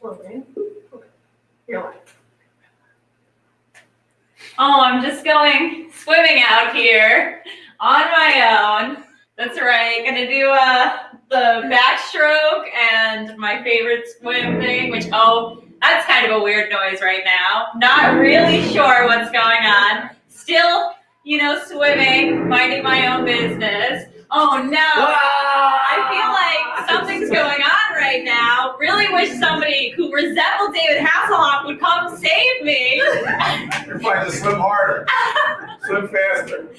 Floating. Okay. You're live. Oh, I'm just going swimming out here on my own. That's right. Gonna do the backstroke and my favorite swim thing, which, oh, that's kind of a weird noise right now. Not really sure what's going on. Still, swimming, minding my own business. Oh no, I feel like something's going on right now. Really wish somebody who resembled David Hasselhoff would come save me. You're trying to swim harder. Swim faster.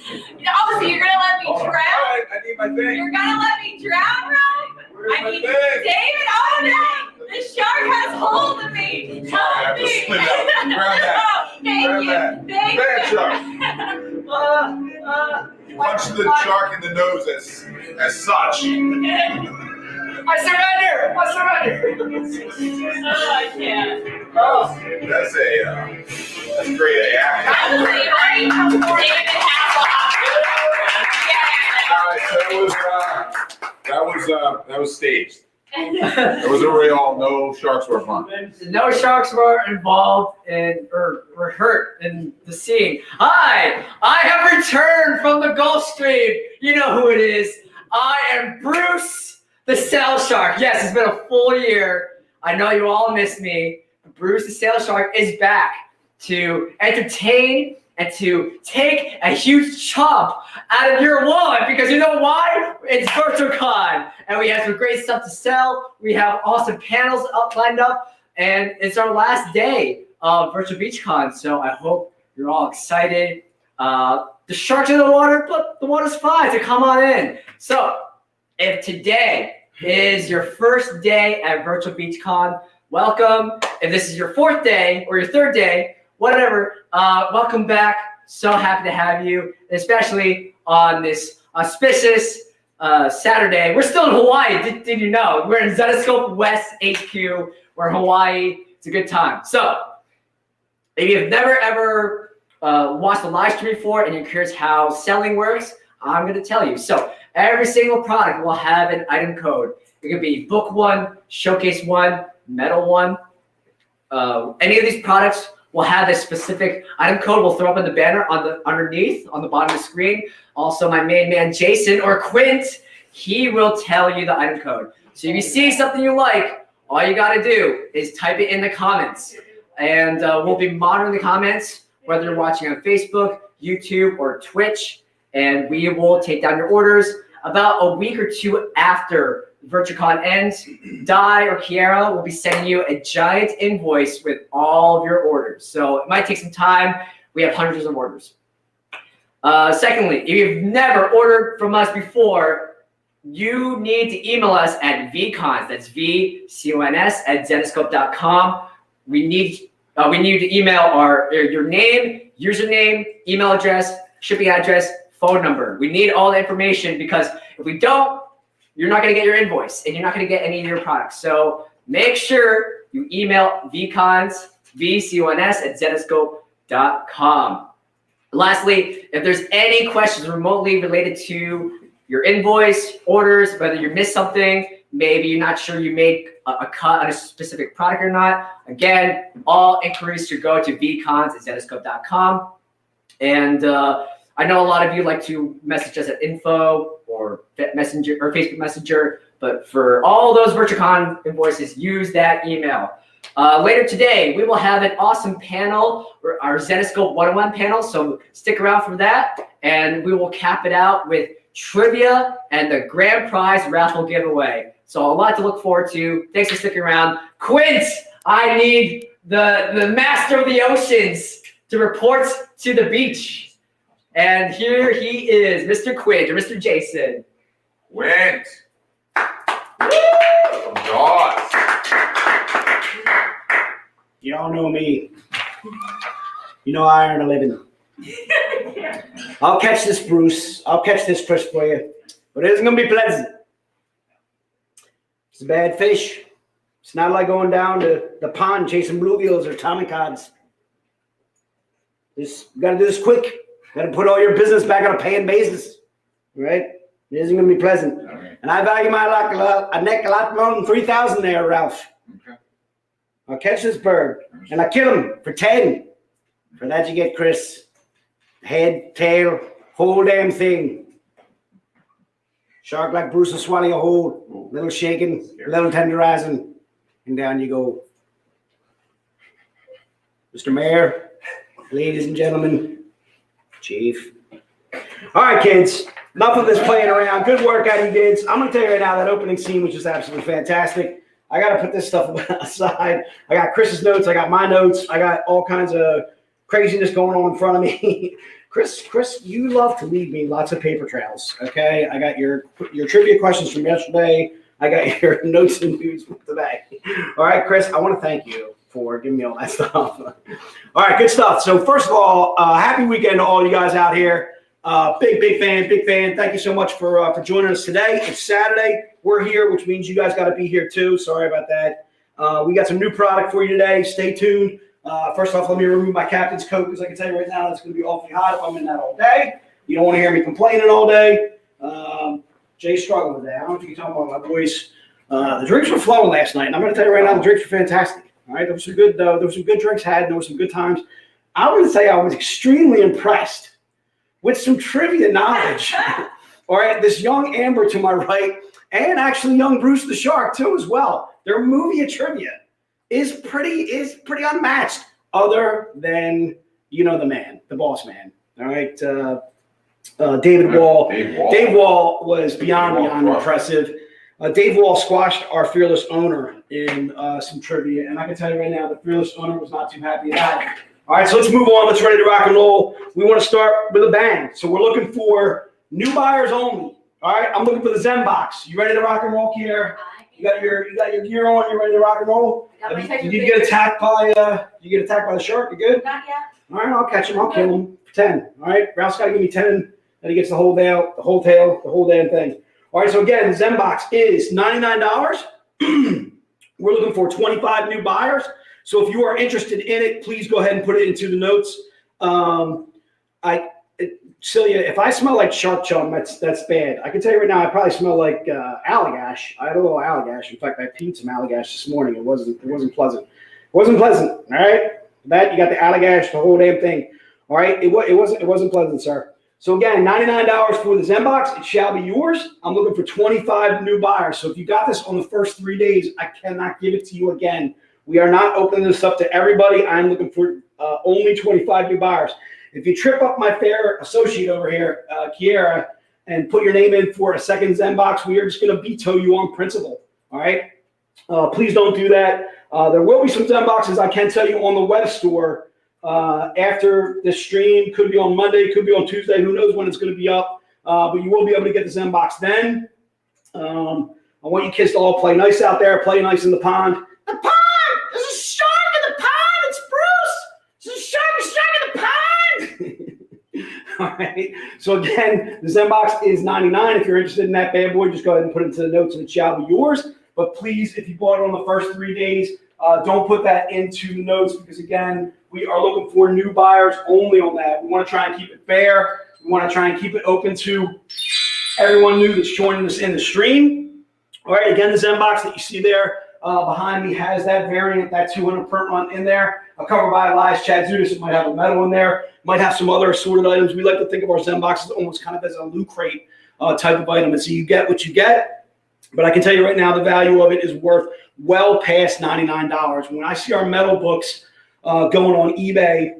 Oh, so you're gonna let me drown? All right, I need my thing. You're gonna let me drown, Ryan? Where's I my need thing? David. Oh no! The shark has hold of me. I have Help to me! swim out. Grab that. Oh, thank Grab you. that. Thank Grab you. shark. You punch the shark in the nose as such. I surrender! Oh, I can't. Oh. That's great AI. That's right. David Hasselhoff. All right, so that was staged. It was a real. No sharks were fun. No sharks were involved or were hurt in the scene. Hi, I have returned from the Gulf Stream. You know who it is. I am Bruce, the Sail Shark. Yes, it's been a full year. I know you all miss me. Bruce, the Sail Shark, is back to entertain and to take a huge chomp out of your wallet, because you know why? It's VirtualCon, and we have some great stuff to sell. We have awesome panels lined up, and it's our last day of Virtual Beach Con, so I hope you're all excited. The sharks in the water, but the water's fine, so come on in. So, if today is your first day at Virtual Beach Con, welcome. If this is your fourth day or your third day, whatever, welcome back. So happy to have you, especially on this auspicious Saturday. We're still in Hawaii, did you know? We're in Zenescope West HQ. We're in Hawaii. It's a good time. So, if you've never ever watched a live stream before and you're curious how selling works, I'm going to tell you. So, every single product will have an item code. It could be book one, showcase one, metal one. Any of these products will have a specific item code. We'll throw up in the banner underneath on the bottom of the screen. Also, my main man Jason or Quint, he will tell you the item code. So if you see something you like, all you got to do is type it in the comments, and we'll be monitoring the comments, whether you're watching on Facebook, YouTube, or Twitch, and we will take down your orders about a week or two after VirtualCon ends. Di or Kiara will be sending you a giant invoice with all of your orders. So it might take some time. We have hundreds of orders. Secondly, if you've never ordered from us before, you need to email us at vcons, that's VCONS at zenescope.com. We need you to email your name, username, email address, shipping address, phone number. We need all the information, because if we don't, you're not going to get your invoice and you're not going to get any of your products. So make sure you email VCons at zenescope.com. Lastly, if there's any questions remotely related to your invoice, orders, whether you missed something, maybe you're not sure you made a cut on a specific product or not, again, all inquiries should go to VCons at zenescope.com. And I know a lot of you like to message us at info or Messenger or Facebook Messenger, but for all those VirtualCon invoices, use that email. Later today, we will have an awesome panel, our Zenescope 101 panel, so stick around for that, and we will cap it out with trivia and the grand prize raffle giveaway. So a lot to look forward to. Thanks for sticking around. Quint, I need the master of the oceans to report to the beach. And here he is, Mr. Quint, or Mr. Jason. Quint. God. You all know me. You know I earn a living. I'll catch this, Bruce. I'll catch this fish for you. But it isn't going to be pleasant. It's a bad fish. It's not like going down to the pond chasing bluegills or tommy cods. You got to do this quick. Got to put all your business back on a paying basis. All right? It isn't going to be pleasant. Right. And I value my neck a lot more than $3,000 there, Ralph. Okay. I'll catch this bird and I kill him for 10. For that you get, Chris, head, tail, whole damn thing. Shark like Bruce will swallow you whole, little shaking, little tenderizing, and down you go. Mr. Mayor, ladies and gentlemen, Chief. All right, kids, enough of this playing around. Good work out of you kids. I'm going to tell you right now, that opening scene was just absolutely fantastic. I got to put this stuff aside. I got Chris's notes. I got my notes. I got all kinds of craziness going on in front of me. Chris, you love to leave me lots of paper trails, okay? I got your trivia questions from yesterday. I got your notes and news from today. All right, Chris, I want to thank you for giving me all that stuff. All right, good stuff. So first of all, happy weekend to all you guys out here. Big fan. Thank you so much for joining us today. It's Saturday. We're here, which means you guys got to be here too. Sorry about that. We got some new product for you today. Stay tuned. First off, let me remove my captain's coat because I can tell you right now it's going to be awfully hot if I'm in that all day. You don't want to hear me complaining all day. Jay's struggling with that. I don't know if you can tell about my voice. The drinks were flowing last night, and I'm going to tell you right now, the drinks were fantastic. All right, there were some good drinks had. There were some good times. I want to say I was extremely impressed with some trivia knowledge. All right, this young Amber to my right, and actually young Bruce the Shark too as well. Their movie of trivia is pretty unmatched, other than the man, the boss man. All right, Dave Wall was beyond impressive. Dave Wall squashed our fearless owner in some trivia, and I can tell you right now, the fearless owner was not too happy about it. All right, so let's move on. Let's ready to rock and roll. We want to start with a bang. So we're looking for new buyers only. All right, I'm looking for the Zen box. You ready to rock and roll, Kier? You got your gear on. You ready to rock and roll? Did you get attacked by the shark? You good? Not yet. All right, I'll catch him. I'll kill him for 10. All right, Ralph's got to give me 10. Then he gets the whole tail, the whole damn thing. All right, so again, the Zen box is $99. We're looking for 25 new buyers. So if you are interested in it, please go ahead and put it into the notes. Celia, if I smell like shark chum, that's bad. I can tell you right now, I probably smell like Allagash. I had a little Allagash. In fact, I peed some Allagash this morning. It wasn't pleasant. It wasn't pleasant. All right, that you got the Allagash, the whole damn thing. All right, it wasn't pleasant, sir. So again, $99 for the Zen box. It shall be yours. I'm looking for 25 new buyers. So if you got this on the first 3 days, I cannot give it to you again. We are not opening this up to everybody. I'm looking for only 25 new buyers. If you trip up my fair associate over here, Kiera, and put your name in for a second Zen box, we are just going to veto you on principle. All right? Please don't do that. There will be some Zen boxes, I can tell you, on the web store after the stream. Could be on Monday, could be on Tuesday. Who knows when it's going to be up? But you will be able to get the Zen box then. I want you kids to all play nice out there. Play nice in the pond. The pond! There's a shark in the pond! It's Bruce! There's a shark in the pond! All right. So again, the Zen box is $99. If you're interested in that bad boy, just go ahead and put it into the notes and it shall be yours. But please, if you bought it on the first 3 days, don't put that into the notes because again, we are looking for new buyers only on that. We want to try and keep it fair. We want to try and keep it open to everyone new that's joining us in the stream. All right. Again, the Zen box that you see there behind me has that variant, that 200 print run in there. Covered by Elias Chadzudas. It might have a medal in there. Might have some other assorted items. We like to think of our Zen boxes almost kind of as a loot crate type of item. And so you get what you get. But I can tell you right now, the value of it is worth well past $99. When I see our metal books going on eBay,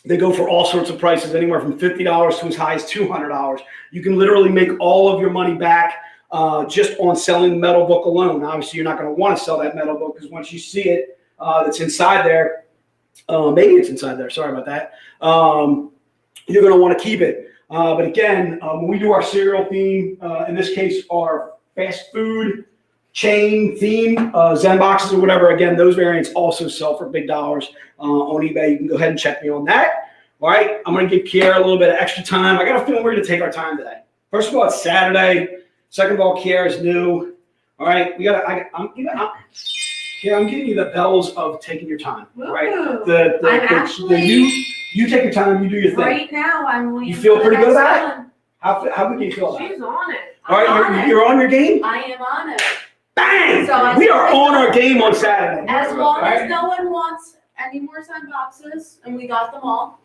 they go for all sorts of prices, anywhere from $50 to as high as $200. You can literally make all of your money back just on selling the metal book alone. Obviously, you're not going to want to sell that metal book because once you see it, that's inside there, maybe it's inside there. Sorry about that. You're going to want to keep it. But again, when we do our cereal theme, in this case, our fast food chain theme, Zen boxes or whatever, again, those variants also sell for big dollars on eBay. You can go ahead and check me on that. All right. I'm going to give Kiera a little bit of extra time. I got a feeling we're going to take our time today. First of all, it's Saturday. Second of all, Kiera's new. All right. I'm giving you the bells of taking your time. Right? You take your time, you do your thing. Right now, I'm waiting. You feel pretty good about it? One. How good do you feel about it? She's on it. All right, you're on your game? I am on it. Bang! So I We said, are on our game on Saturday. as long Right? as no one wants any more signed boxes, and we got them all.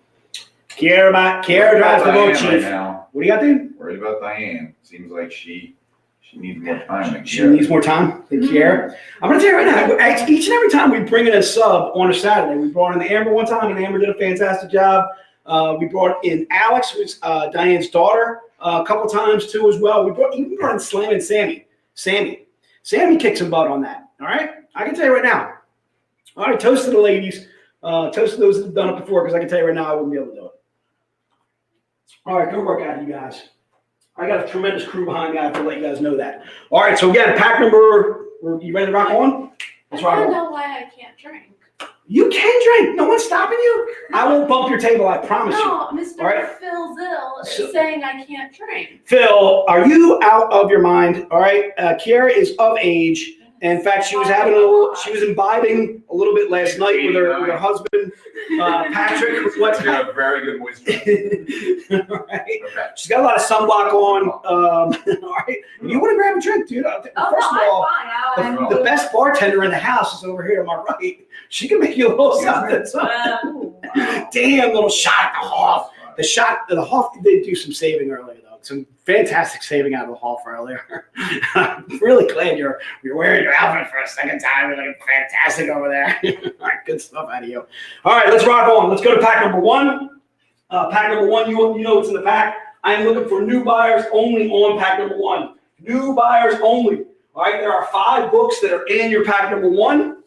Kiara drives the boat, Diane right Chief. now. What do you got, dude? Worried about Diane. Seems like she needs more time than She Kiara. needs more time than Kiara. I'm gonna tell you right now, each and every time we bring in a sub on a Saturday, we brought in the Amber one time, and Amber did a fantastic job. We brought in Alex, who's Diane's daughter, a couple times too as well. We brought in Slam and Sammy kicked some butt on that. All right, I can tell you right now. All right, toast to the ladies. Toast to those that have done it before, because I can tell you right now I wouldn't be able to do it. All right, good work out, you guys. I got a tremendous crew behind me. I have to let you guys know that. All right, so again, pack number. You ready to rock on? Let's I rock don't on. know why I can't drink. You can drink. No one's stopping you. I won't bump your table. I promise you. No, Mr. All right. Phil Zill So- is saying I can't drink. Phil, are you out of your mind? All right, Kiara is of age. In fact, she was imbibing a little bit last night with her husband, Patrick. What's She got a very good moisture. All right. Okay. She's got a lot of sunblock on. All right. If you want to grab a drink, dude, Oh, first no, of all, I'm fine. the best bartender in the house is over here to my right. She can make you a little something. Damn little shot at the Hoff. The Hoff did do some saving earlier, though. Some fantastic saving out of the Hoff earlier. I'm really glad you're wearing your outfit for a second time. You're looking fantastic over there. All right, good stuff out of you. All right, let's rock on. Let's go to pack number one. Pack number one, you know what's in the pack. I am looking for new buyers only on pack number one. New buyers only. All right, there are 5 books that are in your pack number one.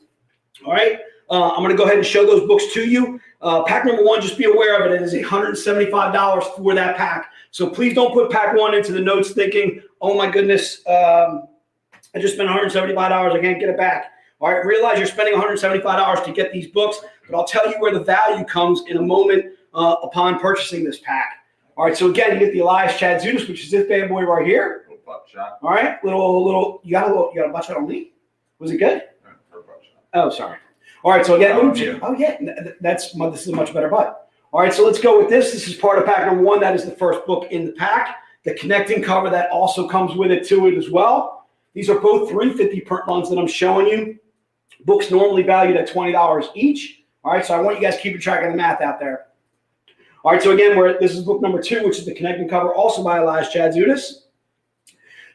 All right, I'm going to go ahead and show those books to you. Pack number one, just be aware of it. It is $175 for that pack. So please don't put pack one into the notes thinking, oh my goodness, I just spent $175. I can't get it back. All right, realize you're spending $175 to get these books, but I'll tell you where the value comes in a moment upon purchasing this pack. All right, so again, you get the Elias Chad Zunis, which is this bad boy right here. Little buckshot. All right, little. You got a butt shot on me? Was it good? Her buckshot. Oh, sorry. All right, so again, this is a much better butt. All right, so let's go with this. This is part of pack number one. That is the first book in the pack. The connecting cover that also comes with it to it as well. These are both 350 print runs that I'm showing you. Books normally valued at $20 each. All right, so I want you guys keeping track of the math out there. All right, so again, this is book number 2, which is the connecting cover, also by Elias Chad Zunis.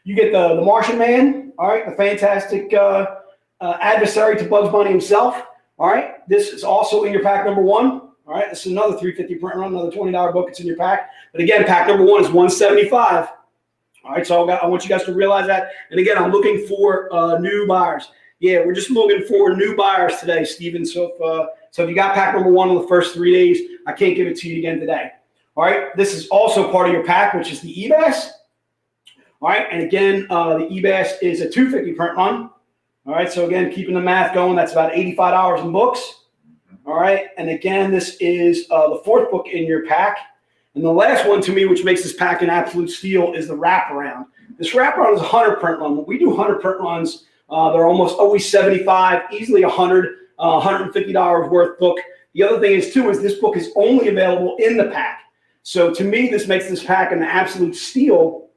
You get the Martian Man, all right, the fantastic adversary to Bugs Bunny himself. All right, this is also in your pack number one. All right, this is another 350 print run, another $20 book. It's in your pack. But again, pack number one is $175. All right, so I want you guys to realize that. And again, I'm looking for new buyers. Yeah, we're just looking for new buyers today, Steven. So if you got pack number one in the first 3 days, I can't give it to you again today. All right, this is also part of your pack, which is the eBass. All right, and again, the eBass is a 250 print run. All right, so again, keeping the math going, that's about $85 in books. All right, and again, this is the 4th book in your pack. And the last one to me, which makes this pack an absolute steal, is the wraparound. This wraparound is a 100 print run. When we do 100 print runs, they're almost always 75, easily $100, $150 worth book. The other thing is, too, is this book is only available in the pack. So to me, this makes this pack an absolute steal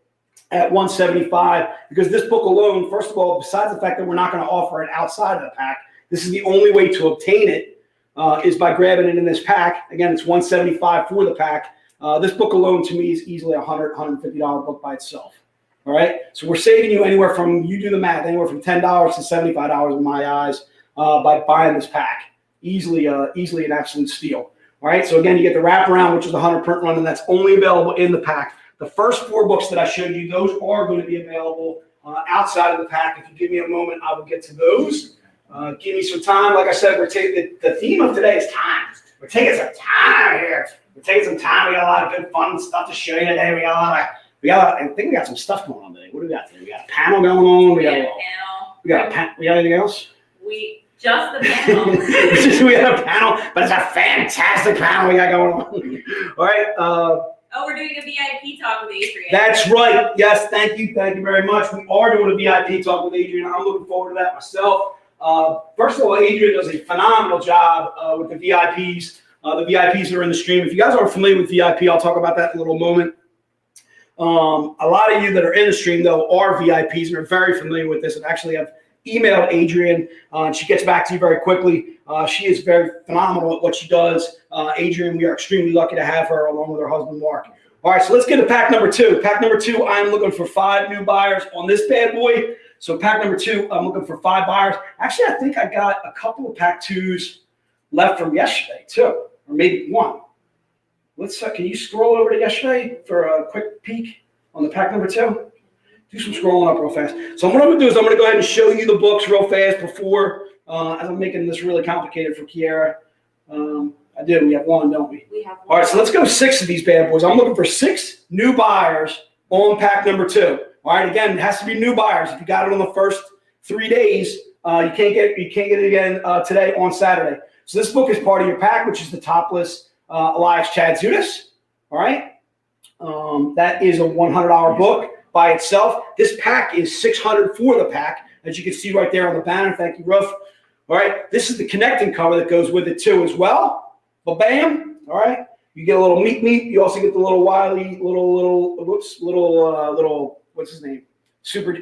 at $175, because this book alone, first of all, besides the fact that we're not going to offer it outside of the pack, this is the only way to obtain it is by grabbing it in this pack. Again, it's $175 for the pack. This book alone to me is easily a $100, $150 book by itself. All right, so we're saving you anywhere from, you do the math, anywhere from $10 to $75 in my eyes by buying this pack. Easily an absolute steal. All right, so again, you get the wraparound, which is a 100 print run, and that's only available in the pack. The first 4 books that I showed you, those are going to be available outside of the pack. If you give me a moment, I will get to those. Give me some time. Like I said, we're taking the theme of today is time. We're taking some time here. We're taking some time. We got a lot of good fun stuff to show you today. I think we got some stuff going on today. What do we got today? We got a panel going on. We got anything else? Just the panel. We got a panel, but it's a fantastic panel we got going on. All right. Oh, we're doing a VIP talk with Adrian. That's right. Yes, thank you very much. We are doing a VIP talk with Adrian. I'm looking forward to that myself. First of all, Adrian does a phenomenal job with the VIPs. The VIPs that are in the stream. If you guys aren't familiar with VIP, I'll talk about that in a little moment. A lot of you that are in the stream, though, are VIPs and are very familiar with this and actually have emailed Adrian, and she gets back to you very quickly. She is very phenomenal at what she does. Adrian, we are extremely lucky to have her along with her husband, Mark. All right, so let's get to pack number 2. Pack number 2, I'm looking for 5 new buyers on this bad boy. So pack number 2, I'm looking for 5 buyers. Actually, I think I got a couple of pack 2s left from yesterday too, or maybe 1. Let's can you scroll over to yesterday for a quick peek on the pack number 2? Do some scrolling up real fast. So what I'm gonna do is I'm gonna go ahead and show you the books real fast before, as I'm making this really complicated for Kiara. I do, we have 1, don't we? We have. All right, so let's go 6 of these bad boys. I'm looking for 6 new buyers on pack number 2. All right, again, it has to be new buyers. If you got it on the first 3 days, you can't get it again today on Saturday. So this book is part of your pack, which is the topless Elias Chad Zudas. All right, that is a $100 book by itself. This pack is $600 for the pack, as you can see right there on the banner. Thank you, Ruff. All right, this is the connecting cover that goes with it too as well. But bam, all right. You get a little meat. You also get the little wily, little, what's his name? Super,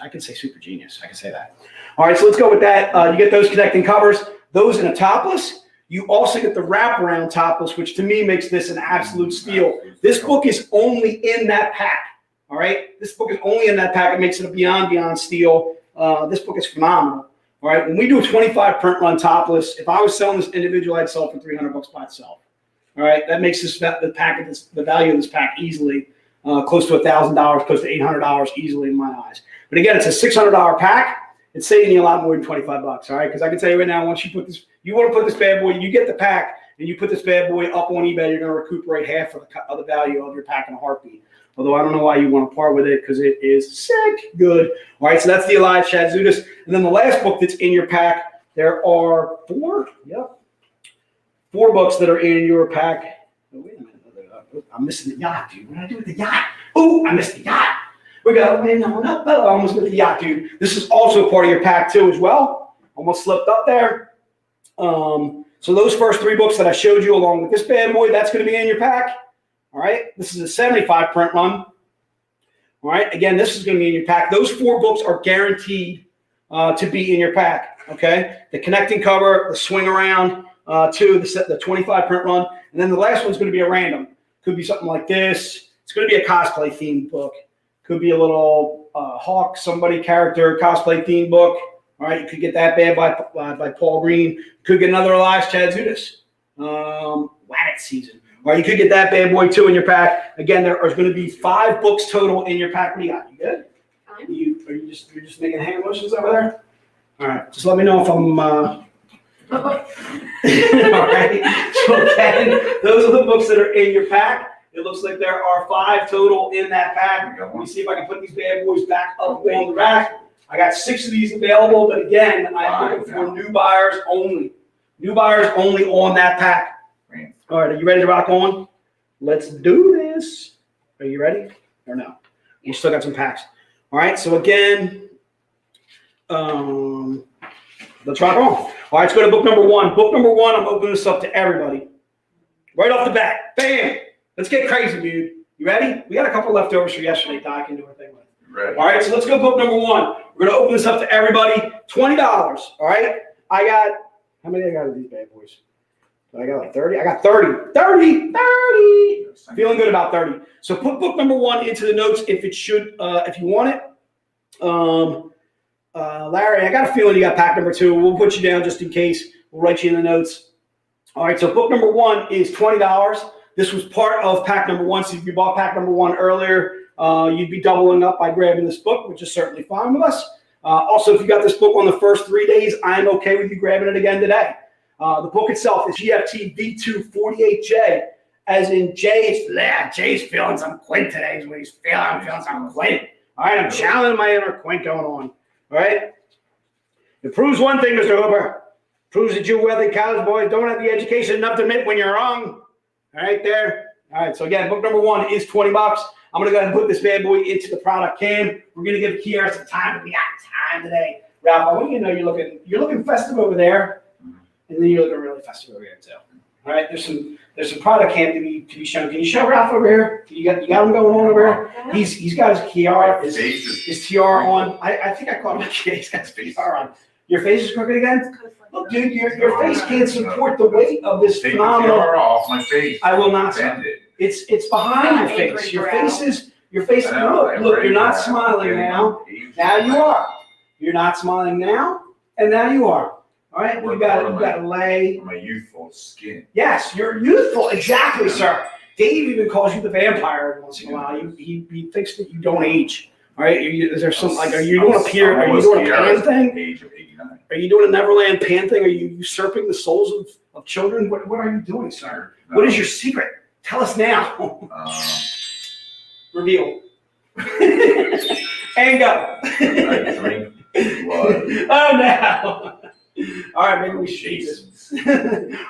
I can say super genius. I can say that. All right, so let's go with that. You get those connecting covers, those in a topless. You also get the wraparound topless, which to me makes this an absolute steal. This book is only in that pack. All right, this book is only in that pack. It makes it a beyond steal. This book is phenomenal. All right, when we do a 25 print run topless, if I was selling this individual, I'd sell it for $300 by itself. All right, that makes this the value of this pack easily close to $1,000, close to $800 easily in my eyes. But again, it's a $600 pack. It's saving you a lot more than $25. All right, because I can tell you right now, once you put this, you want to put this bad boy, you get the pack, and you put this bad boy up on eBay, you're going to recuperate half of the value of your pack in a heartbeat. Although I don't know why you want to part with it because it is sick good. All right, so that's the Elias Chad Zudas. And then the last book that's in your pack, there are 4. Yep. 4 books that are in your pack. Oh, wait a minute. I'm missing the yacht, dude. What did I do with the yacht? Oh, I missed the yacht. We got I almost missed the yacht, dude. This is also part of your pack too as well. Almost slipped up there. So those first 3 books that I showed you along with this bad boy, that's going to be in your pack. All right, this is a 75 print run. All right, again, this is going to be in your pack. Those 4 books are guaranteed to be in your pack. Okay, the connecting cover, the swing around, the 25 print run, and then the last one's going to be a random. Could be something like this. It's going to be a cosplay themed book. Could be a little Hawk somebody character cosplay themed book. All right, you could get that bad by Paul Green. Could get another Elias Chad Zudas. Wabbit season. All right, you could get that bad boy too in your pack. Again, there are going to be 5 books total in your pack. What do you got? You good? You're just making hand motions over there? All right, just let me know if I'm. All right. So again, those are the books that are in your pack. It looks like there are 5 total in that pack. Let me see if I can put these bad boys back up on the rack. I got 6 of these available, but again, I'm looking for new buyers only. New buyers only on that pack. All right, are you ready to rock on? Let's do this. Are you ready or no? We still got some packs. All right, so again, let's rock on. All right, let's go to book number 1. Book number 1, I'm opening this up to everybody. Right off the bat, bam. Let's get crazy, dude. You ready? We got a couple leftovers from yesterday that I can do a thing with. Right. All right, so let's go book number 1. We're going to open this up to everybody. $20, all right? How many I got of these bad boys? I got like 30. I got 30. 30. Feeling good about 30. So put book number 1 into the notes if you want it. Larry, I got a feeling you got pack number 2. We'll put you down just in case. We'll write you in the notes. All right, so book number 1 is $20. This was part of pack number 1. So if you bought pack number 1 earlier, you'd be doubling up by grabbing this book, which is certainly fine with us. Also, if you got this book on the first 3 days, I'm okay with you grabbing it again today. The book itself is GFT V248J, as in Jay's feeling some Quint today is what he's feeling. I'm feeling some Quint. All right, I'm channeling my inner Quint going on. All right? It proves one thing, Mr. Hooper. Proves that you wealthy college boys don't have the education enough to admit when you're wrong. All right, there. All right, so again, book number 1 is $20. I'm going to go ahead and put this bad boy into the product can. We're going to give Kiara some time. We got time today. Ralph, I want you to know you're looking festive over there. And then you're looking really festive over here, too. All right, there's some product camp to be shown. Can you show Ralph over here? You got him going on over here? He's got his tiara, his tiara on. I think I caught him. He's got his tiara on. Your face is crooked again? Look, dude, your face can't support the weight of this Take the phenomenal. tiara off my face. I will not. Bend it. It's behind your face. Your face. Look, you're not smiling now. Now you are. You're not smiling now, and now you are. All right, you got to lay. My youthful skin. Yes, you're youthful. Exactly, sir. Dave even calls you the vampire once in a while. He thinks that you don't age. All right, is there some like? Are you doing a pan thing? Age of 89. Are you doing a Neverland pan thing? Are you usurping the souls of children? What are you doing, sir? No. What is your secret? Tell us now. Reveal. And go. I drink blood. Oh no. All right, maybe we should eat this.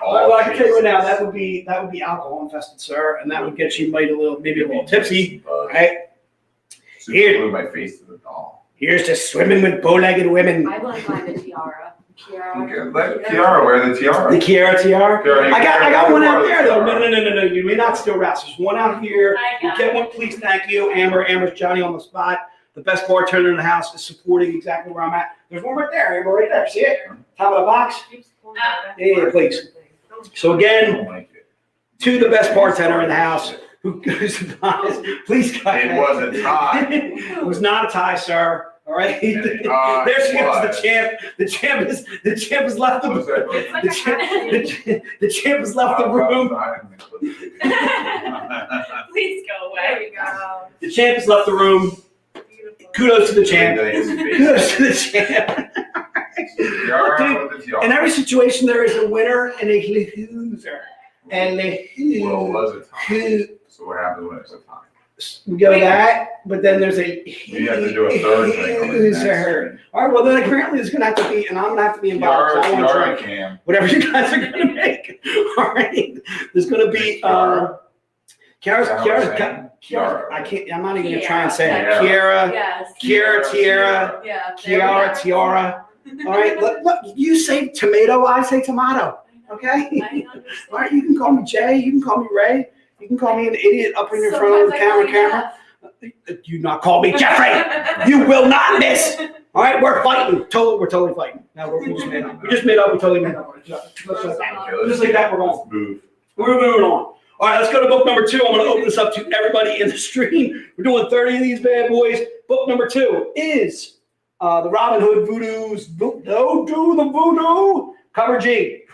All right, well, I can tell you right now, that would be alcohol infested, sir, and that would get you maybe a little tipsy. Right? Here. Glue my face to the doll. Here's to swimming with bow-legged women. I like mine a tiara. Okay, let Kiara wear the tiara. The Kiara tiara. Kiara, I got one out there though. tiara. No. You may not steal Ralph's. There's one out here. I You got get it. one, please. Thank you, Amber. Amber's Johnny on the spot. The best bartender in the house is supporting exactly where I'm at. There's one right there, Amber, right there. See it? Top of the box. Yeah, please. So I again, don't like it. to the best bartender in the house who goes to buys. Please cut It that. was a tie. It was not a tie, sir. All right. It There she goes, was. the champ. The champ has left the What's that? the champ has left the room. Please go There away. we go. The champ has left the room. Beautiful. Kudos to the champ. Kudos to the champ. In every situation, there is a winner and a loser. And the Well, it was a tie. So what happens when it's a tie? we go that, but then there's a You have to do a third thing on the next loser. thing. All right, well then apparently there's gonna have to be, and I'm gonna have to be involved. So I want to Tiara, drink Cam. whatever you guys are gonna make. All right, there's gonna be Kiara's. I can't. I'm not even gonna try and say it. Kiara. Kiara, Yes. Kiara, tiara, Yeah. there we Kiara, go. tiara. All right, look, you say tomato, I say tomato. Okay. I understand. All right, you can call me Jay. You can call me Ray. You can call me an idiot up in your front of the Sometimes I call you camera. Do not call me Jeffrey. You will not miss. All right, we're fighting. We're totally fighting. Now we just made up. We just made up. We totally made up. Just like that, we're going. Let's move. We're moving on. All right, let's go to book number 2. I'm going to open this up to everybody in the stream. We're doing 30 of these bad boys. Book number 2 is the Robin Hood Voodoo's Don't Do the Voodoo cover G.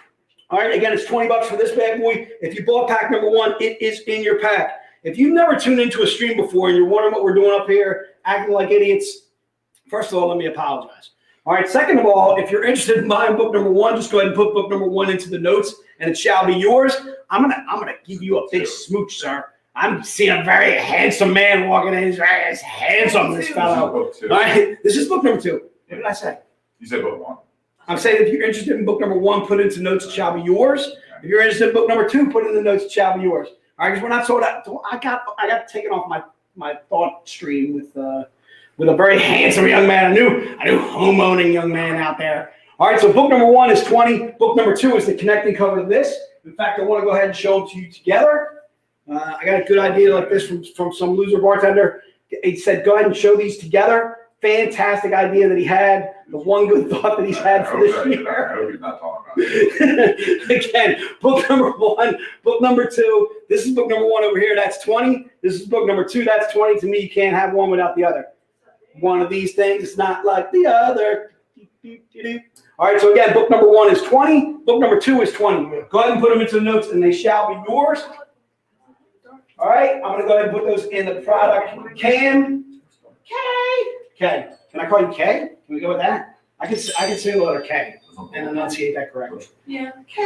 All right, again, it's $20 for this bad boy. If you bought pack number 1, it is in your pack. If you've never tuned into a stream before and you're wondering what we're doing up here, acting like idiots, first of all, let me apologize. All right, second of all, if you're interested in buying book number 1, just go ahead and put book number 1 into the notes, and it shall be yours. I'm gonna give you a big smooch, sir. I'm seeing a very handsome man walking in. He's very handsome, this fellow. Book 2. All right, this is book number 2. What did I say? You said book 1. I'm saying if you're interested in book number 1, put it into notes, it shall be yours. If you're interested in book number 2, put it in the notes, it shall be yours. All right, because we're not sold out. I got taken off my thought stream with a very handsome young man. I knew homeowning young man out there. All right, so book number 1 is 20. Book number 2 is the connecting cover to this. In fact, I want to go ahead and show them to you together. I got a good idea like this from some loser bartender. He said, go ahead and show these together. Fantastic idea that he had. The one good thought that he's had for this year. I hope he's not talking about it. Again, book number 1, book number 2. This is book number 1 over here. That's 20. This is book number 2. That's 20. To me, you can't have one without the other. One of these things is not like the other. All right, so again, book number 1 is 20. Book number 2 is 20. Go ahead and put them into the notes, and they shall be yours. All right, I'm going to go ahead and put those in the product can. K. Can I call you K? Can we go with that? I can say the letter K and enunciate that correctly. Yeah. K.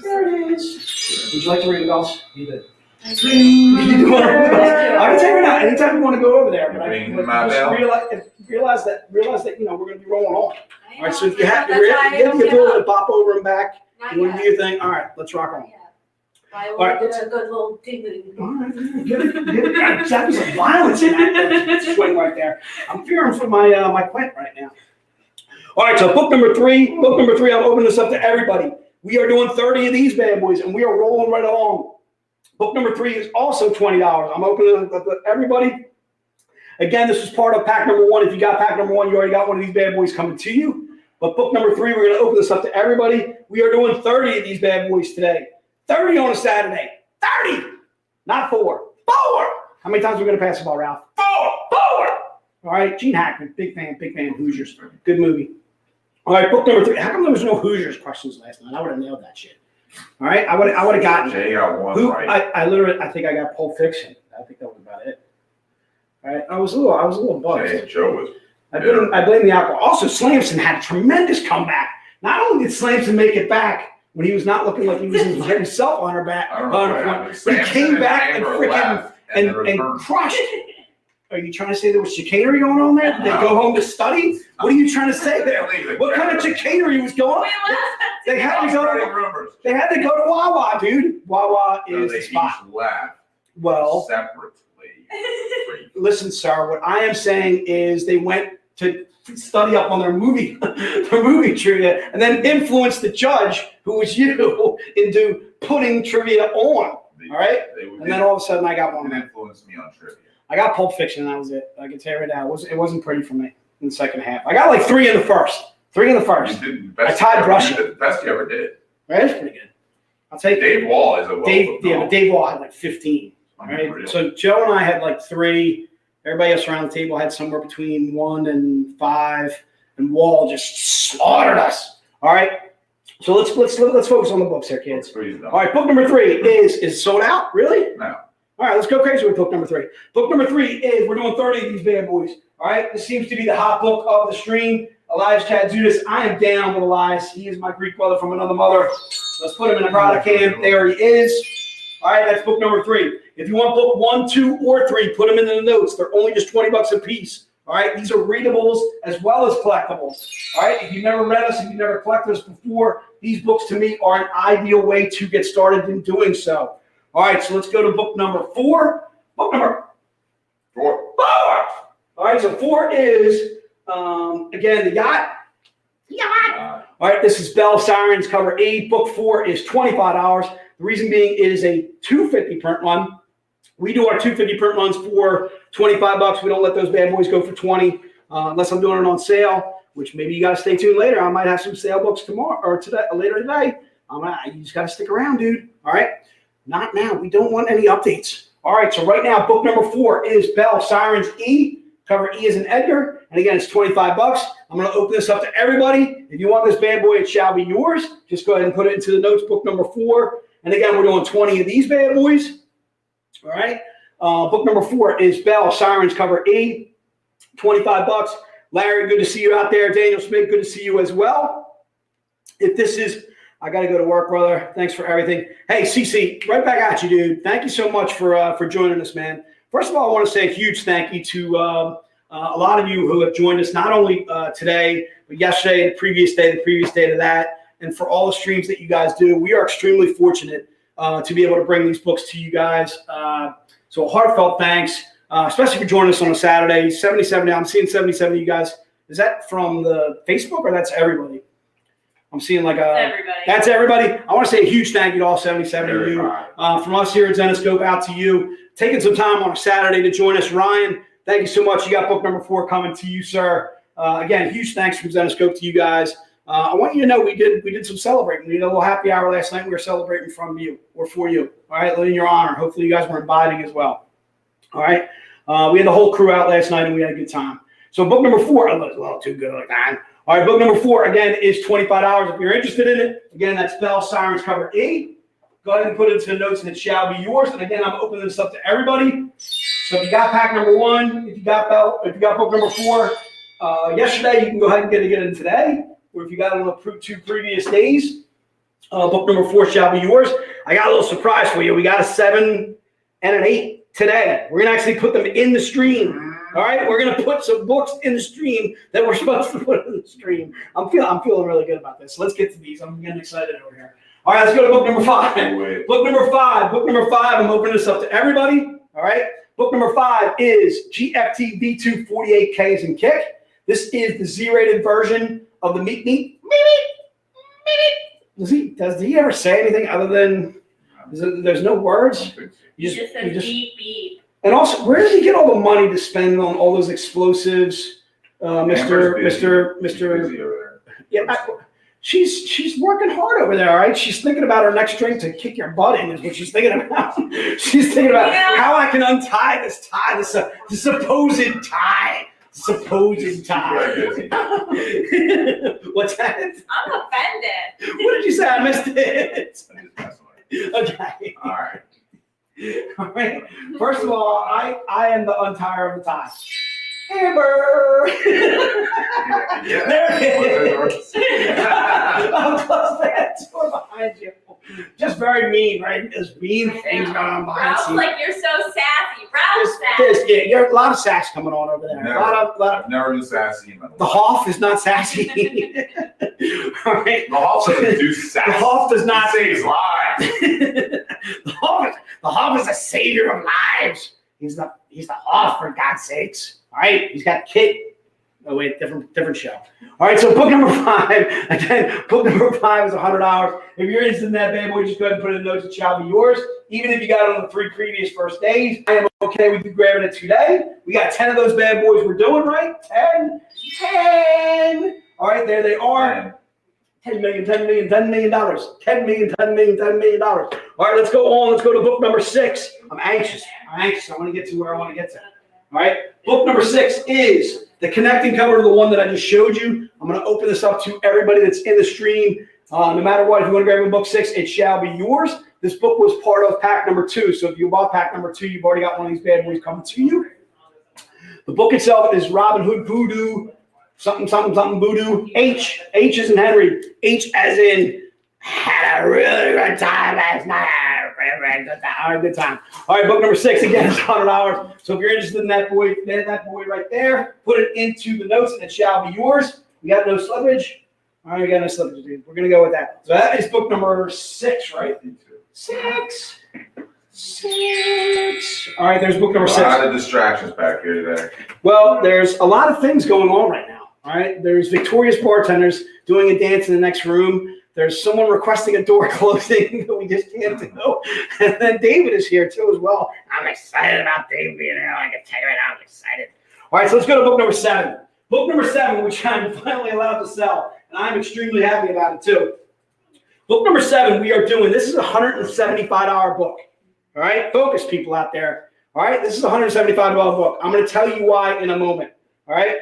There it is. Would you like to ring the bells? You did. I can tell you now. Anytime you want to go over there, but Ring but my just bell. realize that we're going to be rolling on. All right, so if you have That's why I the don't give ability up. to pop over and back, Not you want to yet. do your thing. All right, let's rock on. Yeah. I All right, will get a good little ding. All right, that was some violence in that swing right there. I'm fearing for my Quint right now. All right, so book number 3. Book number 3. I'll open this up to everybody. We are doing 30 of these bad boys, and we are rolling right along. Book number 3 is also $20. I'm opening it to everybody. Again, this is part of pack number 1. If you got pack number 1, you already got one of these bad boys coming to you. But book number 3, we're going to open this up to everybody. We are doing 30 of these bad boys today. 30 on a Saturday. 30! Not 4. 4! How many times are we going to pass the ball, Ralph? 4! 4! All right, Gene Hackman, big fan of Hoosiers. Good movie. All right, book number 3. How come there was no Hoosiers questions last night? I would have nailed that shit. All right, I would have gotten Jay got one right. I think I got Pulp Fiction. I think that was about it. All right, I was a little buzzed. Jay, Joe was. I blame the alcohol. Also, Slamson had a tremendous comeback. Not only did Slamson make it back when he was not looking like he was himself on her back, I don't know what happened. but he came Samson back and Amber freaking laughed, and they and returned. crushed. Are you trying to say there was chicanery going on there? Did they go home to study? What are you trying to say there? What kind of chicanery was going on? They had to go to Wawa, dude. Wawa is the spot. Laugh Well, separately. listen, sir. What I am saying is they went to study up on their movie trivia, and then influenced the judge, who was you, into putting trivia on. All right, and then all of a sudden I got one. Influenced me on trivia. I got Pulp Fiction, and that was it. I can tell you right now, it wasn't pretty for me in the second half. I got like 3 in the first. 3 in the first. I tied Brush. The best you ever did. Right, that's pretty good. I'll take Dave Wall is a but Dave Wall had like 15. All right, so Joe and I had like 3. Everybody else around the table had somewhere between 1 and 5, and Wall just slaughtered us. All right, so let's focus on the books here, kids. All right, book number 3 is sold out. Really? No. All right, let's go crazy with book number 3. Book number 3 is we're doing 30 of these bad boys. All right, this seems to be the hot book of the stream. Elias Chadzudis. I am down with Elias. He is my Greek brother from another mother. Let's put him in a product can. There he is. All right, that's book number 3. If you want book 1, 2, or 3, put them in the notes. They're only just $20 a piece. All right, these are readables as well as collectibles. All right, if you've never read us, if you've never collected us before, these books to me are an ideal way to get started in doing so. All right, so let's go to book number 4. Book number 4. All right, so 4 is, again, the Yacht. All right, this is Bell Sirens cover E. Book 4 is $25. The reason being it is a 250 print run. We do our 250 print runs for $25. We don't let those bad boys go for 20 unless I'm doing it on sale, which maybe you got to stay tuned later. I might have some sale books tomorrow or today, later today. You just got to stick around, dude. All right. Not now. We don't want any updates. All right. So right now, book number 4 is Bell Sirens E. Cover E as in Edgar. And again, it's $25. I'm going to open this up to everybody. If you want this bad boy, it shall be yours. Just go ahead and put it into the notes, book number 4. And again, we're doing 20 of these bad boys. All right. Book number 4 is Bell Sirens cover E. $25. Larry, good to see you out there. Daniel Smith, good to see you as well. If this is, I got to go to work, brother. Thanks for everything. Hey, CC, right back at you, dude. Thank you so much for joining us, man. First of all, I want to say a huge thank you to a lot of you who have joined us, not only today, but yesterday, the previous day to that, and for all the streams that you guys do. We are extremely fortunate to be able to bring these books to you guys. So a heartfelt thanks, especially for joining us on a Saturday. 77, I'm seeing 77 of you guys. Is that from the Facebook or that's everybody? I'm seeing like everybody. That's everybody. I want to say a huge thank you to all 77 of you. From us here at Zenescope out to you. Taking some time on a Saturday to join us. Ryan, thank you so much. You got book number 4 coming to you, sir. Again, huge thanks from Zenescope to you guys. I want you to know we did some celebrating. We did a little happy hour last night. We were celebrating from you or for you. All right, in your honor. Hopefully you guys were imbibing as well. All right. We had the whole crew out last night and we had a good time. So book number 4, a little too good like that. All right, book number 4, again, is $25. If you're interested in it, again, that's Bell Sirens cover E. Go ahead and put it into the notes and it shall be yours. And again, I'm opening this up to everybody. So if you got pack number 1, if you got book number 4 yesterday, you can go ahead and get it in today. Or if you got it on the 2 previous days, book number 4 shall be yours. I got a little surprise for you. We got a 7 and an 8 today. We're going to actually put them in the stream. All right, we're going to put some books in the stream that we're supposed to put in the stream. I'm feeling really good about this. So let's get to these. I'm getting excited over here. All right, let's go to book number 5. Book number 5. Book number 5. I'm opening this up to everybody. All right. Book number 5 is GFT V2 48K as in kick. This is the Z-rated version of the Meet. Does he ever say anything other than there's no words? He just says beep beep. And also, where does he get all the money to spend on all those explosives, Mr. Busy over there. Yeah, she's working hard over there, all right? She's thinking about her next drink to kick your butt in is what she's thinking about. She's thinking about how I can untie this tie, the supposed tie. Supposed tie. What's that? I'm offended. What did you say? I missed it. Okay. All right. All right. First of all, I am the untire of the tie. Amber. There it is. I'll close that door behind you. Just very mean, right? There's mean things going on behind Ralph's you. like, you're so sassy. Ralph's sassy. Yeah, there's a lot of sass coming on over there. Never. A lot of, I've never been sassy in my life. the Hoff is not sassy. All right. The Hoff doesn't do sassy. The Hoff does not He saves lives. the Hoff is a savior of lives. He's the Hoff, for God's sakes. All right, he's got Kit. Oh wait, different show. All right, so book number 5. Again, book number 5 is $100. If you're interested in that bad boy, just go ahead and put in the notes. It shall be yours. Even if you got it on the 3 previous first days, I am okay with you grabbing it today. We got 10 of those bad boys we're doing, right? 10. All right, there they are. $10 million, $10 million, $10 million, $10 million, $10 million, $10 million. All right, let's go on. Let's go to book number 6. I'm anxious. I want to get to where I want to get to. All right, book number 6 is the connecting cover to the one that I just showed you. I'm going to open this up to everybody that's in the stream. No matter what, if you want to grab a book 6, it shall be yours. This book was part of pack number 2. So if you bought pack number 2, you've already got one of these bad boys coming to you. The book itself is Robin Hood Voodoo, something, voodoo. H as in Henry. H as in had a really good time last night. All right, good time. All right, book number 6 again is $100. So if you're interested in that boy right there, put it into the notes and it shall be yours. We got no slippage. All right, we got no slippage, dude. We're gonna go with that. So that is book number 6, right? 6. All right, there's book number 6. A lot of distractions back here today. Well, there's a lot of things going on right now. All right, there's victorious bartenders doing a dance in the next room. There's someone requesting a door closing that we just can't do. And then David is here too as well. I'm excited about David being here. I can tell you right now, I'm excited. All right, so let's go to book number 7. Book number 7, which I'm finally allowed to sell. And I'm extremely happy about it too. Book number 7, we are doing, this is a $175 book. All right, focus people out there. All right, this is a $175 book. I'm going to tell you why in a moment. All right,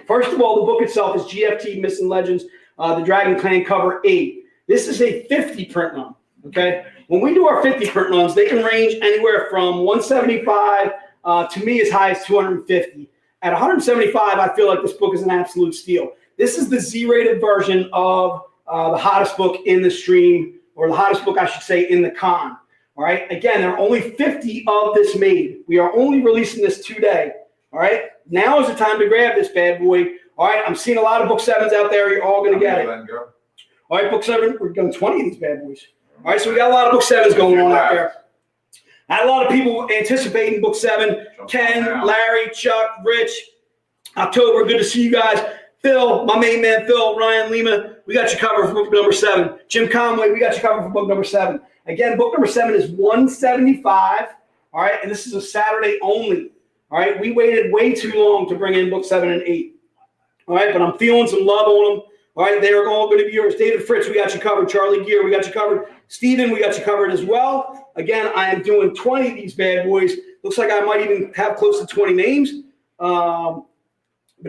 first of all, the book itself is GFT Myths and Legends. The Dragon Clan cover 8. This is a 50 print run, okay? When we do our 50 print runs, they can range anywhere from 175 to me as high as 250. At 175, I feel like this book is an absolute steal. This is the Z-rated version of the hottest book in the stream, or the hottest book, I should say, in the con. All right? Again, there are only 50 of this made. We are only releasing this today. All right? Now is the time to grab this bad boy. All right, I'm seeing a lot of book 7s out there. You're all going to get it. All right, book 7, we're going 20 of these bad boys. All right, so we got a lot of book 7s going on out there. I had a lot of people anticipating book 7. Ken, Larry, Chuck, Rich, October, good to see you guys. Phil, my main man, Phil, Ryan, Lima, we got you covered for book number 7. Jim Conway, we got you covered for book number 7. Again, book number 7 is $175. All right, and this is a Saturday only. All right, we waited way too long to bring in book 7 and 8. All right, but I'm feeling some love on them. All right, they are all going to be yours. David Fritz, we got you covered. Charlie Gear, we got you covered. Steven, we got you covered as well. Again, I am doing 20 of these bad boys. Looks like I might even have close to 20 names. But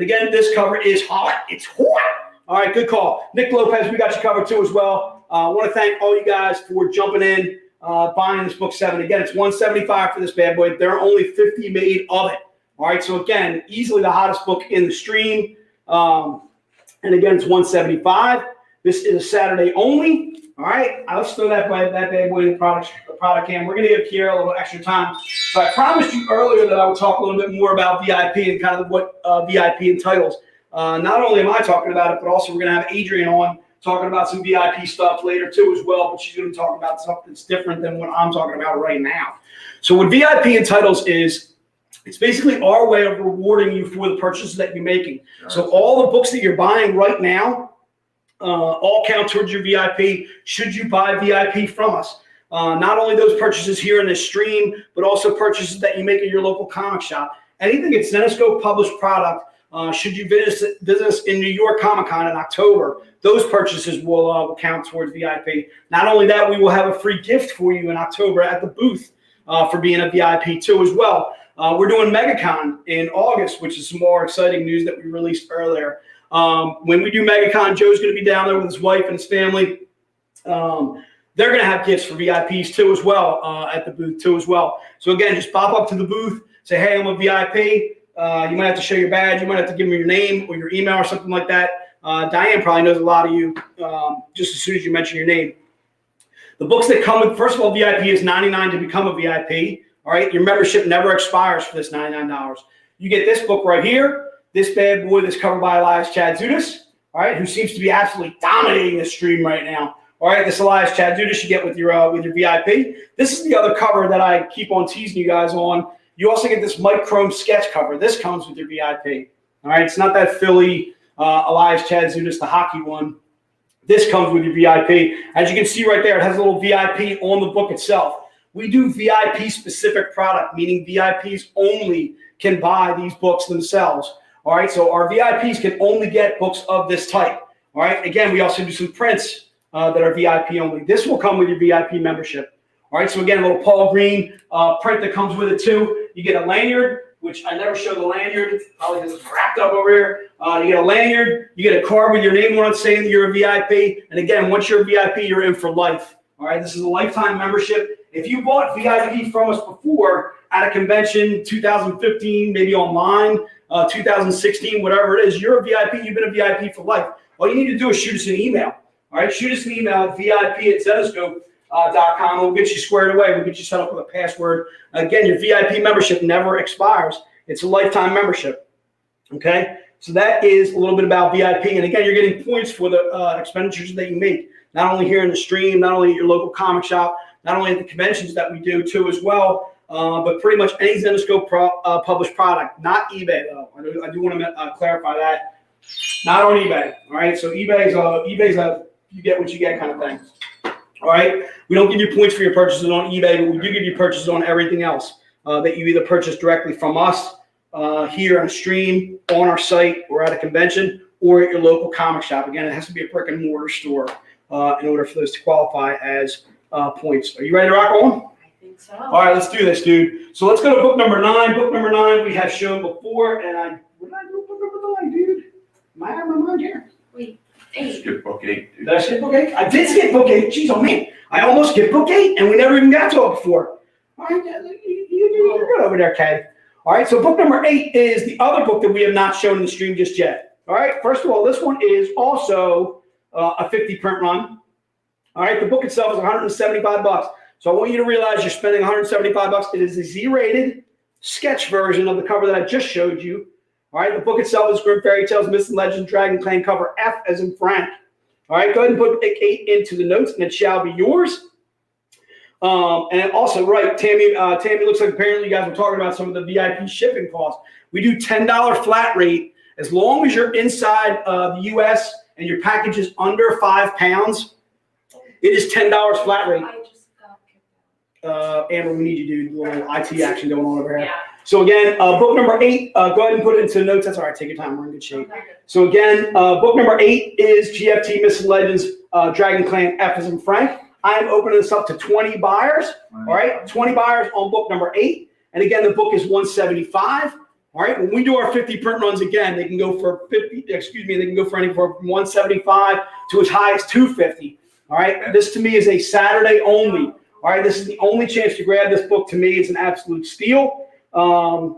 again, this cover is hot. It's hot. All right, good call. Nick Lopez, we got you covered too as well. I want to thank all you guys for jumping in, buying this book 7. Again, it's $175 for this bad boy. There are only 50 made of it. All right, so again, easily the hottest book in the stream. And again, it's $175. This is a Saturday only. All right, let's throw that bad boy in the product can. We're going to give Kiera a little extra time. So I promised you earlier that I would talk a little bit more about VIP and kind of what VIP entitles. Not only am I talking about it, but also we're going to have Adrian on talking about some VIP stuff later too as well. But she's going to talk about stuff that's different than what I'm talking about right now. So what VIP entitles is, it's basically our way of rewarding you for the purchases that you're making. So all the books that you're buying right now, all count towards your VIP should you buy VIP from us. Not only those purchases here in this stream, but also purchases that you make at your local comic shop. Anything that's Zenescope published product, should you visit us in New York Comic Con in October, those purchases will count towards VIP. Not only that, we will have a free gift for you in October at the booth for being a VIP too as well. We're doing MegaCon in August, which is some more exciting news that we released earlier. When we do MegaCon, Joe's going to be down there with his wife and his family. They're going to have gifts for VIPs too as well at the booth too as well. So again, just pop up to the booth, say, hey, I'm a VIP. You might have to show your badge. You might have to give them your name or your email or something like that. Diane probably knows a lot of you just as soon as you mention your name. The books that come with, first of all, VIP is $99 to become a VIP. All right, your membership never expires for this $99. You get this book right here, this bad boy that's covered by Elias Chadzudas, all right, who seems to be absolutely dominating the stream right now. All right, this Elias Chadzudas you get with your VIP. This is the other cover that I keep on teasing you guys on. You also get this Mike Chrome sketch cover. This comes with your VIP. All right, it's not that Philly Elias Chadzudas, the hockey one. This comes with your VIP. As you can see right there, it has a little VIP on the book itself. We do VIP specific product, meaning VIPs only can buy these books themselves. All right, so our VIPs can only get books of this type. All right, again, we also do some prints that are VIP only. This will come with your VIP membership. All right, so again, a little Paul Green print that comes with it too. You get a lanyard, which I never show the lanyard. Probably because it's wrapped up over here. You get a lanyard. You get a card with your name on it saying that you're a VIP. And again, once you're a VIP, you're in for life. All right, this is a lifetime membership. If you bought VIP from us before at a convention, 2015, maybe online, 2016, whatever it is, you're a VIP. You've been a VIP for life. All you need to do is shoot us an email. All right, shoot us an email at VIP@Zenescope.com. We'll get you squared away. We'll get you set up with a password. Again, your VIP membership never expires. It's a lifetime membership. Okay, so that is a little bit about VIP. And again, you're getting points for the expenditures that you make, not only here in the stream, not only at your local comic shop, not only at the conventions that we do too as well, but pretty much any Zenescope published product, not eBay though. I do want to clarify that. Not on eBay. All right, so eBay's a you get what you get kind of thing. All right, we don't give you points for your purchases on eBay, but we do give you purchases on everything else that you either purchase directly from us here on a stream, on our site, or at a convention, or at your local comic shop. Again, it has to be a brick and mortar store in order for those to qualify as points. Are you ready to rock on? I think so. All right, let's do this, dude. So let's go to book number 9. Book number 9 we have shown before, and what did I do with book number 9, dude? Am I out of my mind here? Wait, Skip book 8, dude. Did I skip book 8? I did skip book 8. Jeez, oh man. I almost skipped book 8, and we never even got to it before. All right, you're good over there, Kay. All right, so book number 8 is the other book that we have not shown in the stream just yet. All right, first of all, this one is also a 50 print run. All right, the book itself is $175. So I want you to realize you're spending $175. It is a Z-rated sketch version of the cover that I just showed you. All right, the book itself is Grim Fairy Tales, Myths and Legends, Dragon Clan, cover F as in Frank. All right, go ahead and put book 8 into the notes, and it shall be yours. And also, right, Tammy, looks like apparently you guys were talking about some of the VIP shipping costs. We do $10 flat rate as long as you're inside the U.S. and your package is under 5 pounds. It is $10 flat rate. I just got kicked out. Amber, we need you to do a little IT action going on over here. Yeah. So again, book number 8, go ahead and put it into the notes. That's all right. Take your time. We're in good shape. Okay. So again, book number 8 is GFT Myths and Legends, Dragon Clan, F as in Frank. I am opening this up to 20 buyers. All right, 20 buyers on book number 8. And again, the book is $175. All right, when we do our 50 print runs again, they can go for they can go for anywhere from $175 to as high as $250. All right, this to me is a Saturday only. All right, this is the only chance to grab this book. To me, it's an absolute steal. The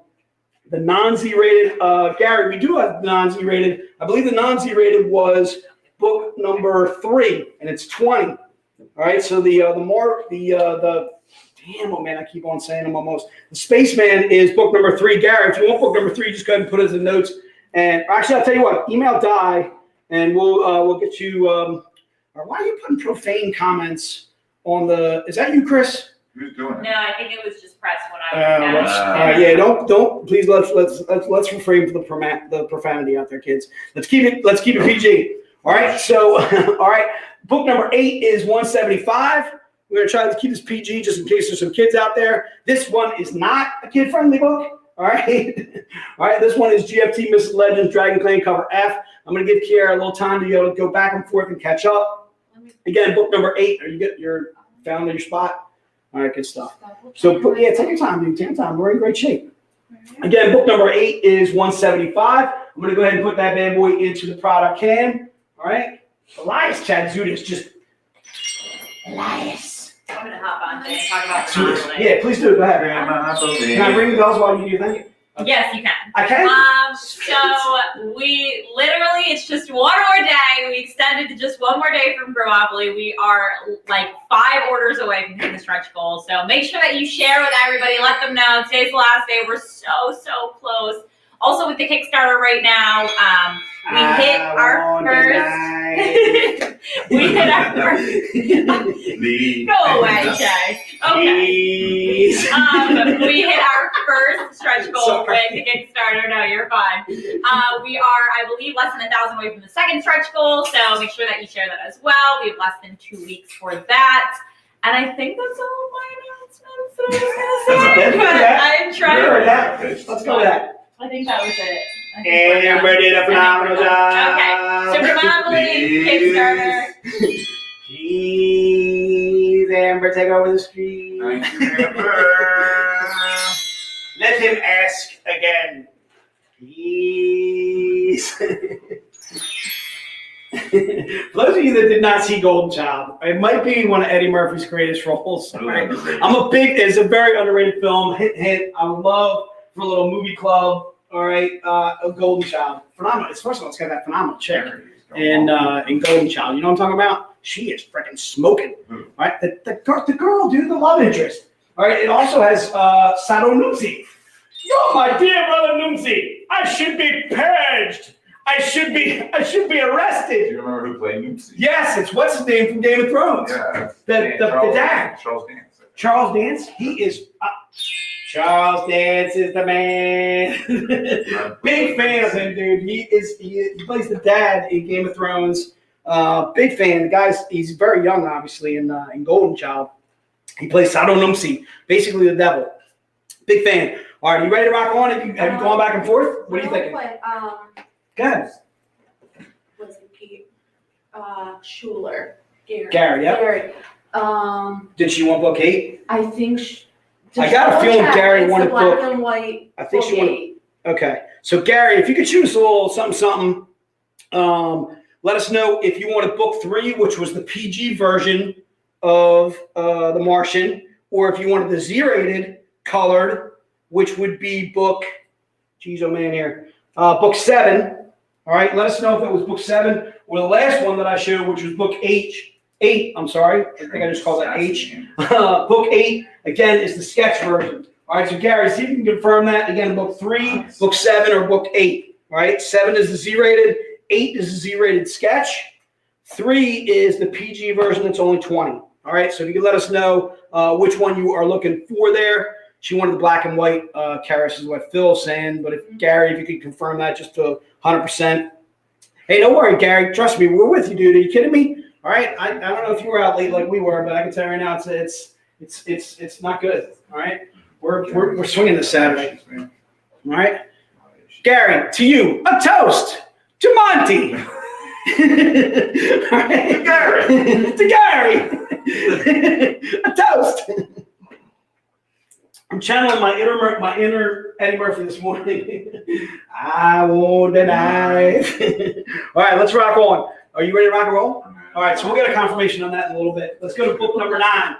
non-Z-rated, Gary, we do have the non-Z-rated. I believe the non-Z-rated was book number 3, and it's 20. All right, so the damn, oh man, I keep on saying them almost. The Spaceman is book number 3. Gary, if you want book number 3, just go ahead and put it in the notes. And actually, I'll tell you what, email Di, and we'll get you. Or why are you putting profane comments on the? Is that you, Chris? Who's doing it? No, I think it was just pressed when I was Yeah, don't please let's refrain from the profanity out there, kids. Let's keep it PG. All right, so, all right, book number 8 is 175. We're going to try to keep this PG just in case there's some kids out there. This one is not a kid-friendly book. All right. All right. This one is GFT Myth Legends Dragon Clan cover F. I'm going to give Kiara a little time to be able to go back and forth and catch up. Again, book number 8. You're found in your spot. All right. Good stuff. So, take your time, dude. Take your time. We're in great shape. Again, book number 8 is 175. I'm going to go ahead and put that bad boy into the product can. All right. Elias Chadzudas just. Elias. I'm gonna hop on today and talk about the holiday. Yeah, please do. Go ahead. Can I ring the bells while you do your thing? Yes, you can. I can? So we literally, it's just one more day. We extended to just one more day from Growopoly. We are like 5 orders away from hitting the stretch goal. So make sure that you share with everybody. Let them know today's the last day. We're so close. Also with the Kickstarter right now, we hit our first. We hit our first. Go away, Jay. Okay. We hit our first stretch goal with the Kickstarter. No, you're fine. We are, I believe, less than 1,000 away from the second stretch goal. So make sure that you share that as well. We have less than 2 weeks for that. And I think that's all my announcements that I was going to say. But I'm trying. Let's go with that. I think that was it. And everybody did a phenomenal job. Okay, so Growopoly, Kickstarter. Please, Amber, take over the street. Let him ask again. Please. For those of you that did not see Golden Child, it might be one of Eddie Murphy's greatest roles. Right? It's a very underrated film. Hit. I would love for a little movie club. All right, a Golden Child, phenomenal. First of all, it's got that phenomenal chick in Golden Child. You know what I'm talking about? She is freaking smoking. All right, the girl, dude, the love interest. All right, it also has Sato Numsi. Oh, my dear brother Numsi, I should be purged. I should be arrested. Do you remember who played Numsi? Yes, it's what's his name from Game of Thrones. Yeah, the dad. Charles Dance. Charles Dance. He is. Charles Dance is the man. Big fan of him, dude. He plays the dad in Game of Thrones. Big fan. The he's very young, obviously, in Golden Child. He plays Sato Numsi, basically the devil. Big fan. All right, you ready to rock on? Have you gone back and forth? What are you thinking? Quick, Go ahead. was it Pete? Schuler. Gary, yep. Gary. Did she want book 8? I think I got a feeling Gary wanted black book. and white. I think she book wanted. 8. Okay, so Gary, if you could choose a little something, let us know if you wanted book 3, which was the PG version of The Martian, or if you wanted the Z-rated colored, which would be book. Geez, oh man, here, book 7. All right, let us know if it was book 7 or the last one that I showed, which was book 8. I'm sorry, I think I just called that H. Book 8 again is the sketch version. All right, so Gary, see if you can confirm that. Again, book 3, book 7, or book 8. All right, 7 is the Z-rated, 8 is the Z-rated sketch, 3 is the PG version that's only 20. All right, so if you can let us know which one you are looking for there. She wanted the black and white, Karis is what Phil's saying, but if Gary, if you could confirm that just to 100%. Hey, don't worry, Gary. Trust me, we're with you, dude. Are you kidding me? All right, I don't know if you were out late like we were, but I can tell you right now, it's not good. All right, we're swinging this Saturday. All right, Gary, to you, a toast to Monty. All right, to Gary, a toast. I'm channeling my inner Eddie Murphy this morning. I won't deny. All right, let's rock on. Are you ready to rock and roll? All right, so we'll get a confirmation on that in a little bit. Let's go to book number 9.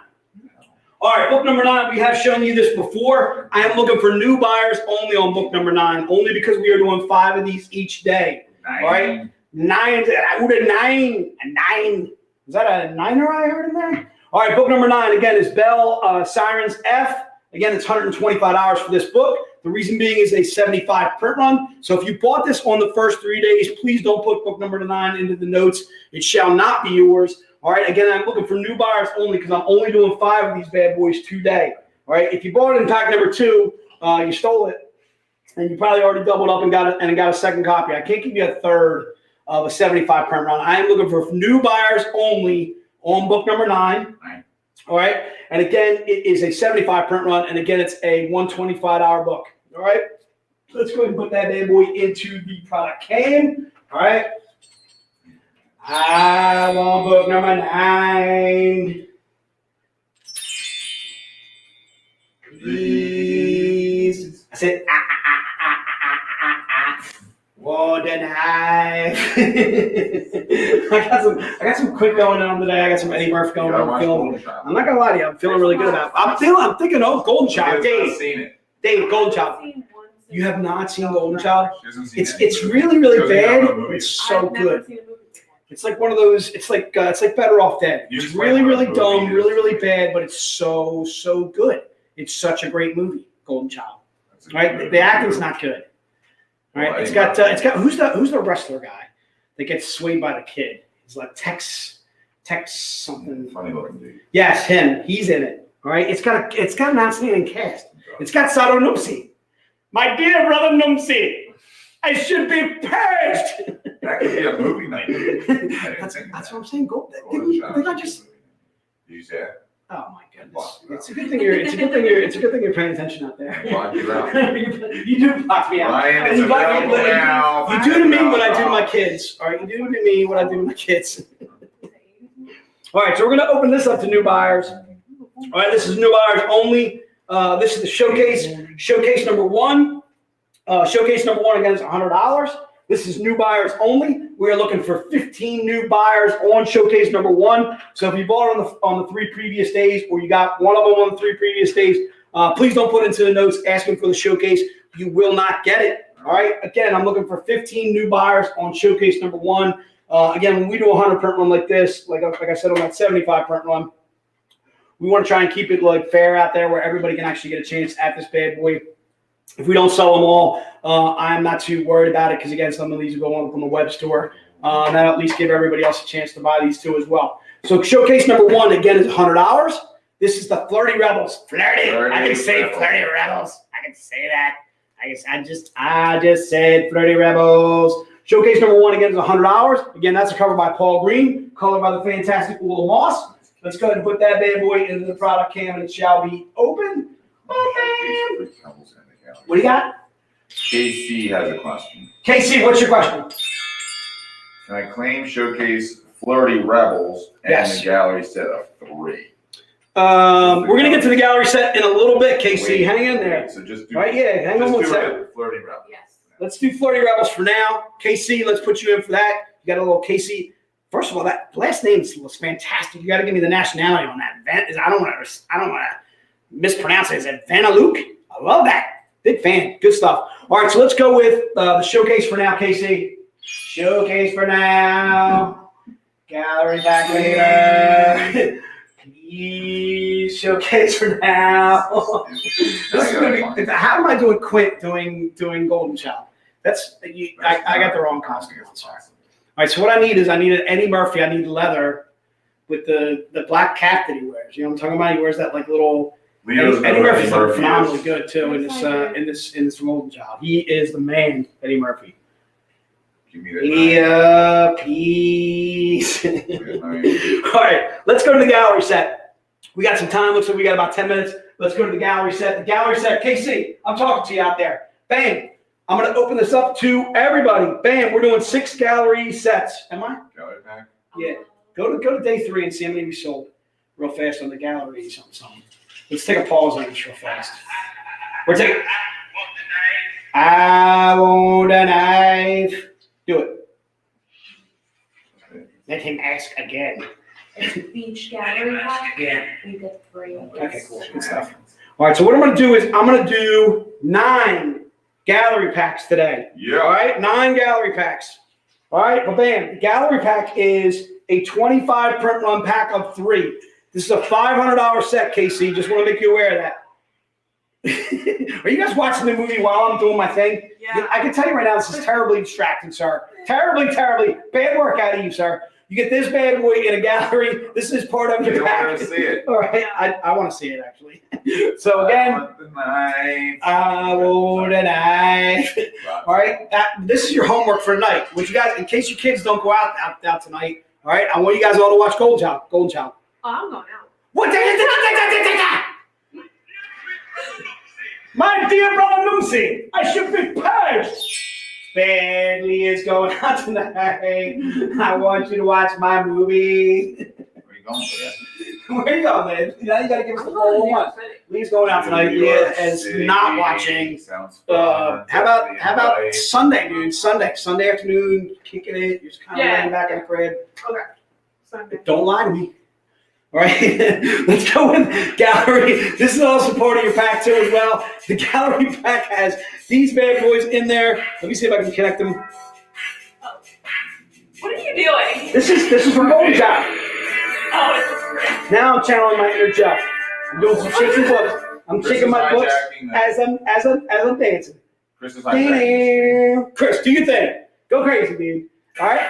All right, book number 9, we have shown you this before. I am looking for new buyers only on book number 9, only because we are doing 5 of these each day. All right, 9. Who did 9? A 9. Is that a 9er I heard in there? All right, book number 9, again, is Bell Sirens F. Again, it's $125 for this book. The reason being is a 75 print run. So if you bought this on the first 3 days, please don't put book number 9 into the notes. It shall not be yours. All right. Again, I'm looking for new buyers only because I'm only doing 5 of these bad boys today. All right. If you bought it in pack number 2, you stole it, and you probably already doubled up and got a second copy. I can't give you a third. of a 75 print run. I am looking for new buyers only on book number 9. Right. All right. And again, it is a 75 print run. And again, it's a $125 book. All right. Let's go ahead and put that bad boy into the product can. All right. I want book number 9. Please. I said, want a knife. I got some quick going on today. I got some Eddie Murphy going on. I'm not gonna lie to you. I'm feeling really good about it. I'm thinking, oh, Golden Child. Dave, Golden Child. You have not seen Golden Child? It's really, really bad. It's so good. It's like one of those. It's like Better Off Dead. It's really, really dumb, really, really bad, but it's so good. It's such a great movie, Golden Child. Right? The acting's not good. Right? It's got who's the wrestler guy that gets swayed by the kid? He's like Tex something. Funny looking dude. Yes, him. He's in it. All right. It's got an outstanding cast. It's got Sato Numsi. My dear brother Numsi, I should be purged. That could be a movie night. That's what I'm saying. Did I just? Did you say it? Oh my goodness! It's a good thing you're paying attention out there. Block you out. You do block me out. Ryan And is you block me- available now. You do to me what I do to my kids. All right, you do to me what I do to my kids. All right, so we're gonna open this up to new buyers. All right, this is new buyers only. This is the showcase. Showcase number 1. Showcase number 1 again is $100. This is new buyers only. We are looking for 15 new buyers on showcase number 1. So if you bought on the 3 previous days, or you got one of them on the 3 previous days, please don't put into the notes asking for the showcase. You will not get it. All right. Again, I'm looking for 15 new buyers on showcase number 1. Again, when we do a 100 print run like this, like I said on that 75 print run, we want to try and keep it like fair out there where everybody can actually get a chance at this bad boy. If we don't sell them all, I'm not too worried about it because, again, some of these will go on the web store. That'll at least give everybody else a chance to buy these too as well. So showcase number 1, again, is $100. This is the Flirty Rebels. Flirty. I can say Flirty Rebels. I can say that. I just said Flirty Rebels. Showcase number 1, again, is $100. Again, that's a cover by Paul Green, colored by the fantastic Ula Moss. Let's go ahead and put that bad boy into the product can, and it shall be open. What do you got? KC has a question. Casey, what's your question? Can I claim showcase Flirty Rebels and Yes. the gallery set of 3? We're going to get to the gallery set in a little bit, Casey. Wait, Hang in there. So just do, Right, yeah, hang on one just do second. it, Flirty Rebels. Yes. Let's do Flirty Rebels for now. Casey, let's put you in for that. You got a little Casey. First of all, that last name was fantastic. You got to give me the nationality on that. I don't want to mispronounce it. Is it Vanaluk? I love that. Big fan. Good stuff. All right, so let's go with the showcase for now, Casey. Showcase for now. Gallery back later. Please showcase for now. This is gonna be, how am I doing Quint doing Golden Child? I got the wrong costume. I'm sorry. All right, so what I need an Eddie Murphy. I need leather with the black cap that he wears. You know what I'm talking about? He wears that like little. Eddie Murphy's like phenomenally good too in this Golden Child. He is the man, Eddie Murphy. Give me that. Peace. All right, let's go to the gallery set. We got some time. Looks like we got about 10 minutes. Let's go to the gallery set. The gallery set. KC, I'm talking to you out there. Bam. I'm going to open this up to everybody. Bam. We're doing 6 gallery sets. Am I? Gallery pack? Yeah. Go to day 3 and see how many we sold real fast on the gallery. Something. Let's take a pause on this real fast. We're taking. I want a knife. Do it. Let him ask again. Beach gallery pack. Yeah. We did 3 of those. Okay, cool. Good stuff. All right, so what I'm going to do is I'm going to do 9 gallery packs today. Yeah. All right, 9 gallery packs. All right, but bam, the gallery pack is a 25 print run pack of 3. This is a $500 set, KC. Just want to make you aware of that. Are you guys watching the movie while I'm doing my thing? Yeah. I can tell you right now, this is terribly distracting, sir. Terribly bad work out of you, sir. You get this bad boy in a gallery. This is part of You your don't want package. to see it. All right, I want to see it actually. So again, I want the knife. I want a knife. All right, this is your homework for tonight. What you guys, in case your kids don't go out tonight, all right, I want you guys all to watch Golden Child. Golden Child. Oh, I'm going out. What? My dear brother Lucy, I should be purged. Badly is going out tonight. I want you to watch my movie. Where are you going for that? Where you going, man? Now you gotta give us the 411. Leah's going out tonight. Leah is not watching. Sounds How fun. about Sunday, dude? Sunday afternoon, kicking it. You're just kind of laying back in the crib. Okay. Sunday. Don't lie to me. All right, let's go with gallery. This is also part of your pack too as well. The gallery pack has these bad boys in there. Let me see if I can connect them. What are you doing? This is from Golden Child. Oh, it's Now I'm channeling my inner Jeff. I'm doing some shaking books. I'm Chris shaking is my books hijacking that. as I'm dancing. Chris is hijacking. Chris, do your thing. Go crazy, dude. All right.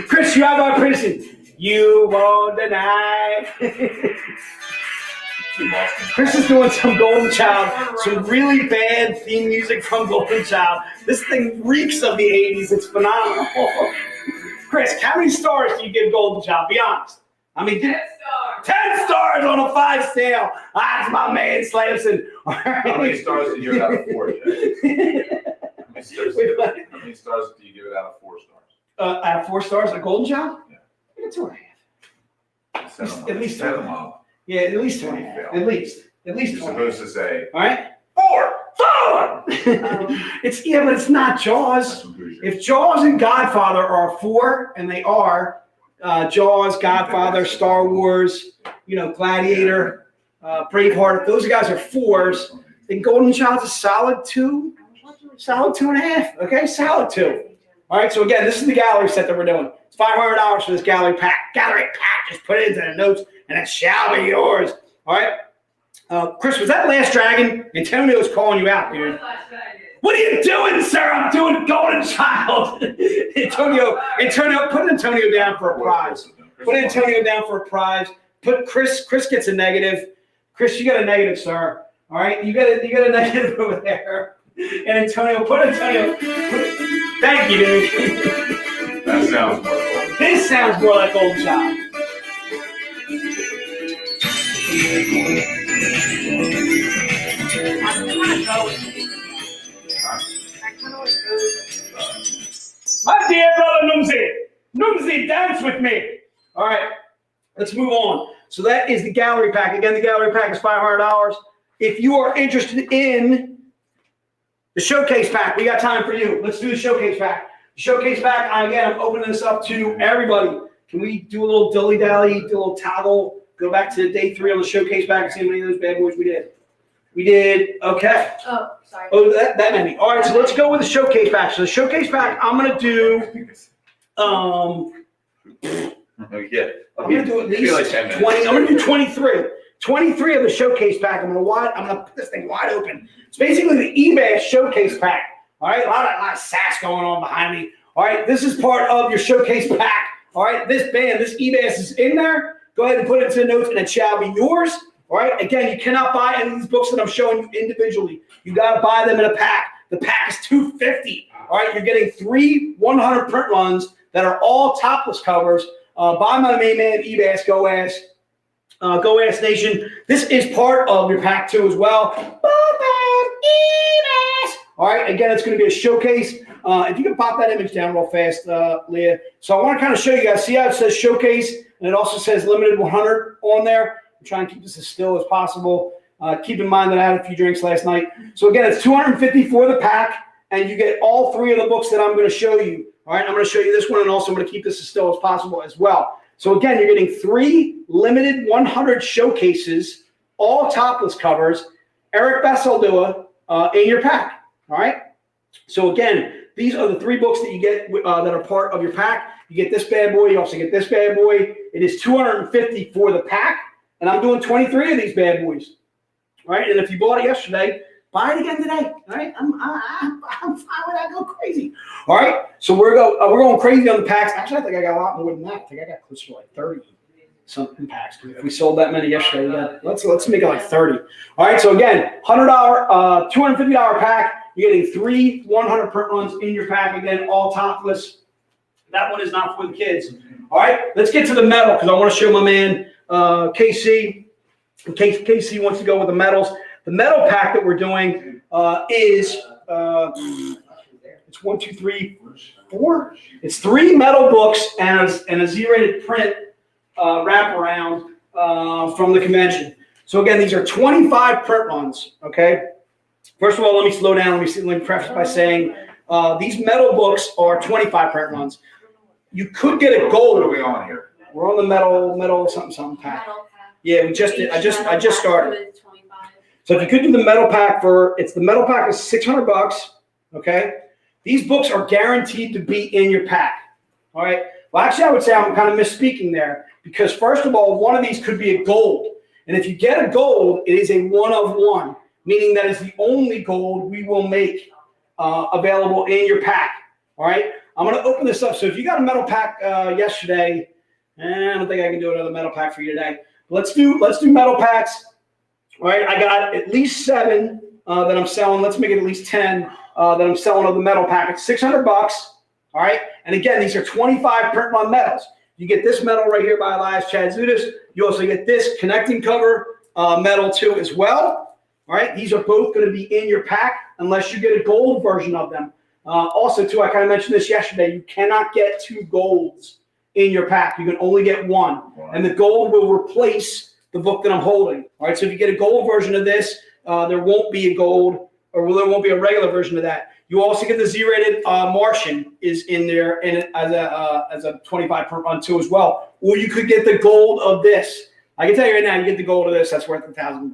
Chris, you have our prison. You won't deny. Chris is doing some Golden Child, some really bad theme music from Golden Child. This thing reeks of the 80s. It's phenomenal. Chris, how many stars do you give Golden Child? Be honest. I mean, 10 stars on a 5 scale. That's my man, Slamson. How many stars did you give it out of 4, Jay? How many stars do you give it out of 4 stars? Out of 4 stars, a Golden Child? Yeah. I give it 2.5. Set them up. At least Set 2.5. them up. Yeah, at least 2.5. At least You're 2.5. supposed to say All right? 4. 4! But it's not Jaws. That's some Hoosier. If Jaws and Godfather are 4, and they are, Jaws, Godfather, Star Wars, Gladiator, Braveheart, if those guys are 4s, then Golden Child's a solid 2, solid 2.5, okay? Solid 2. All right, so again, this is the gallery set that we're doing. It's $500 for this gallery pack. Gallery pack, just put it into the notes, and it shall be yours. All right? Chris, was that Last Dragon? Antonio's calling you out, dude. What are you doing, sir? I'm doing Golden Child. Antonio, put Antonio down for a prize. Put Antonio down for a prize. Put Chris gets a negative. Chris, you got a negative, sir. All right, you got a negative over there. And Antonio, thank you, dude. That sounds more cool. This sounds more like Golden Child. My dear brother Numsy, dance with me. All right, let's move on. So that is the gallery pack. Again, the gallery pack is $500. If you are interested in the showcase pack, we got time for you. Let's do the showcase pack. The showcase pack, again, I'm opening this up to everybody. Can we do a little dilly-dally, do a little toggle, go back to day 3 on the showcase pack and see how many of those bad boys we did? We did, okay. Oh, sorry. Oh, that many. All right, so let's go with the showcase pack. So the showcase pack, I'm going to do, Yeah. I'm going to do at Feel like least 10 minutes. 20. I'm going to do 23. 23 of the showcase pack. I'm going to put this thing wide open. It's basically the eBay showcase pack. All right, a lot of sass going on behind me. All right, this is part of your showcase pack. All right, this eBay is in there. Go ahead and put it into the notes, and it shall be yours. All right, again, you cannot buy any of these books that I'm showing you individually. You got to buy them in a pack. The pack is $250. All right, you're getting 3 100 print runs that are all topless covers by my main man, eBay, Go Ass Nation. This is part of your pack too as well. All right, again, it's going to be a showcase. If you can pop that image down real fast, Leah. So I want to kind of show you guys. See how it says showcase, and it also says limited 100 on there. I'm trying to keep this as still as possible. Keep in mind that I had a few drinks last night. So again, it's $250 for the pack, and you get all 3 of the books that I'm going to show you. All right, I'm going to show you this one, and also I'm going to keep this as still as possible as well. So again, you're getting 3 limited 100 showcases, all topless covers, Eric Basildua in your pack. All right. So again, these are the 3 books that you get that are part of your pack. You get this bad boy. You also get this bad boy. It is $250 for the pack, and I'm doing 23 of these bad boys. All right. And if you bought it yesterday, Buy it again today. All right, I'm fine with that. Go crazy. All right, so we're going crazy on the packs. Actually, I think I got a lot more than that. I think I got closer to like 30 something packs. If we sold that many yesterday, let's make it like 30. All right, so again, $100, $250 pack. You're getting 3 100 print runs in your pack. Again, all topless. That one is not for the kids. All right, let's get to the metal because I want to show my man KC. In case KC wants to go with the metals. The metal pack that we're doing is it's 1, 2, 3, 4. It's 3 metal books and a Z-rated print wraparound from the convention. So again, these are 25 print runs. Okay. First of all, let me slow down. Let me preface by saying these metal books are 25 print runs. You could get a gold. What are we on here? We're on the metal something pack. Yeah, we just did. I just started. So if you could do the metal pack the metal pack is $600. Okay, these books are guaranteed to be in your pack. All right. Well, actually, I would say I'm kind of misspeaking there because first of all, one of these could be a gold, and if you get a gold, it is a 1 of 1, meaning that is the only gold we will make available in your pack. All right. I'm going to open this up. So if you got a metal pack yesterday, I don't think I can do another metal pack for you today. Let's do metal packs. All right, I got at least 7 that I'm selling. Let's make it at least 10 that I'm selling of the metal pack. It's $600. All right, and again, these are 25 print run metals. You get this metal right here by Elias Chadzudis. You also get this connecting cover metal too as well. All right, these are both going to be in your pack unless you get a gold version of them. Also, too, I kind of mentioned this yesterday. You cannot get 2 golds in your pack. You can only get 1, and the gold will replace the book that I'm holding. All right, so if you get a gold version of this, there won't be a gold, or there won't be a regular version of that. You also get the Z-rated Martian is in there as a 25 print run too as well. Or you could get the gold of this. I can tell you right now, you get the gold of this. That's worth $1,000.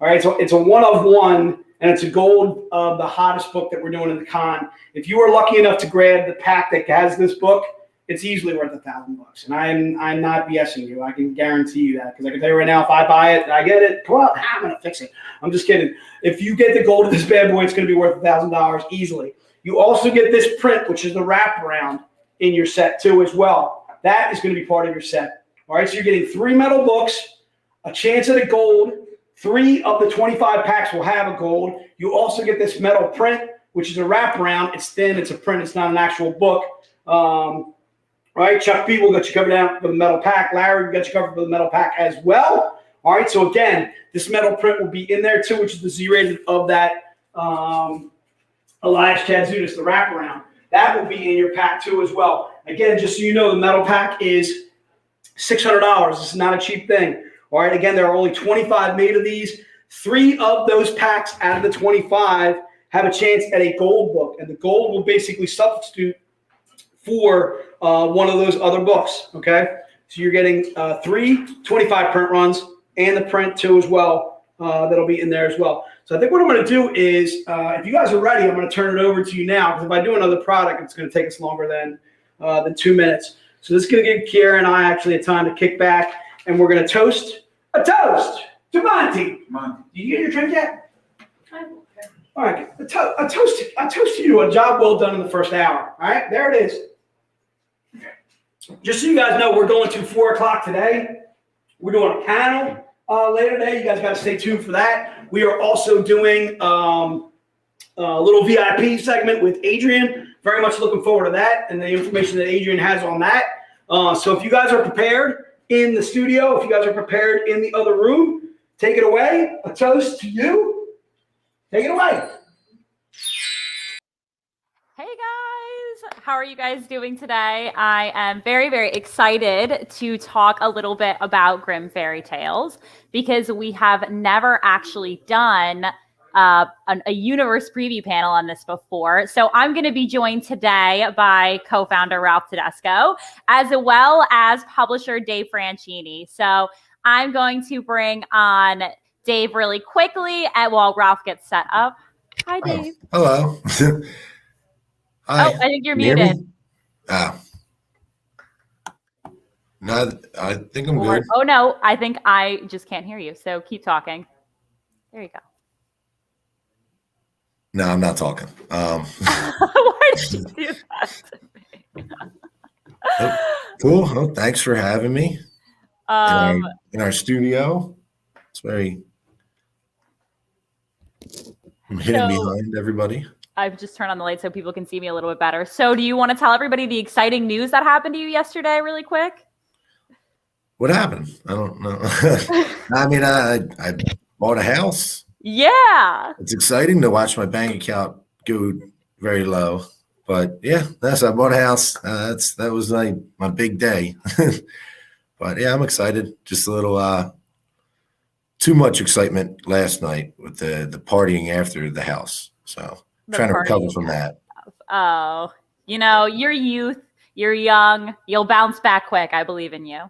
All right, so it's a 1 of 1. And it's a gold of the hottest book that we're doing in the con. If you are lucky enough to grab the pack that has this book, it's easily worth $1,000. And I'm not BSing you. I can guarantee you that because I can tell you right now, if I buy it and I get it, well, I'm gonna fix it. I'm just kidding. If you get the gold of this bad boy, it's gonna be worth $1,000 easily. You also get this print, which is the wraparound in your set too as well. That is gonna be part of your set. All right, so you're getting 3 metal books, a chance at a gold. 3 of the 25 packs will have a gold. You also get this metal print, which is a wraparound. It's thin. It's a print. It's not an actual book. Right? Chuck B will get you covered out for the metal pack. Larry will get you covered for the metal pack as well. All right. So again, this metal print will be in there too, which is the Z-rated of that Elias Chadzudis, the wraparound. That will be in your pack too as well. Again, just so you know, the metal pack is $600. This is not a cheap thing. All right, again, there are only 25 made of these. 3 of those packs out of the 25 have a chance at a gold book, and the gold will basically substitute for one of those other books, okay? So you're getting 3 25 print runs and the print too as well that'll be in there as well. So I think what I'm going to do is, if you guys are ready, I'm going to turn it over to you now because if I do another product, it's going to take us longer than 2 minutes. So this is going to give Kiera and I actually a time to kick back, and we're going to toast. A toast to Monty. Monty. Did you get your drink yet? All right. A toast to you. A job well done in the first hour. All right. There it is. Just so you guys know, we're going to 4 o'clock today. We're doing a panel later today. You guys got to stay tuned for that. We are also doing a little VIP segment with Adrian. Very much looking forward to that and the information that Adrian has on that. So if you guys are prepared in the studio, if you guys are prepared in the other room, take it away. A toast to you. Take it away. Hey guys, how are you guys doing today? I am very, very excited to talk a little bit about Grimm Fairy Tales because we have never actually done a universe preview panel on this before. So I'm going to be joined today by co-founder Ralph Tedesco, as well as publisher Dave Franchini. So I'm going to bring on Dave really quickly while Ralph gets set up. Hi, Dave. Oh, hello. Hi. Oh, I think you're Can you hear muted. me? No, I think I'm good. Oh, no, I think I just can't hear you. So keep talking. There you go. No, I'm not talking. Why did you do that to me? Cool. Well, thanks for having me in our studio. It's very. I'm hidden So- behind everybody. I've just turned on the light so people can see me a little bit better. So do you want to tell everybody the exciting news that happened to you yesterday really quick? What happened? I don't know. I mean, I bought a house. Yeah. It's exciting to watch my bank account go very low. But yeah, I bought a house. That was my big day. But yeah, I'm excited. Just a little too much excitement last night with the partying after the house. So trying to recover from that. Oh, you're youth, you're young, you'll bounce back quick. I believe in you.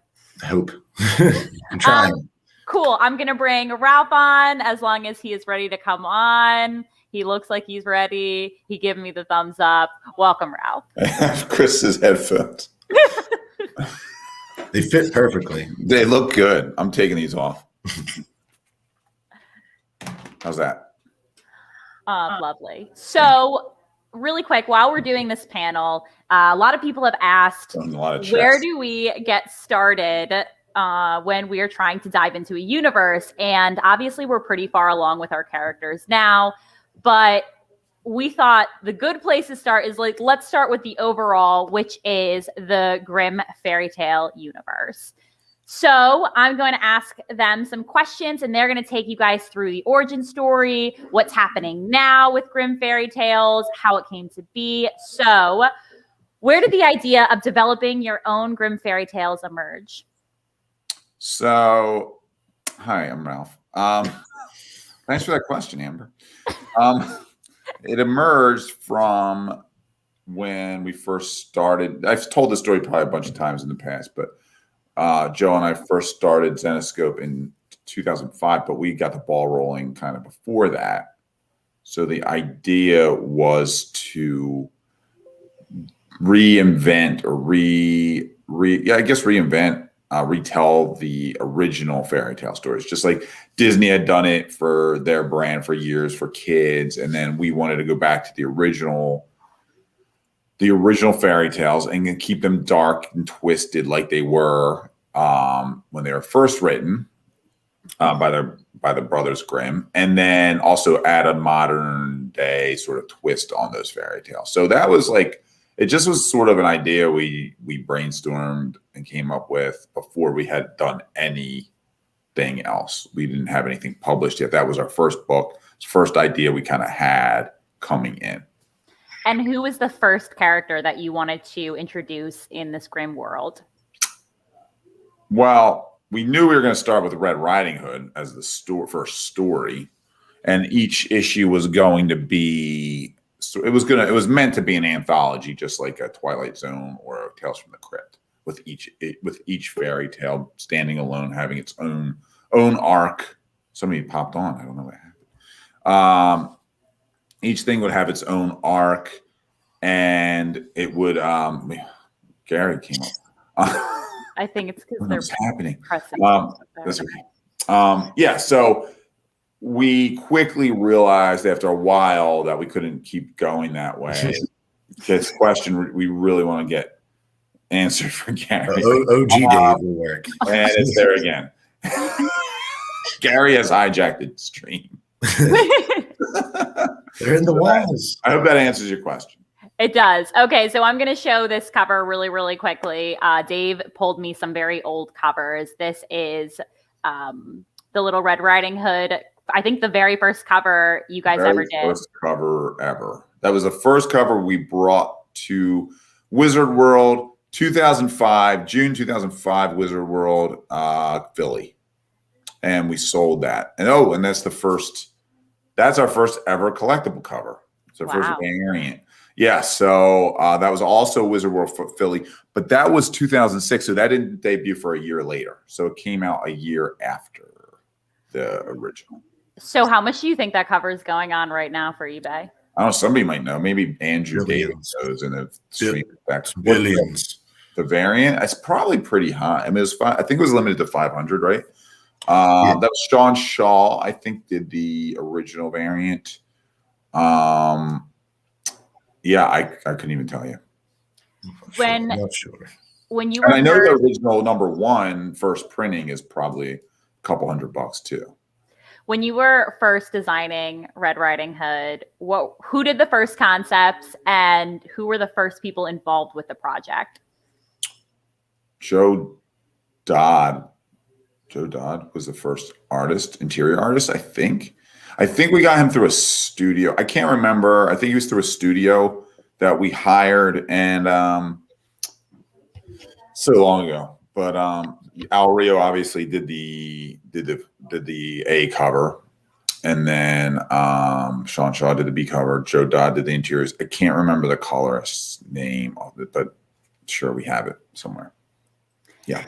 I hope. I'm trying. Cool. I'm going to bring Ralph on as long as he is ready to come on. He looks like he's ready. He gave me the thumbs up. Welcome, Ralph. I have Chris's headphones. They fit perfectly. They look good. I'm taking these off. How's that? Lovely. So, really quick, while we're doing this panel, a lot of people have asked, where do we get started when we are trying to dive into a universe? And obviously, we're pretty far along with our characters now, but we thought the good place to start is let's start with the overall, which is the Grimm fairy tale universe. So I'm going to ask them some questions, and they're going to take you guys through the origin story, what's happening now with Grimm fairy tales, how it came to be. So where did the idea of developing your own Grimm fairy tales emerge? So, hi, I'm Ralph. Thanks for that question, Amber. It emerged from when we first started. I've told this story probably a bunch of times in the past, but Joe and I first started Zenescope in 2005, but we got the ball rolling kind of before that. So the idea was to reinvent or retell the original fairy tale stories, just like Disney had done it for their brand for years for kids. And then we wanted to go back to the original fairy tales and then keep them dark and twisted like they were when they were first written by the Brothers Grimm, and then also add a modern day sort of twist on those fairy tales. So that was it just was sort of an idea we brainstormed and came up with before we had done anything else. We didn't have anything published yet. That was our first book, first idea we kind of had coming in. And who was the first character that you wanted to introduce in this Grimm world? Well, we knew we were going to start with Red Riding Hood as the first story, and each issue was going to be. So it was meant to be an anthology, just like a Twilight Zone or a Tales from the Crypt, with each fairy tale standing alone, having its own arc. Somebody popped on. I don't know what happened. Each thing would have its own arc, and it would. Gary came up. I think it's because What's happening? That's okay. Yeah. So we quickly realized after a while that we couldn't keep going that way. This question we really want to get answered for Gary. OG Dave will work. And it's there again. Gary has hijacked the stream. They're in the walls. I hope that answers your question. It does. Okay, so I'm going to show this cover really, really quickly. Dave pulled me some very old covers. This is the Little Red Riding Hood. I think the very first cover you guys ever did. First cover ever. That was the first cover we brought to Wizard World, 2005, June 2005, Wizard World, Philly. And we sold that. And that's our first ever collectible cover. It's our first variant. Yeah, so that was also Wizard World Philly, but that was 2006, so that didn't debut for a year later. So it came out a year after the original. So how much do you think that cover is going on right now for eBay? I don't know. Somebody might know. Maybe Andrew Davis knows in the stream back. Billions. The variant, it's probably pretty high. I mean, it was I think it was limited to 500, right? That was Sean Shaw, I think, did the original variant. Yeah, I couldn't even tell you. When Not sure. when you And were I know first- the original #1 first printing is probably a couple $100 too. when you were first designing Red Riding Hood, who did the first concepts and who were the first people involved with the project? Joe Dodd. Joe Dodd was the first artist, interior artist, I think. I think we got him through a studio. I can't remember. I think he was through a studio that we hired, and so long ago. But Al Rio obviously did the A cover, and then Sean Shaw did the B cover. Joe Dodd did the interiors. I can't remember the colorist's name of it, but sure we have it somewhere. Yeah.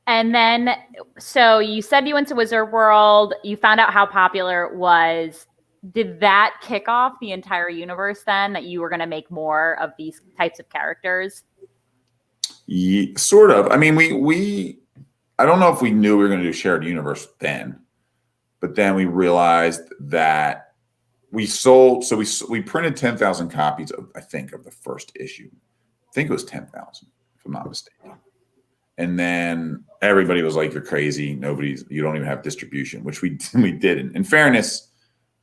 And then, so you said you went to Wizard World, you found out how popular it was. Did that kick off the entire universe then, that you were going to make more of these types of characters? Yeah, sort of. I mean, I don't know if we knew we were going to do shared universe then, but then we realized that we sold, so we printed 10,000 copies of, I think, of the first issue. I think it was 10,000, if I'm not mistaken. And then everybody was like, "You're crazy. You don't even have distribution," which we didn't. In fairness,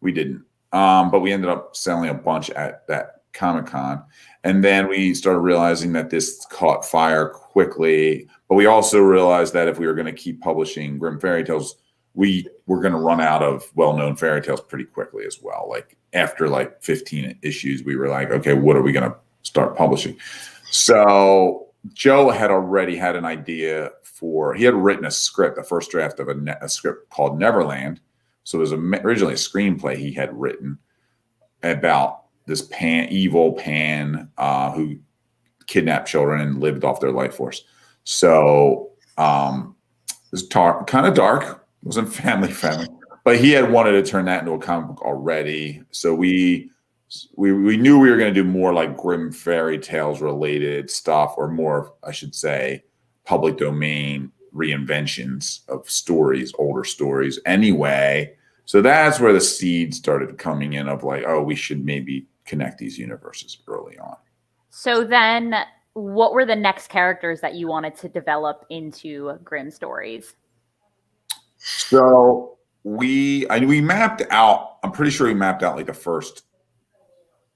we didn't. But we ended up selling a bunch at that Comic-Con. And then we started realizing that this caught fire quickly. But we also realized that if we were going to keep publishing Grimm fairy tales, we were going to run out of well-known fairy tales pretty quickly as well. Like after like 15 issues, we were like, okay, what are we going to start publishing? So Joe had already had an idea he had written a script, the first draft of a script called Neverland. So it was originally a screenplay he had written about this evil pan who kidnapped children and lived off their life force. So it was kind of dark, wasn't family friendly, but he had wanted to turn that into a comic book already. So we knew we were going to do more like Grimm fairy tales related stuff, or more, I should say, public domain reinventions of stories, older stories anyway. So that's where the seed started coming in of like, oh, we should maybe connect these universes early on. So then what were the next characters that you wanted to develop into Grimm stories? So we mapped out, I'm pretty sure we mapped out like the first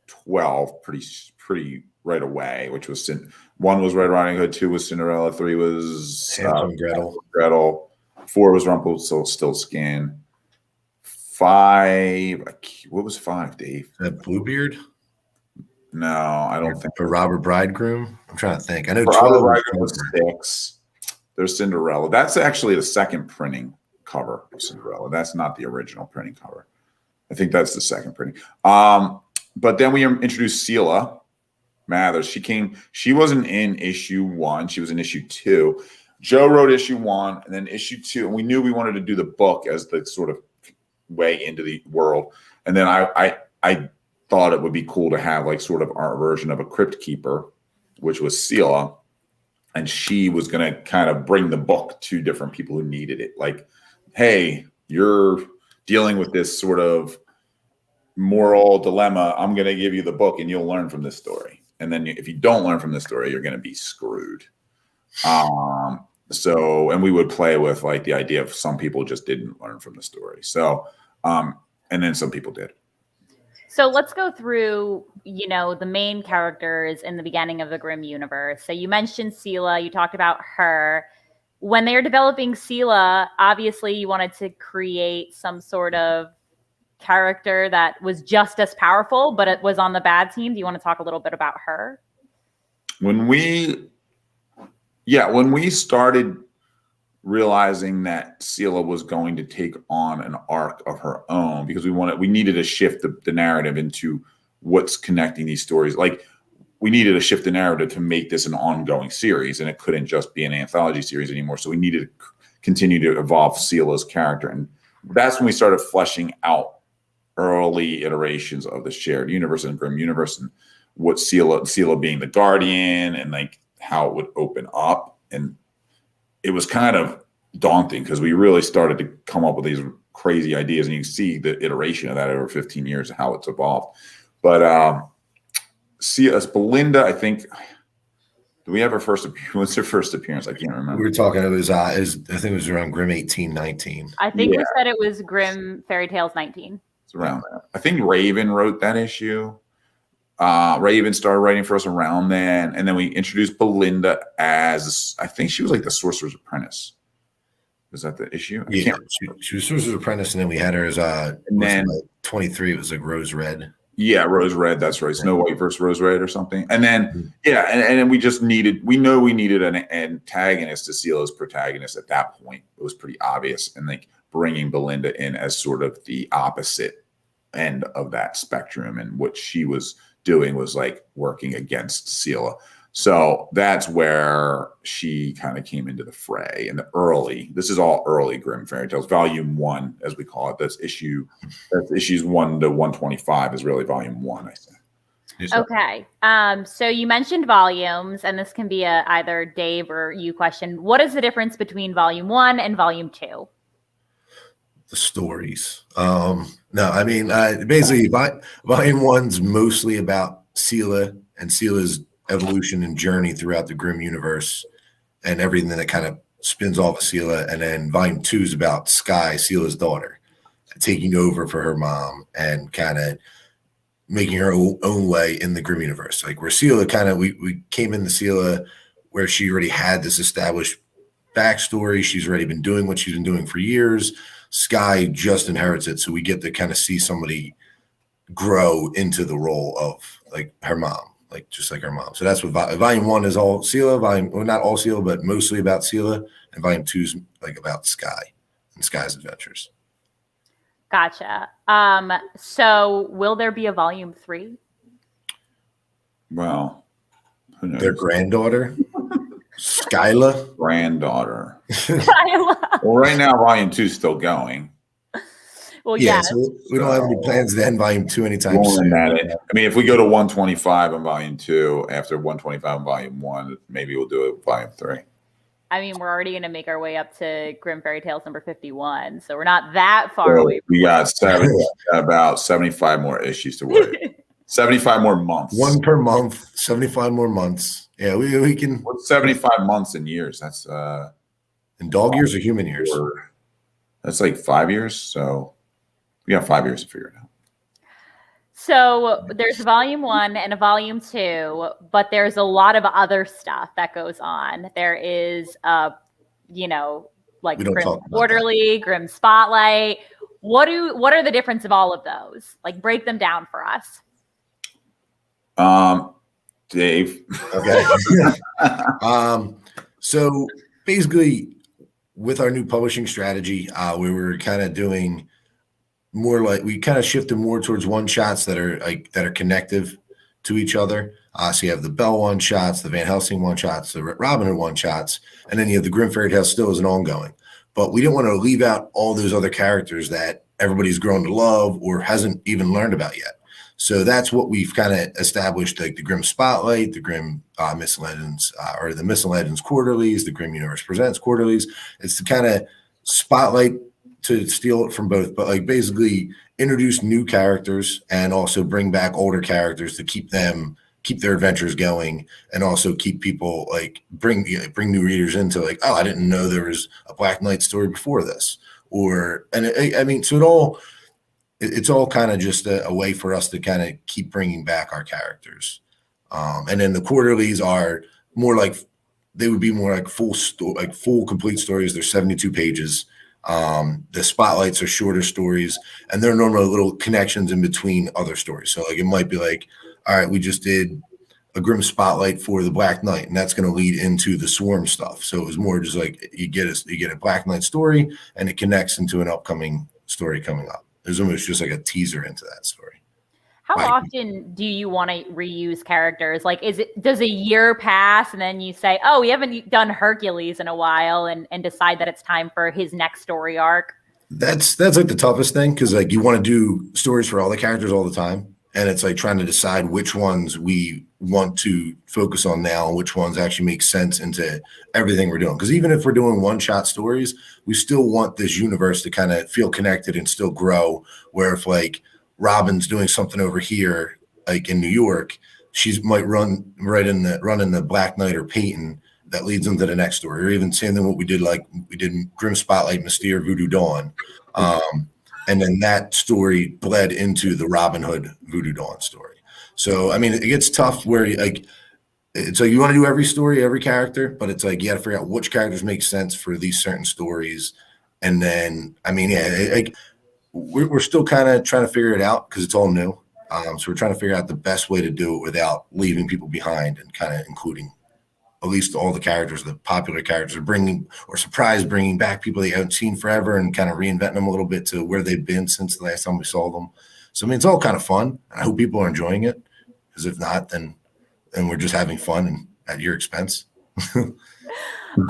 12 pretty right away, which was one was Red Riding Hood, 2 was Cinderella, 3 was Hansel Gretel, 4 was Rumpelstiltskin, 5, what was 5, Dave? That Bluebeard? No, I don't think. For Robert Bridegroom? I'm trying to think. I know Robert 12 Bridegroom was 6. There's Cinderella. That's actually the second printing cover of Cinderella. That's not the original printing cover. I think that's the second printing. But then we introduced Seela Mathers. She wasn't in issue 1. She was in issue 2. Joe wrote issue 1 and then issue 2. And we knew we wanted to do the book as the sort of way into the world. And then I thought it would be cool to have like sort of our version of a crypt keeper, which was Seela. And she was going to kind of bring the book to different people who needed it. Like, hey, you're dealing with this sort of moral dilemma. I'm going to give you the book and you'll learn from this story. And then if you don't learn from this story, you're going to be screwed. And we would play with like the idea of some people just didn't learn from the story. So, and then some people did. So let's go through, the main characters in the beginning of the Grimm universe. So you mentioned Seela, you talked about her. When they were developing Seela, obviously you wanted to create some sort of character that was just as powerful, but it was on the bad team. Do you want to talk a little bit about her? When we started realizing that Seela was going to take on an arc of her own, because we needed to shift the narrative into what's connecting these stories. Like we needed to shift the narrative to make this an ongoing series, and it couldn't just be an anthology series anymore. So we needed to continue to evolve Seela's character. And that's when we started fleshing out early iterations of the shared universe and Grimm universe, and what Seela being the guardian, and like how it would open up. And it was kind of daunting because we really started to come up with these crazy ideas, and you see the iteration of that over 15 years, how it's evolved. But see us, Belinda, I think. Do we have her first appearance? What's her first appearance? I can't remember. We were talking. It was. I think it was around Grimm 1819. I think we said it was Grimm Fairy Tales 19. It's around that. I think Raven wrote that issue. Raven started writing for us around then, and then we introduced Belinda as, I think she was like the Sorcerer's Apprentice. Was that the issue? Yeah, she was Sorcerer's Apprentice, and then we had her as and then 23. It was like Rose Red. Yeah, Rose Red. That's right. Snow White versus Rose Red or something. And then and then we just needed. We needed an antagonist to seal as protagonist. At that point, it was pretty obvious, and like bringing Belinda in as sort of the opposite end of that spectrum, and what she was doing was like working against Seela. So that's where she kind of came into the fray. And this is all early Grimm Fairy Tales, volume 1, as we call it. That's issues 1 to 125 is really volume 1, I think. Okay. So you mentioned volumes, and this can be either Dave or you question. What is the difference between volume 1 and volume 2? The stories. No, I mean, basically, volume 1's mostly about Seela and Seela's evolution and journey throughout the Grimm universe and everything that kind of spins off of Seela. And then volume 2 is about Sky, Seela's daughter, taking over for her mom and kind of making her own way in the Grimm universe. Like where Seela kind of, we came into Seela where she already had this established backstory. She's already been doing what she's been doing for years. Sky just inherits it. So we get to kind of see somebody grow into the role of like her mom. Like just like her mom. So that's what volume 1 is all Seela. Well, not all Seela, but mostly about Seela. And volume 2 is like about Sky and Sky's adventures. Gotcha. So will there be a volume 3? Well, who knows? Their granddaughter, Skyla. Granddaughter. Skyla. Well, right now, volume 2 is still going. Well, yeah. So we don't have any plans to end volume 2 anytime soon. I mean, if we go to 125 on volume 2, after 125 on volume 1, maybe we'll do it volume 3. I mean, we're already going to make our way up to Grimm Fairy Tales number 51, so we're not that far away. We got about 75 more issues to wait. 75 more months. 1 per month, 75 more months. Yeah, we can. What's 75 months in years? That's in dog years or human years? That's like 5 years. So we got 5 years to figure it out. So there's a volume 1 and a volume 2, but there's a lot of other stuff that goes on. There is, like Grimm Quarterly, Grimm Spotlight. What are the difference of all of those? Like, break them down for us. Dave. Okay. So basically, with our new publishing strategy, we were kind of doing more like we kind of shifted more towards one shots that are connective to each other. So you have the Bell one shots, the Van Helsing one shots, the Robin Hood one shots, and then you have the Grimm Fairy Tales still as an ongoing. But we didn't want to leave out all those other characters that everybody's grown to love or hasn't even learned about yet. So that's what we've kind of established, like the Grimm Spotlight, the Grimm Myths and Legends, or the Myths and Legends quarterlies, the Grimm Universe Presents quarterlies. It's to kind of spotlight, to steal it from both, but like basically introduce new characters and also bring back older characters to keep their adventures going, and also keep people like bring new readers into like, oh, I didn't know there was a Black Knight story before this, so it's all kind of just a way for us to kind of keep bringing back our characters. And then the quarterlies are more like, they would be more like full complete stories. They're 72 pages. The spotlights are shorter stories, and they're normally little connections in between other stories. So like it might be like, all right, we just did a Grimm Spotlight for the Black Knight, and that's going to lead into the Swarm stuff. So it was more just like you get a Black Knight story, and it connects into an upcoming story coming up. There's almost just like a teaser into that story. How often do you want to reuse characters? Like, does a year pass and then you say, oh, we haven't done Hercules in a while, and decide that it's time for his next story arc? That's like the toughest thing, because like you want to do stories for all the characters all the time, and it's like trying to decide which ones we want to focus on now and which ones actually make sense into everything we're doing. Because even if we're doing one-shot stories, we still want this universe to kind of feel connected and still grow. Where if like Robin's doing something over here, like in New York, she might run in the Black Knight or Peyton that leads into the next story, or even same thing what we did in Grim Spotlight, Mystere, Voodoo Dawn. And then that story bled into the Robin Hood Voodoo Dawn story. So, I mean, it gets tough where it's like you want to do every story, every character, but it's like you got to figure out which characters make sense for these certain stories. And then, I mean, yeah, we're still kind of trying to figure it out because it's all new. So we're trying to figure out the best way to do it without leaving people behind and kind of including at least all the characters, the popular characters, bringing back people they haven't seen forever and kind of reinventing them a little bit to where they've been since the last time we saw them. So, I mean, it's all kind of fun. I hope people are enjoying it, because if not, then we're just having fun and at your expense.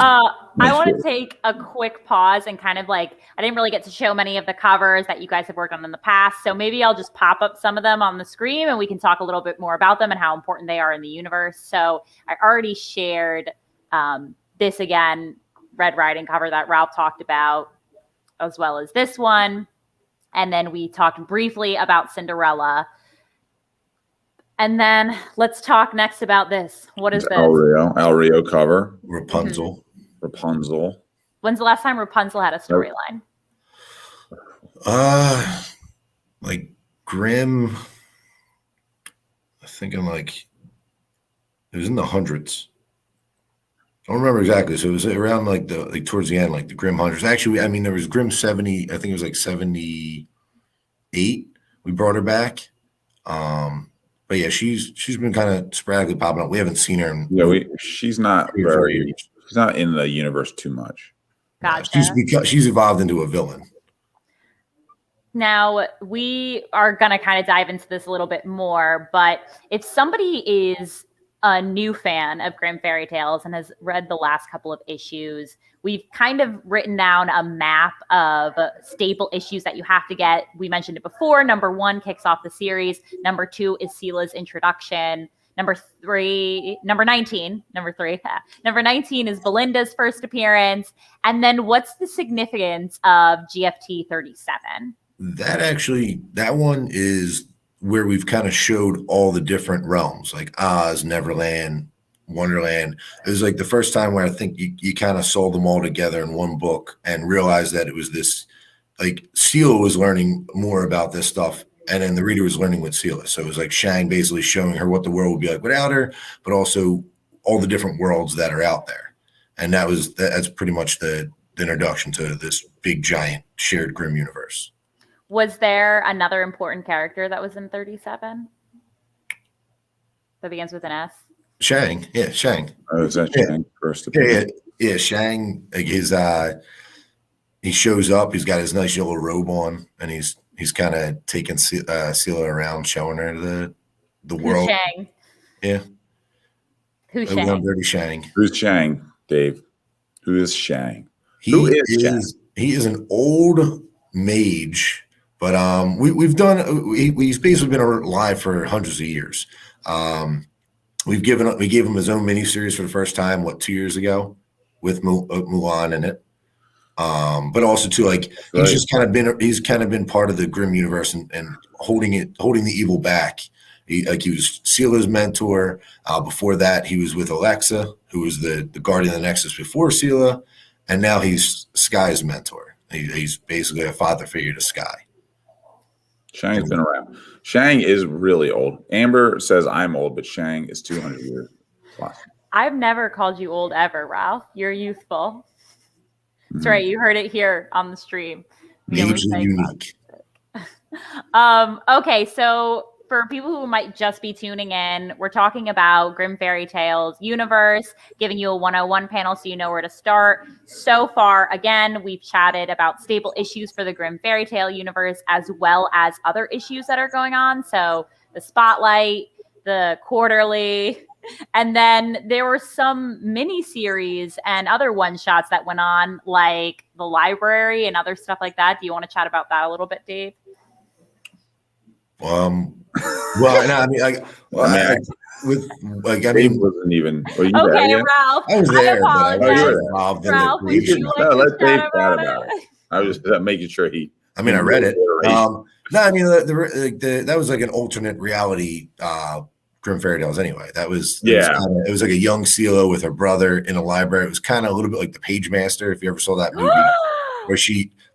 I want to take a quick pause and kind of I didn't really get to show many of the covers that you guys have worked on in the past. So maybe I'll just pop up some of them on the screen and we can talk a little bit more about them and how important they are in the universe. So I already shared this again, Red Riding cover that Ralph talked about, as well as this one. And then we talked briefly about Cinderella. And then let's talk next about this. What is this? El Rio cover. Rapunzel. Rapunzel. When's the last time Rapunzel had a storyline? Like Grimm. I'm thinking it was in the hundreds. I don't remember exactly. So it was around towards the end, like the Grimm hundreds. Actually, I mean, there was Grimm 70. I think it was 78. We brought her back. But yeah, she's been kind of sporadically popping up. We haven't seen her. She's not she's not in the universe too much. Gotcha. She's evolved into a villain. Now, we are going to kind of dive into this a little bit more, but if somebody is a new fan of Grimm Fairy Tales and has read the last couple of issues, we've kind of written down a map of staple issues that you have to get. We mentioned it before. Number 1 kicks off the series. Number 2 is Sela's introduction. Number 19 is Belinda's first appearance. And then what's the significance of GFT 37? That one is where we've kind of showed all the different realms, like Oz, Neverland, Wonderland. It was like the first time where I think you kind of saw them all together in one book and realized that it was this, like Sela was learning more about this stuff, and then the reader was learning with Sela. So it was like Shang basically showing her what the world would be like without her, but also all the different worlds that are out there. And that's pretty much the introduction to this big giant shared Grimm universe. Was there another important character that was in 37 that begins with an S? Shang, yeah, Shang. Oh, is that Shang first? Yeah, Shang. Like he shows up. He's got his nice yellow robe on, and he's kind of taking Sela around, showing her the world. Who's Shang? Yeah. Who's Shang? Dirty Shang. Who's Shang, Dave? Who is Shang? Shang? He is an old mage. But we've done. He's basically been alive for hundreds of years. We gave him his own miniseries for the first time 2 years ago with Mulan in it. But also too, he's kind of been part of the Grimm universe and holding the evil back. He was Sela's mentor. Before that, he was with Alexa, who was the guardian of the Nexus before Sela, and now he's Sky's mentor. He's basically a father figure to Sky. Shang's been around. Shang is really old. Amber says I'm old, but Shang is 200 years plus. I've never called you old ever, Ralph. You're youthful. That's right. You heard it here on the stream. Unique. Okay, so for people who might just be tuning in, we're talking about Grimm Fairy Tales universe, giving you a 101 panel so you know where to start. So far, again, we've chatted about staple issues for the Grimm Fairy Tale universe, as well as other issues that are going on. So the Spotlight, the Quarterly, and then there were some mini series and other one-shots that went on, like the Library and other stuff like that. Do you want to chat about that a little bit, Dave? Well, no, I mean, like, well, I mean, I Dave mean, wasn't even. Were you there Okay, yet? Ralph. I was there, but I apologize. wasn't involved in Ralph, the would creation. you like No, to let chat Dave chat about about it? I was just making sure he. I mean, I read it. Iteration. No, I mean, that was like an alternate reality Grim Fairy Tales anyway. It was it was like a young CeeLo with her brother in a library. It was kind of a little bit like The Page Master, if you ever saw that movie, where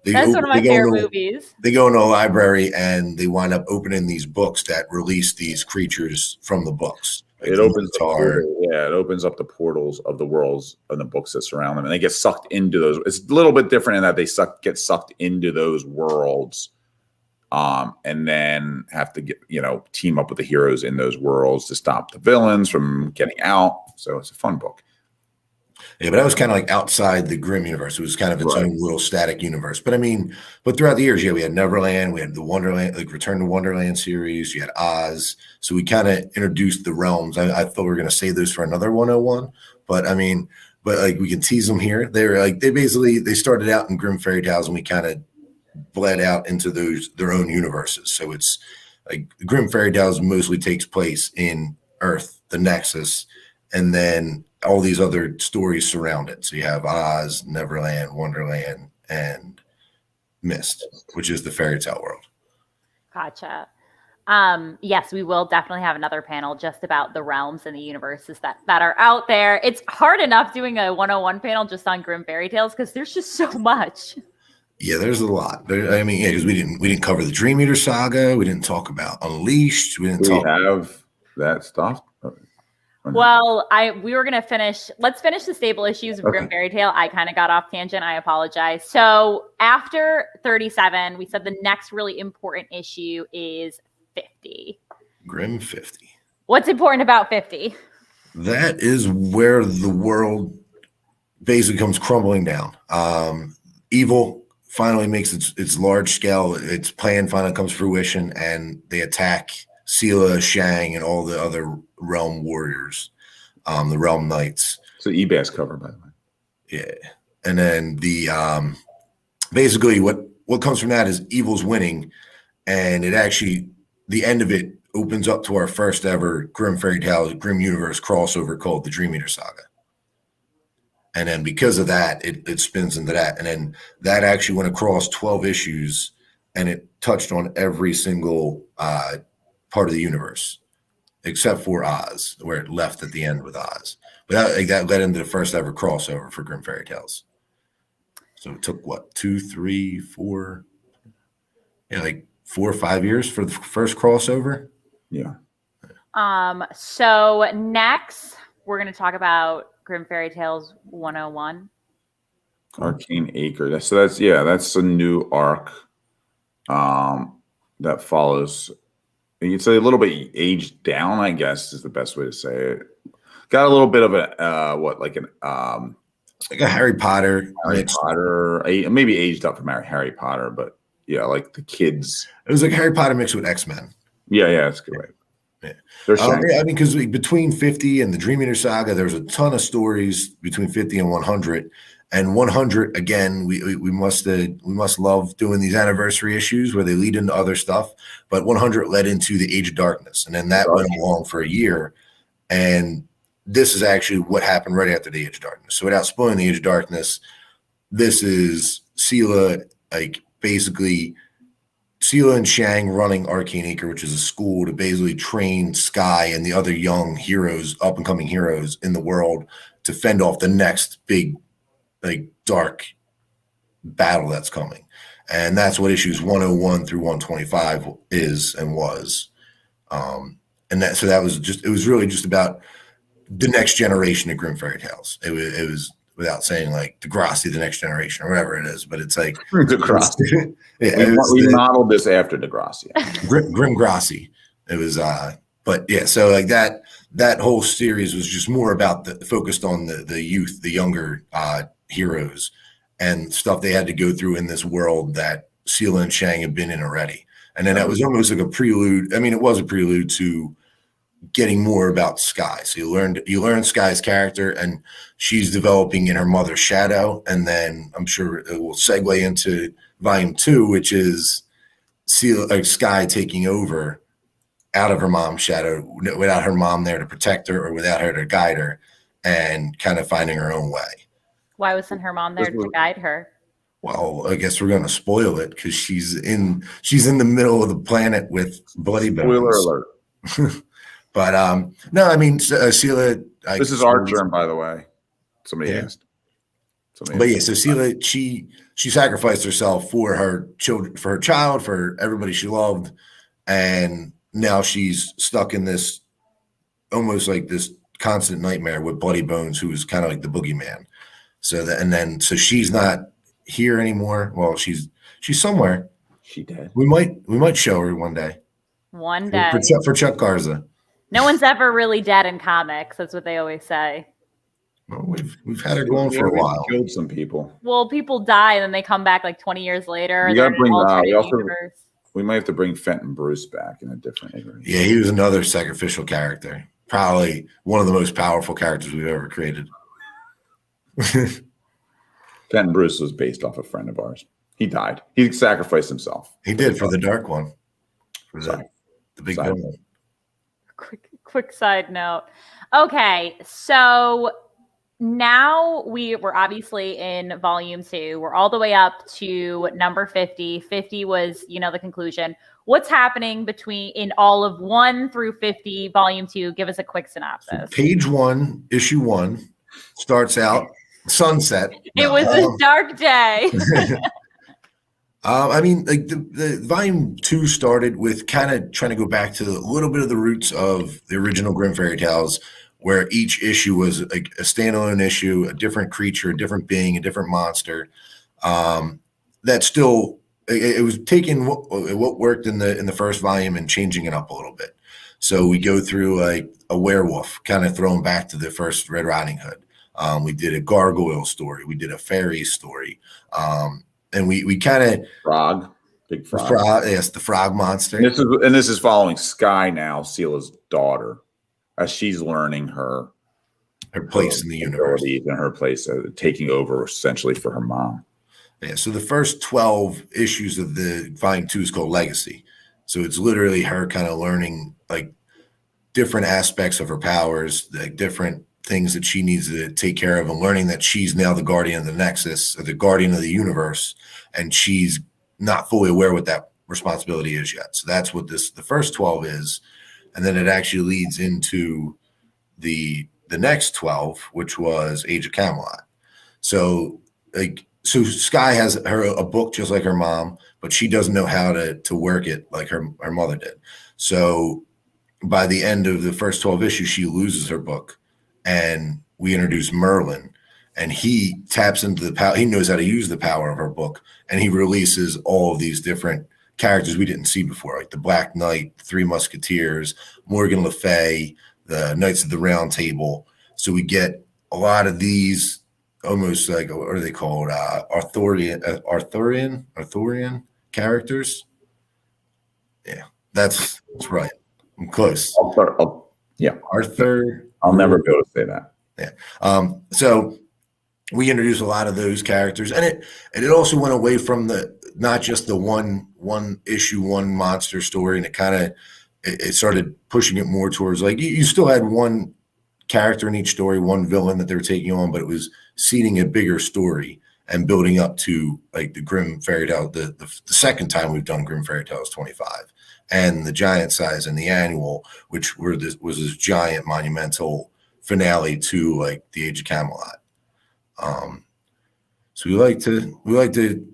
That's one of my favorite movies. They go into a library and they wind up opening these books that release these creatures from the books. Like It opens it opens up the portals of the worlds and the books that surround them, and they get sucked into those. It's a little bit different in that they get sucked into those worlds, and then have to team up with the heroes in those worlds to stop the villains from getting out. So it's a fun book. Yeah, but that was kind of like outside the Grimm universe. It was kind of its own little static universe. But I mean, throughout the years, we had Neverland, we had the Wonderland, like Return to Wonderland series, you had Oz. So we kind of introduced the realms. I thought we were going to save those for another 101, but I mean, like we can tease them here. They started out in Grimm Fairy Tales, and we kind of bled out into their own universes. So it's like Grimm Fairy Tales mostly takes place in Earth, the Nexus, and then all these other stories surround it. So you have Oz, Neverland, Wonderland, and Mist, which is the fairy tale world. Gotcha. Yes, we will definitely have another panel just about the realms and the universes that are out there. It's hard enough doing a 101 panel just on Grimm Fairy Tales because there's just so much. Yeah, there's a lot. I mean, because we didn't cover the Dream Eater saga. We didn't talk about Unleashed. We have that stuff. Well, we were gonna finish. Let's finish the stable issues of Grimm Fairy Tale. I kind of got off tangent. I apologize. So after 37, we said the next really important issue is 50. Grimm 50. What's important about 50? That is where the world basically comes crumbling down. Evil finally makes its large scale. Its plan finally comes to fruition, and they attack Seela, Shang, and all the other realm warriors, the realm knights. It's an eBay cover, by the way. Yeah, and then the basically what comes from that is evil's winning, and it actually the end of it opens up to our first ever Grimm Fairy Tales Grimm Universe crossover called the Dream Eater Saga. And then because of that, it spins into that, and then that actually went across 12 issues, and it touched on every single part of the universe, except for Oz, where it left at the end with Oz. But that led into the first ever crossover for Grimm Fairy Tales. So it took 2, 3, 4, like 4 or 5 years for the first crossover. Yeah. So next we're going to talk about Grimm Fairy Tales 101. Arcane Acre. That's a new arc that follows. It's a little bit aged down, I guess, is the best way to say it. Got a little bit of a like a Harry Potter, maybe aged up from Harry Potter, but yeah, like the kids. It was like Harry Potter mixed with X-Men. Yeah, that's a good way. Yeah. I mean, because between 50 and the Dream Eater saga, there's a ton of stories between 50 and 100. And 100, again, we must love doing these anniversary issues where they lead into other stuff. But 100 led into the Age of Darkness, and then that went along for a year. And this is actually what happened right after the Age of Darkness. So without spoiling the Age of Darkness, this is Seela, like basically Seela and Shang running Arcane Acre, which is a school to basically train Sky and the other young heroes, up and coming heroes in the world to fend off the next big, like dark battle that's coming. And that's what issues 101 through 125 is and was. And it was really just about the next generation of Grimm Fairy Tales. It was without saying like Degrassi, the next generation, or whatever it is, but it's like Degrassi. We modeled this after Degrassi. Grimgrassi. It was but yeah, so like that whole series was just more about focused on the youth, the younger heroes and stuff they had to go through in this world that Seela and Shang had been in already. And then that was almost like a prelude. I mean, it was a prelude to getting more about Sky. So you learn Sky's character, and she's developing in her mother's shadow. And then I'm sure it will segue into volume 2, which is Sky taking over out of her mom's shadow without her mom there to protect her or without her to guide her, and kind of finding her own way. Why wasn't her mom there to guide her? Well, I guess we're going to spoil it because she's in the middle of the planet with bloody bones. Spoiler alert. But no, I mean, Sela. This is our germ, by the way. Somebody asked. But yeah, so Sela, she sacrificed herself for her children, for her child, for everybody she loved, and now she's stuck in this almost like this constant nightmare with Bloody Bones, who is kind of like the boogeyman. So so she's not here anymore. Well, she's somewhere. She dead. We might show her one day. One day. For Chuck Garza. No one's ever really dead in comics. That's what they always say. Well, we've had her going for a while. Killed some people. Well, people die and then they come back like 20 years later. You gotta bring universe. We might have to bring Fenton Bruce back in a different iteration. Yeah, he was another sacrificial character. Probably one of the most powerful characters we've ever created. Fenton Bruce was based off a friend of ours. He died. He sacrificed himself. He did for the dark one. For the big villain. Quick side note. Okay, so now we're obviously in volume 2. We're all the way up to number 50. 50 was, the conclusion. What's happening in all of 1 through 50, volume 2? Give us a quick synopsis. So page 1, issue 1 starts out sunset. It was a dark day. I mean, like the volume 2 started with kind of trying to go back to a little bit of the roots of the original Grimm fairy tales, where each issue was like a standalone issue, a different creature, a different being, a different monster. That still, it was taking what worked in the first volume and changing it up a little bit. So we go through like a werewolf, kind of thrown back to the first Red Riding Hood. We did a gargoyle story. We did a fairy story. And we kind of big frog. The frog monster. And this is following Sky now, Sela's daughter, as she's learning her place in the universe and her place, taking over essentially for her mom. Yeah. So the first 12 issues of the volume 2 is called Legacy. So it's literally her kind of learning like different aspects of her powers, like different things that she needs to take care of, and learning that she's now the guardian of the Nexus, or the guardian of the universe, and she's not fully aware what that responsibility is yet. So that's what the first 12 is, and then it actually leads into the next 12, which was Age of Camelot. So Sky has a book just like her mom, but she doesn't know how to work it like her mother did. So by the end of the first 12 issues, she loses her book. And we introduce Merlin, and he taps into the power. He knows how to use the power of her book, and he releases all of these different characters we didn't see before, like the Black Knight, the Three Musketeers, Morgan Le Fay, the Knights of the Round Table. So we get a lot of these almost like, what are they called? Arthurian characters. Yeah, that's right. I'm close. Arthur. I'll never be able to say that. Yeah. So we introduced a lot of those characters, and it also went away from not just the one issue, one monster story, and it started pushing it more towards like you still had one character in each story, one villain that they were taking on, but it was seeding a bigger story and building up to like the Grimm fairy tale. The second time we've done Grimm fairy tales 25. And the giant size and the annual, which was this giant monumental finale to like the Age of Camelot. So we like to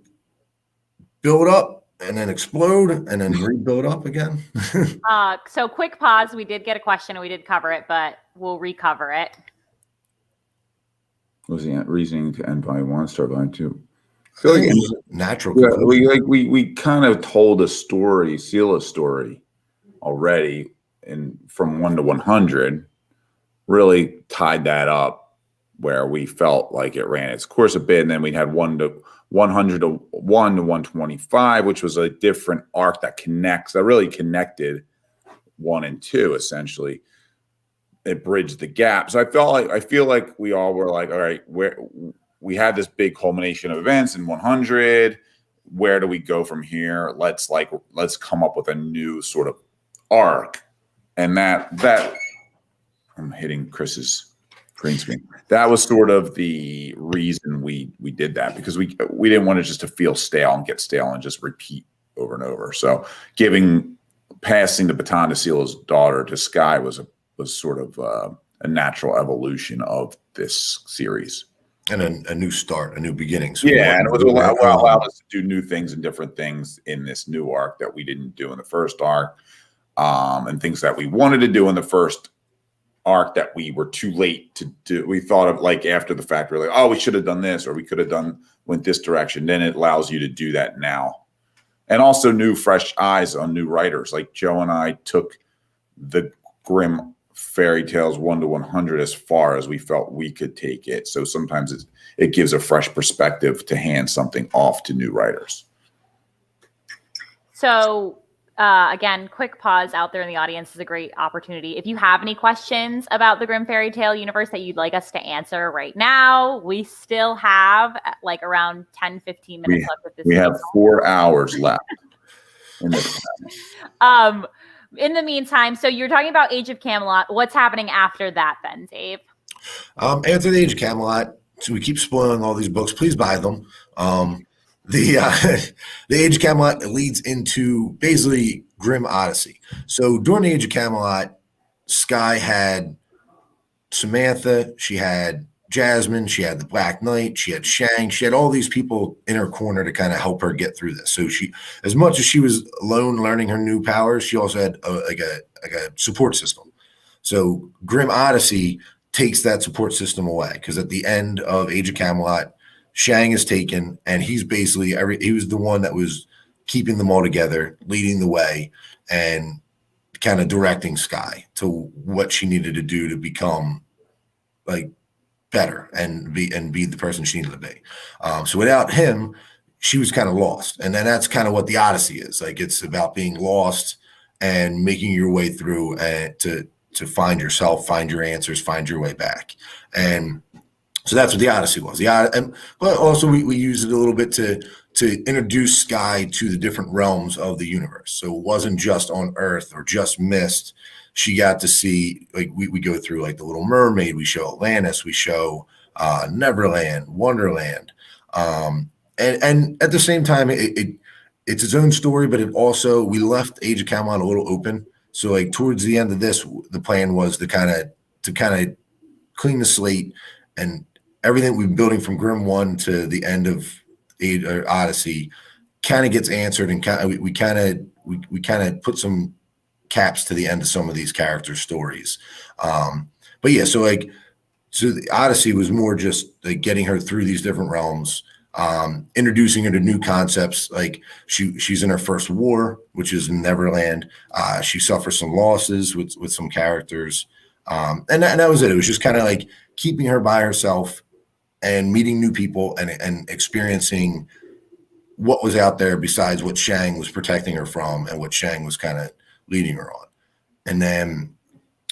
build up and then explode and then rebuild up again. So quick pause. We did get a question and we did cover it, but we'll recover it. Was the reasoning to end volume 1, start volume 2? I feel like it's natural. Yeah, we kind of told a story, Sela's story already, and from 1 to 100, really tied that up where we felt like it ran its course a bit, and then we had 1 to 100 to 1 to 125, which was a different arc that really connected 1 and 2 essentially. It bridged the gap. So I feel like we all were like, all right, we had this big culmination of events in 100. Where do we go from here? Let's come up with a new sort of arc And that I'm hitting Chris's green screen. That was sort of the reason we did that, because we didn't want it just to feel stale and get stale and just repeat over and over. So passing the baton to Sela's daughter to Sky was sort of a natural evolution of this series. And a new start, a new beginning. So yeah, and it was allowed us to do new things and different things in this new arc that we didn't do in the first arc, and things that we wanted to do in the first arc that we were too late to do. We thought of like after the fact, we're like, oh, we should have done this, or we could have went this direction. Then it allows you to do that now. And also new fresh eyes on new writers. Like Joe and I took the Grimm fairy tales 1 to 100 as far as we felt we could take it. So sometimes it gives a fresh perspective to hand something off to new writers. So again, quick pause out there in the audience is a great opportunity. If you have any questions about the Grimm fairy tale universe that you'd like us to answer right now, we still have like around 10, 15 minutes left with this. We have 4 hours left. In this in the meantime, so you're talking about Age of Camelot. What's happening after that then, Dave? After the Age of Camelot, so we keep spoiling all these books. Please buy them. The Age of Camelot leads into basically Grimm Odyssey. So during the Age of Camelot, Sky had Samantha, she had Jasmine, she had the Black Knight, she had Shang, she had all these people in her corner to kind of help her get through this. So she, as much as she was alone learning her new powers, she also had a support system. So Grimm Odyssey takes that support system away, because at the end of Age of Camelot, Shang is taken, and he's basically he was the one that was keeping them all together, leading the way, and kind of directing Sky to what she needed to do to become like better and be the person she needed to be. So without him, she was kind of lost. And then that's kind of what the Odyssey is. Like, it's about being lost and making your way through to find yourself, find your answers, find your way back. And so that's what the Odyssey was. But also we use it a little bit to introduce Sky to the different realms of the universe. So it wasn't just on Earth or just Mist. She got to see, like, we go through like the Little Mermaid, we show Atlantis, we show Neverland, Wonderland, and at the same time it's its own story, but it also, we left Age of Camelot a little open. So like towards the end of this, the plan was to kind of clean the slate, and everything we've been building from Grimm 1 to the end of Odyssey kind of gets answered, and we kind of put some caps to the end of some of these characters' stories. But yeah, so the Odyssey was more just like getting her through these different realms, introducing her to new concepts. Like she's in her first war, which is in Neverland. She suffers some losses with some characters. And that was it. It was just kind of like keeping her by herself and meeting new people and experiencing what was out there besides what Shang was protecting her from and what Shang was kind of leading her on. And then,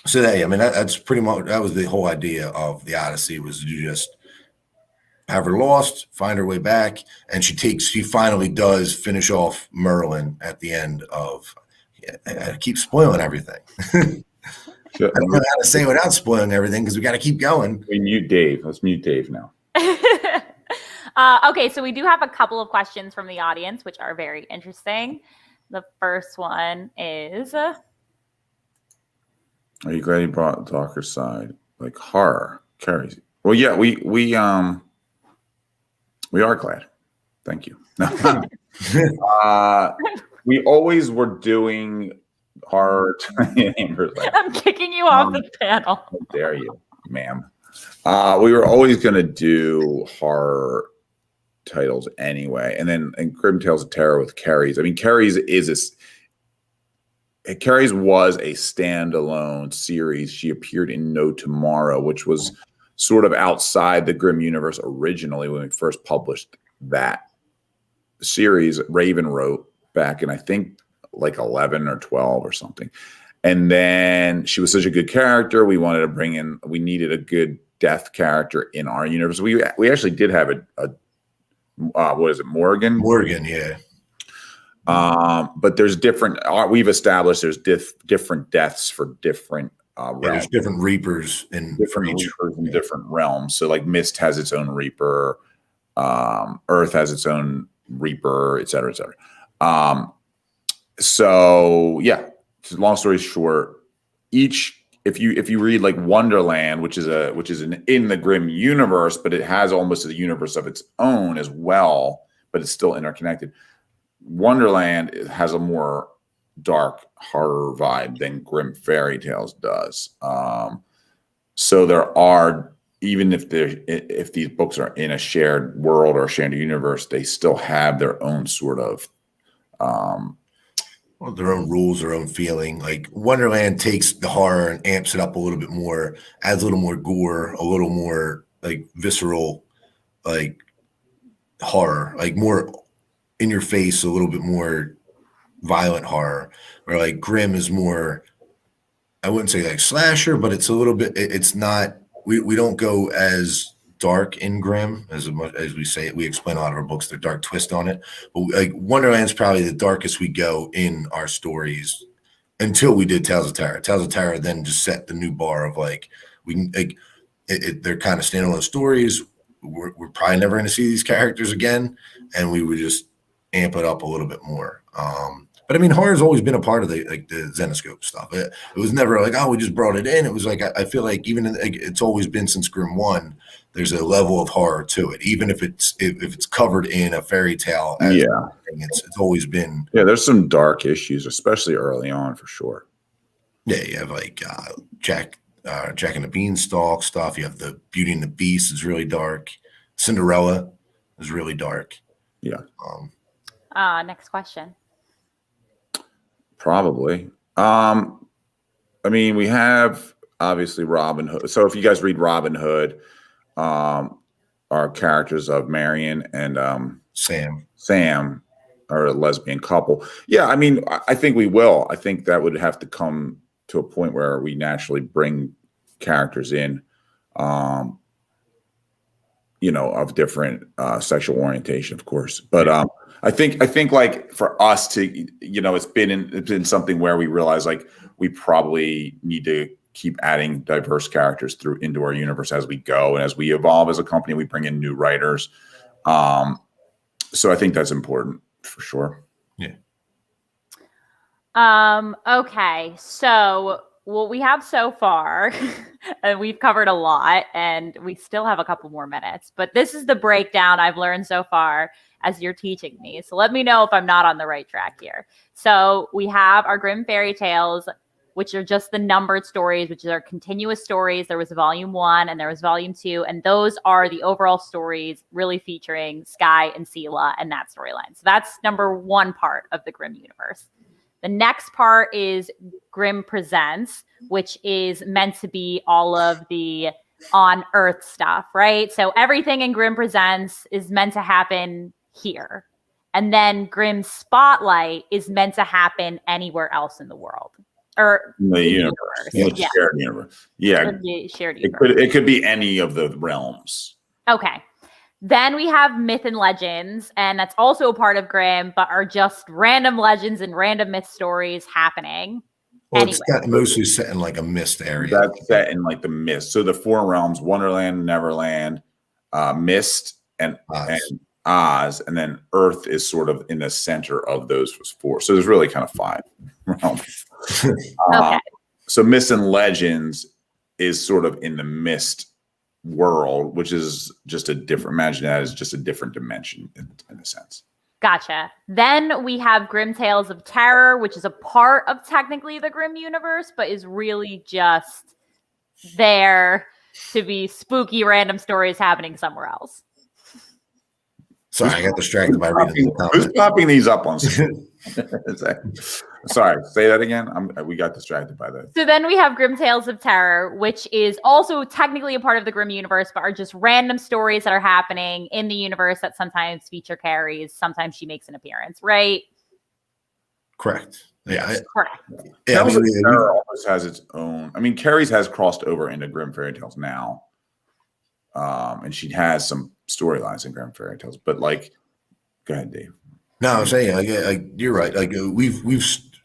so that's pretty much, that was the whole idea of the Odyssey, was to just have her lost, find her way back. And she finally does finish off Merlin at the end of, I keep spoiling everything. Sure. I don't know how to say without spoiling everything, because we got to keep going. We mute Dave. Let's mute Dave now. Okay, so we do have a couple of questions from the audience, which are very interesting. The first one is, are you glad you brought the darker side, like horror carries? Well, yeah, we are glad. Thank you. We always were doing horror. I'm kicking you off the panel. How dare you, ma'am? We were always going to do horror titles anyway, and Grimm Tales of Terror with Carries. I mean, Carries was a standalone series. She appeared in No Tomorrow, which was sort of outside the Grimm universe originally when we first published that series. Raven wrote back in, I think, like 11 or 12 or something. And then she was such a good character. We wanted to bring in, we needed a good death character in our universe. We actually did have a what is it, Morgan? Morgan, yeah. But there's different. We've established there's different deaths for different realms. There's different reapers in different realms. So like Mist has its own reaper, Earth has its own reaper, et cetera, et cetera. So yeah, long story short, if you read like Wonderland, which is in the Grimm universe, but it has almost a universe of its own as well, but it's still interconnected. Wonderland has a more dark horror vibe than Grimm Fairy Tales does. So there are, even if these books are in a shared world or shared universe, they still have their own sort of their own rules, their own feeling. Like Wonderland takes the horror and amps it up a little bit more, adds a little more gore, a little more like visceral, like horror, like more in your face, a little bit more violent horror. Where like Grimm is more, I wouldn't say like slasher, but it's a little bit. It's not. We don't go as dark in Grimm as much as we say it. We explain a lot of our books, their dark twist on it. But like Wonderland's probably the darkest we go in our stories until we did Tales of Terror. Tales of Terror then just set the new bar of like we can like they're kind of standalone stories. We're probably never going to see these characters again, and we would just amp it up a little bit more. But I mean, horror's always been a part of the Zenescope stuff. It was never like, oh, we just brought it in. It was like, I feel like even it's always been since Grimm 1, there's a level of horror to it. Even if it's covered in a fairy tale. It's always been. Yeah, there's some dark issues, especially early on for sure. Yeah, you have like Jack and the Beanstalk stuff. You have the Beauty and the Beast is really dark. Cinderella is really dark. Yeah. Next question. Probably. I mean, we have obviously Robin Hood. So if you guys read Robin Hood, our characters of Marion and Sam are a lesbian couple. Yeah, I mean, I think we will. I think that would have to come to a point where we naturally bring characters in, of different sexual orientation, of course. But I think like for us to, it's been something where we realize like we probably need to keep adding diverse characters into our universe as we go, and as we evolve as a company, we bring in new writers. So I think that's important for sure. Yeah. Okay, so what we have so far, and we've covered a lot, and we still have a couple more minutes, but this is the breakdown I've learned so far as you're teaching me. So let me know if I'm not on the right track here. So we have our Grimm Fairy Tales, which are just the numbered stories, which are continuous stories. There was volume 1 and there was volume 2, and those are the overall stories really featuring Sky and Sela and that storyline. So that's number 1 part of the Grimm universe. The next part is Grimm Presents, which is meant to be all of the on Earth stuff, right? So everything in Grimm Presents is meant to happen here. And then Grimm Spotlight is meant to happen anywhere else in the world. Or in the universe. Yeah. Shared universe. Yeah. Shared universe. It could be any of the realms. Okay. Then we have Myth and Legends, and that's also a part of Grimm, but are just random legends and random myth stories happening. Well, anyway. It's mostly set in like a mist area. That's set in like the mist. So the 4 realms: Wonderland, Neverland, Mist, and Oz, and then Earth is sort of in the center of those 4. So there's really kind of 5 realms. Okay. So Myths and Legends is sort of in the mist world, which is just a different, imagine that as just a different dimension in a sense. Gotcha. Then we have Grimm Tales of Terror, which is a part of technically the Grimm universe, but is really just there to be spooky random stories happening somewhere else. Sorry, I got distracted by reading the comments. Who's popping these up on screen? Sorry, say that again. We got distracted by that. So then we have Grimm Tales of Terror, which is also technically a part of the Grimm universe, but are just random stories that are happening in the universe that sometimes feature Carrie's. Sometimes she makes an appearance, right? Correct. Yeah. Correct. Yeah, Terror always has its own. I mean, Carrie's has crossed over into Grimm Fairy Tales now. And she has some storylines in Grimm Fairy Tales, but like, go ahead, Dave. No, I'm saying you're right. Like we've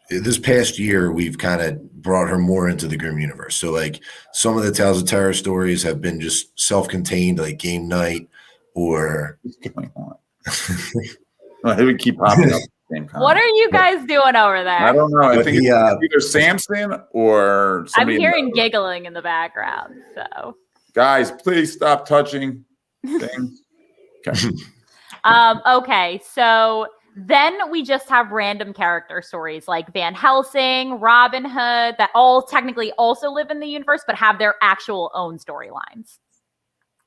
this past year we've kind of brought her more into the Grimm universe. So like some of the Tales of Terror stories have been just self-contained, like game night, or What's going on? They would keep popping up. At the same time. What are you guys doing over there? I don't know. I But think it's either Samson or I'm somebody. hearing giggling in the background. So, Guys, please stop touching things. Okay. okay, so then we just have random character stories like Van Helsing, Robin Hood, that all technically also live in the universe, but have their actual own storylines.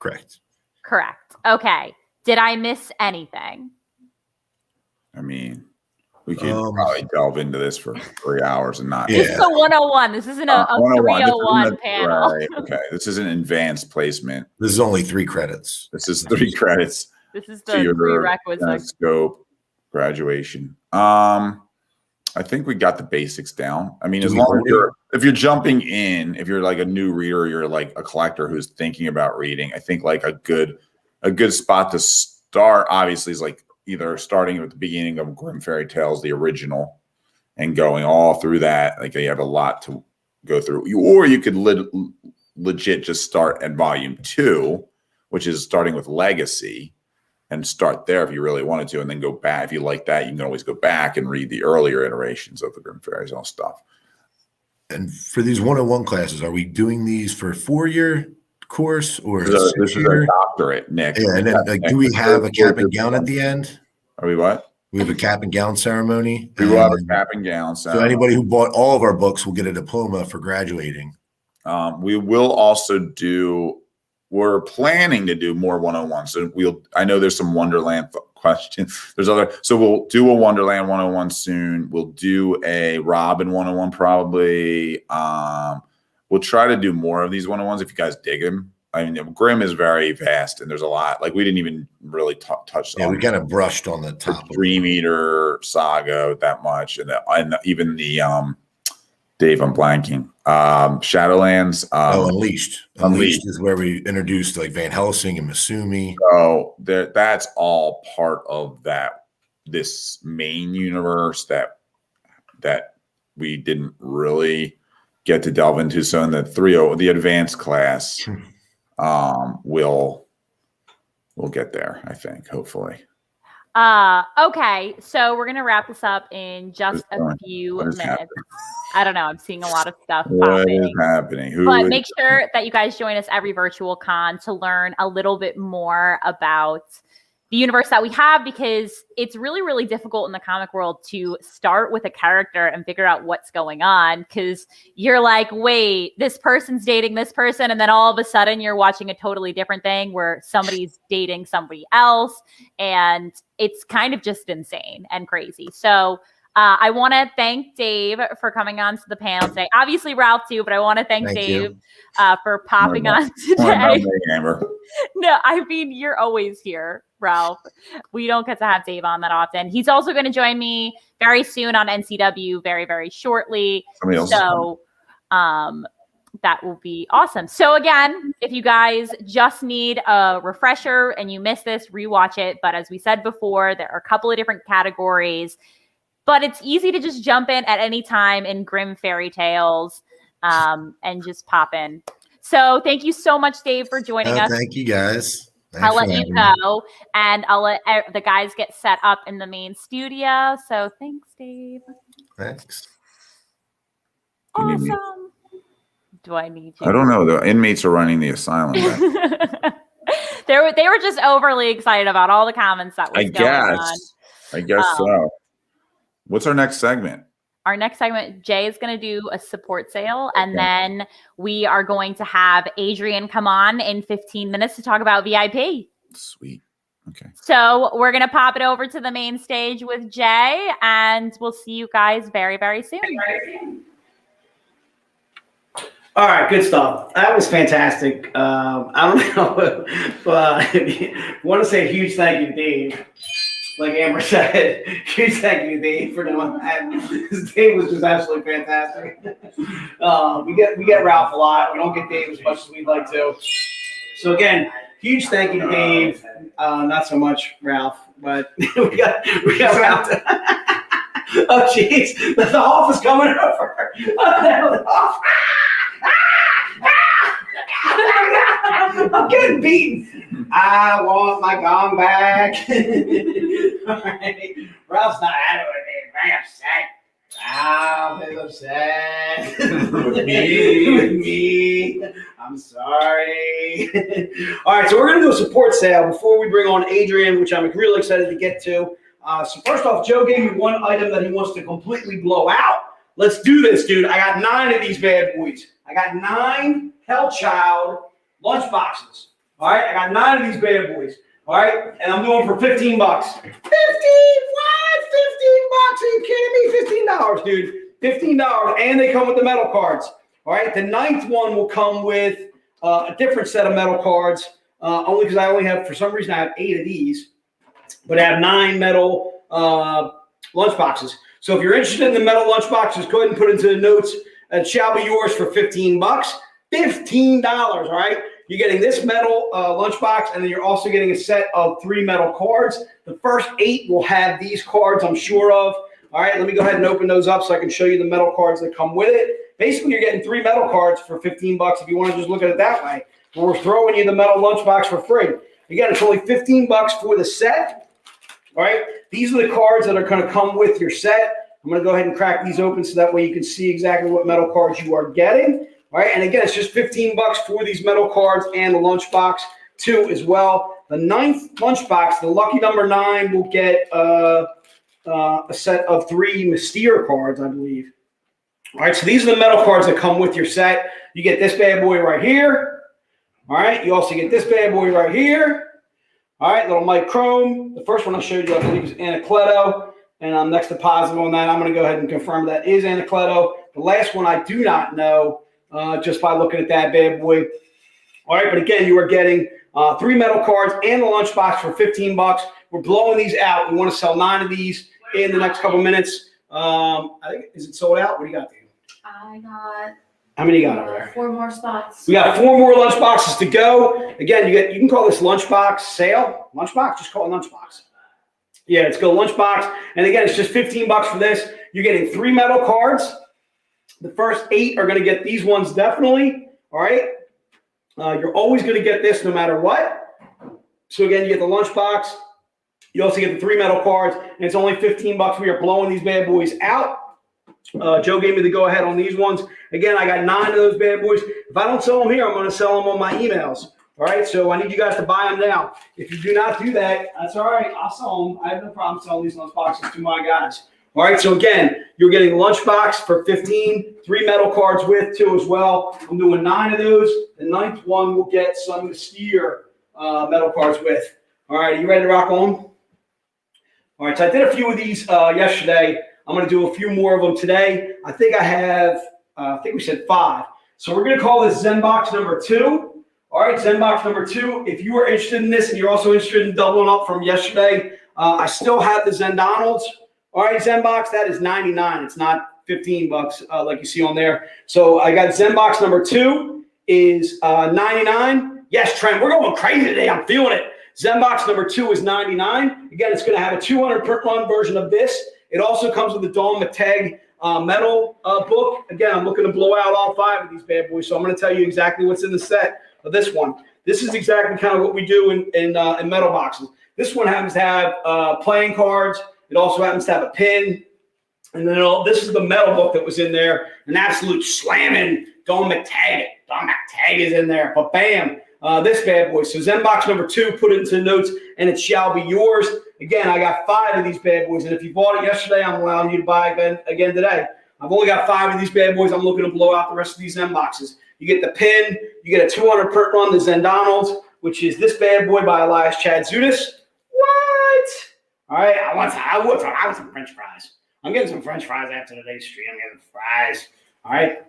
correct. Correct. Okay. Did I miss anything? I mean, we could probably delve into this for 3 hours and not. Yeah. This is a 101. This isn't a 301 panel. Right, okay, this is an advanced placement. This is only 3 credits. This is 3 credits. This is to the your prerequisite. scope graduation. I think we got the basics down. I mean, as long as if you're jumping in, if you're like a new reader, you're like a collector who's thinking about reading, I think like a good spot to start obviously is like either starting at the beginning of Grimm Fairy Tales, the original, and going all through that. Like you have a lot to go through. Or you could legit just start at volume 2, which is starting with Legacy, and start there if you really wanted to, and then go back. If you like that, you can always go back and read the earlier iterations of the Grimm Fairy Tale stuff. And for these 101 classes, are we doing these for a 4-year course or This is a doctorate, Nick. Yeah, and then like, do we have a cap and gown at the end? Are we what? We have a cap and gown ceremony. We will have a cap and gown ceremony. So anybody who bought all of our books will get a diploma for graduating. We will also we're planning to do more 101. So I know there's some Wonderland questions. So we'll do a Wonderland 101 soon. We'll do a Robin 101 probably. We'll try to do more of these 101s if you guys dig them. I mean, Grimm is very vast and there's a lot. Like we didn't even really touch. Yeah, we kind of brushed on the top. Dream Eater saga that much, and even the Dave, I'm blanking. Shadowlands. Unleashed. Unleashed is where we introduced like Van Helsing and Masumi. So that's all part of this main universe that we didn't really get to delve into. So in the advanced class, we'll get there, I think, hopefully. Okay, so we're gonna wrap this up in just a few minutes. Happening? I don't know. I'm seeing a lot of stuff What is popping. happening? But make sure that you guys join us every virtual con to learn a little bit more about the universe that we have, because it's really, really difficult in the comic world to start with a character and figure out what's going on, because you're like, wait, this person's dating this person, and then all of a sudden you're watching a totally different thing where somebody's dating somebody else, and it's kind of just insane and crazy. So I want to thank Dave for coming on to the panel today. Obviously Ralph too, but I want to thank Dave for popping on today. No, I mean, you're always here, Ralph. We don't get to have Dave on that often. He's also going to join me very soon on NCW very, very shortly. So that will be awesome. So again, if you guys just need a refresher and you missed this, rewatch it. But as we said before, there are a couple of different categories. But it's easy to just jump in at any time in Grimm Fairy Tales and just pop in. So thank you so much, Dave, for joining us. Thank you, guys. I'll let you go, and I'll let the guys get set up in the main studio. So thanks, Dave. Thanks. Awesome. Do I need you? I don't know. The inmates are running the asylum. They were just overly excited about all the comments that was going on. I guess so. What's our next segment? Our next segment, Jay is going to do a support sale, and then we are going to have Adrian come on in 15 minutes to talk about VIP. Sweet. Okay. So we're going to pop it over to the main stage with Jay, and we'll see you guys very, very soon. All right, good stuff. That was fantastic. I don't know, but I want to say a huge thank you to Dave. Like Amber said, huge thank you to Dave for doing that. This Dave was just absolutely fantastic. We get Ralph a lot. We don't get Dave as much as we'd like to. So again, huge thank you to Dave. Not so much Ralph. but we got around to. Oh, jeez, the office coming over. I'm getting beaten. I want my gong back. All right. Ralph's not out of it. Very upset. Ralph is upset. With me. With me. I'm sorry. All right, so we're going to do a support sale before we bring on Adrian, which I'm really excited to get to. So first off, Joe gave me one item that he wants to completely blow out. Let's do this, dude. I got 9 of these bad boys. I got 9 Hellchild lunch boxes. All right, I got 9 of these bad boys. All right, and I'm doing for $15. 15? What? $15? Are you kidding me? $15, dude. $15, and they come with the metal cards. All right, the 9th one will come with a different set of metal cards. Only because I only have, for some reason, I have 8 of these, but I have 9 metal lunch boxes. So if you're interested in the metal lunch boxes, go ahead and put into the notes. It shall be yours for $15. $15, all right? You're getting this metal lunchbox, and then you're also getting a set of 3 metal cards. The first 8 will have these cards, I'm sure of. All right, let me go ahead and open those up so I can show you the metal cards that come with it. Basically, you're getting 3 metal cards for $15 if you want to just look at it that way. We're throwing you the metal lunchbox for free. Again, it's only $15 for the set. All right, these are the cards that are going to come with your set. I'm going to go ahead and crack these open so that way you can see exactly what metal cards you are getting. All right, and again, it's just $15 for these metal cards and the lunchbox too as well. The 9th lunchbox, the lucky number 9, will get a set of 3 Mystere cards, I believe. All right, so these are the metal cards that come with your set. You get this bad boy right here. All right, you also get this bad boy right here. All right, little Mike Chrome. The first one I showed you, I believe, is Anacleto, and I'm next to positive on that. I'm going to go ahead and confirm that is Anacleto. The last one I do not know. Just by looking at that bad boy. All right, but again, you are getting 3 metal cards and the lunchbox for $15. We're blowing these out. We want to sell 9 of these in the next couple minutes. I think, is it sold out? What do you got there? I got. How many you got over there? 4 more spots. We got 4 more lunchboxes to go. Again, you can call this lunchbox sale. Lunchbox, just call it lunchbox. Yeah, let's go lunchbox. And again, it's just $15 for this. You're getting 3 metal cards. The first 8 are going to get these ones definitely, all right? You're always going to get this no matter what. So, again, you get the lunchbox. You also get the 3 metal cards, and it's only $15. We are blowing these bad boys out. Joe gave me the go-ahead on these ones. Again, I got 9 of those bad boys. If I don't sell them here, I'm going to sell them on my emails, all right? So I need you guys to buy them now. If you do not do that, that's all right. I'll sell them. I have no problem selling these lunchboxes to my guys. All right, so again, you're getting a lunchbox for $15, 3 metal cards with too as well. I'm doing 9 of those. The 9th one will get some Mystere metal cards with. All right, are you ready to rock on? All right, so I did a few of these yesterday. I'm going to do a few more of them today. I think I have, I think we said 5. So we're going to call this Zen box number 2. All right, Zen box number 2. If you are interested in this and you're also interested in doubling up from yesterday, I still have the Zen Donalds. All right, Zen box, that is $99. It's not $15 like you see on there. So I got Zen box number 2 is $99. Yes, Trent, we're going crazy today. I'm feeling it. Zen box number 2 is $99. Again, it's going to have a 200 print run version of this. It also comes with the Dawn Mateg metal book. Again, I'm looking to blow out all 5 of these bad boys. So I'm going to tell you exactly what's in the set of this one. This is exactly kind of what we do in metal boxes. This one happens to have playing cards. It also happens to have a pin. And then this is the metal book that was in there. An absolute slamming Dawn Mateg. Dawn Mateg is in there. But bam, this bad boy. So Zen box number 2, put it into the notes, and it shall be yours. Again, I got 5 of these bad boys. And if you bought it yesterday, I'm allowing you to buy it again today. I've only got 5 of these bad boys. I'm looking to blow out the rest of these Zen boxes. You get the pin. You get a 200 print run, the Zen Donalds, which is this bad boy by Elias Chadzudis. What? All right, I want some French fries. I'm getting some French fries after today's stream. I'm getting fries. All right.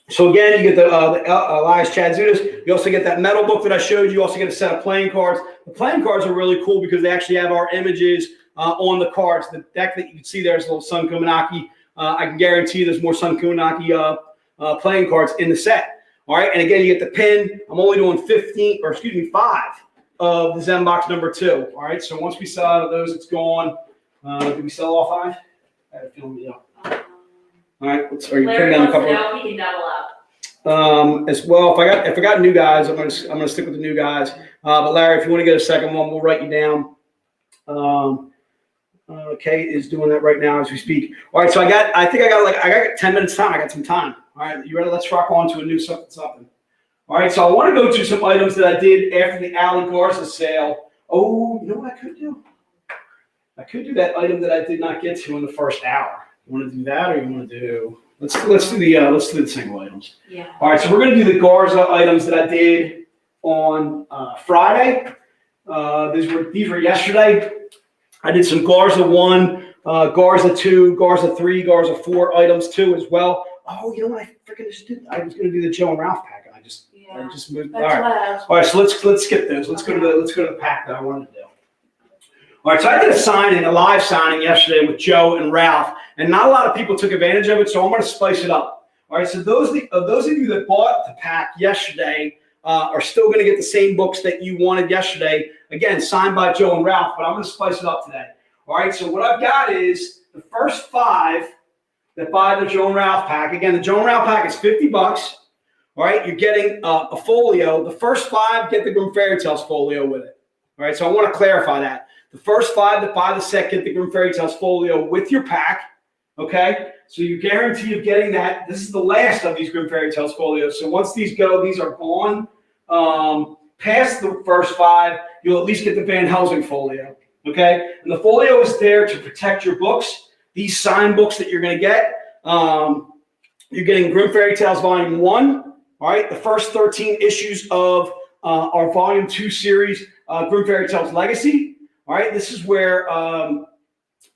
So again, you get the Elias Chadzudis. You also get that metal book that I showed you. You also get a set of playing cards. The playing cards are really cool because they actually have our images on the cards. The deck that you can see there is a little Sun Kumanaki. I can guarantee you there's more Sun Kumanaki playing cards in the set. All right, and again, you get the pin. I'm only doing 5 of the Zen box number 2. All right, so once we sell out of those, it's gone. Did we sell all 5? I had a feeling we don't. All right, are you putting Larry down a wants to couple? know if he can double up. As well, if I got new guys, I'm gonna stick with the new guys. But Larry, if you want to get a second one, we'll write you down. Kay is doing that right now as we speak. All right, so I got 10 minutes time. I got some time. All right, you ready? Let's rock on to a new something. All right, so I want to go to some items that I did after the Ali Garza sale. Oh, you know what I could do? I could do that item that I did not get to in the first hour. You want to do that, or you want to do? Let's do the single items. Yeah. All right, so we're going to do the Garza items that I did on Friday. These were yesterday. I did some Garza 1, Garza 2, Garza 3, Garza 4 items too as well. Oh, you know what I freaking just did? I was going to do the Joe and Ralph pack, and I just moved. All right, so let's skip those. Let's go to the pack that I wanted to do. All right, so I did a live signing yesterday with Joe and Ralph, and not a lot of people took advantage of it, so I'm going to spice it up. All right, so those of you that bought the pack yesterday are still going to get the same books that you wanted yesterday. Again, signed by Joe and Ralph, but I'm going to spice it up today. All right, so what I've got is the first 5 that buy the Joe and Ralph pack. Again, the Joe and Ralph pack is $50. All right, you're getting a folio. The first 5 get the Grimm Fairy Tales folio with it. All right, so I want to clarify that. The first 5 that buy the set get the Grimm Fairy Tales folio with your pack. Okay, so you guarantee of getting that. This is the last of these Grimm Fairy Tales folios. So once these go, these are gone. Past the first 5, you'll at least get the Van Helsing folio. Okay, and the folio is there to protect your books. These signed books that you're going to get, you're getting Grimm Fairy Tales Volume 1. All right, the first 13 issues of our Volume 2 series, Grimm Fairy Tales Legacy. All right, this is where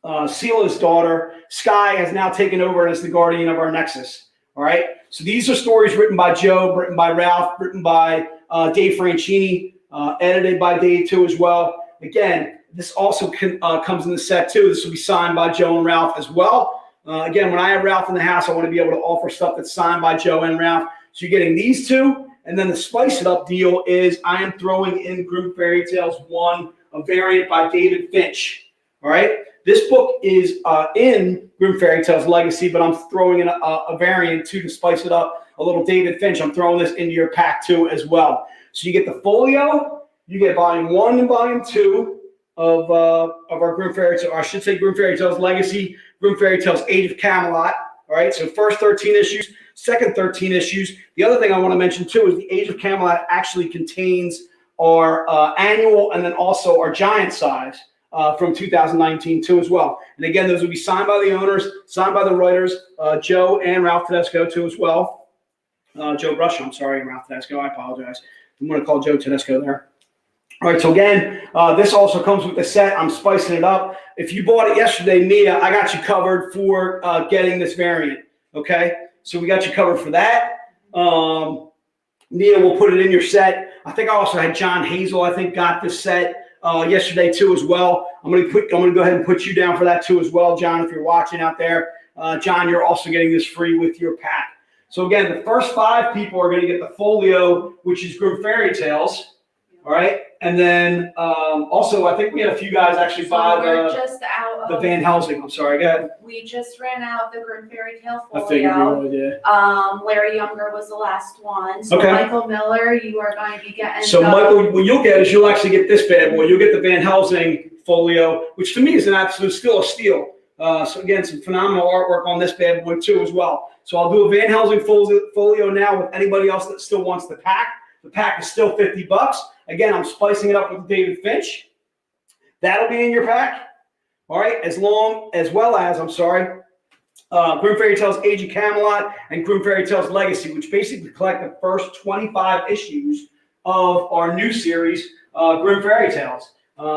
Sela's daughter, Sky, has now taken over as the guardian of our Nexus. All right, so these are stories written by Joe, written by Ralph, written by Dave Franchini, edited by Dave too as well. Again, this also comes in the set too. This will be signed by Joe and Ralph as well. Again, when I have Ralph in the house, I want to be able to offer stuff that's signed by Joe and Ralph. So you're getting these 2, and then the spice it up deal is I am throwing in Grimm Fairy Tales 1, a variant by David Finch. All right, this book is in Grimm Fairy Tales Legacy, but I'm throwing in a variant too to spice it up. A little David Finch. I'm throwing this into your pack too as well. So you get the folio, you get Volume 1 and Volume 2 of our Grimm Fairy Tales, or I should say Grimm Fairy Tales Legacy, Grimm Fairy Tales Age of Camelot. All right, so first 13 issues, second 13 issues. The other thing I want to mention too is the Age of Camelot actually contains our annual and then also our giant size from 2019 too as well. And again, those will be signed by the owners, signed by the writers, Joe and Ralph Tedesco too as well. Joe Brush, I'm sorry, and Ralph Tedesco, I apologize. I'm going to call Joe Tedesco there. All right, so again, this also comes with the set. I'm spicing it up. If you bought it yesterday, Mia, I got you covered for getting this variant, okay? So we got you covered for that. Nia will put it in your set. I think I also had John Hazel, I think, got this set yesterday too as well. I'm going to go ahead and put you down for that too as well, John, if you're watching out there. John, you're also getting this free with your pack. So again, the first 5 people are going to get the folio, which is Grimm Fairy Tales. All right, and then also I think we had a few guys actually buy the Van Helsing. I'm sorry, go ahead. We just ran out of the Grimm Fairy Tale I figured we folio. really did. Larry Younger was the last one. So Okay. Michael Miller, you are going to be getting. So Michael, what you'll get is you'll actually get this bad boy. You'll get the Van Helsing folio, which to me is an absolute still a steal. So again, some phenomenal artwork on this bad boy too as well. So I'll do a Van Helsing folio now with anybody else that still wants the pack. The pack is still $50. Again, I'm spicing it up with David Finch. That'll be in your pack. All right, as well as Grimm Fairy Tales Age of Camelot and Grimm Fairy Tales Legacy, which basically collect the first 25 issues of our new series, Grimm Fairy Tales.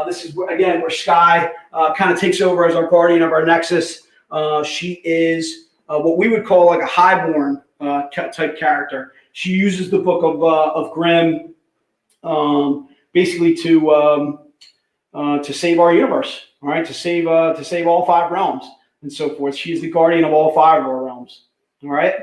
This is, again, where Sky kind of takes over as our guardian of our Nexus. She is what we would call like a highborn type character. She uses the book of Grimm basically to save our universe, all right, to save all 5 realms and so forth. She's the guardian of all 5 of our realms, all right?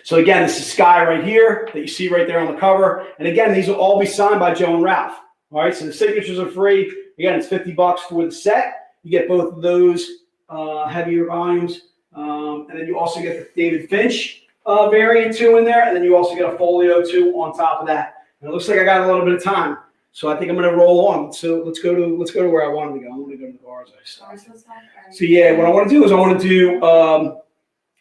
So again, this is Sky right here that you see right there on the cover. And again, these will all be signed by Joe and Ralph, All right, so the signatures are free. Again, it's $50 for the set. You get both of those heavier volumes, and then you also get the David Finch variant too in there, and then you also get a folio too on top of that. And it looks like I got a little bit of time, so I think I'm going to roll on. So let's go to where I wanted to go. I want to go to the Garza stuff. So yeah, what I want to do is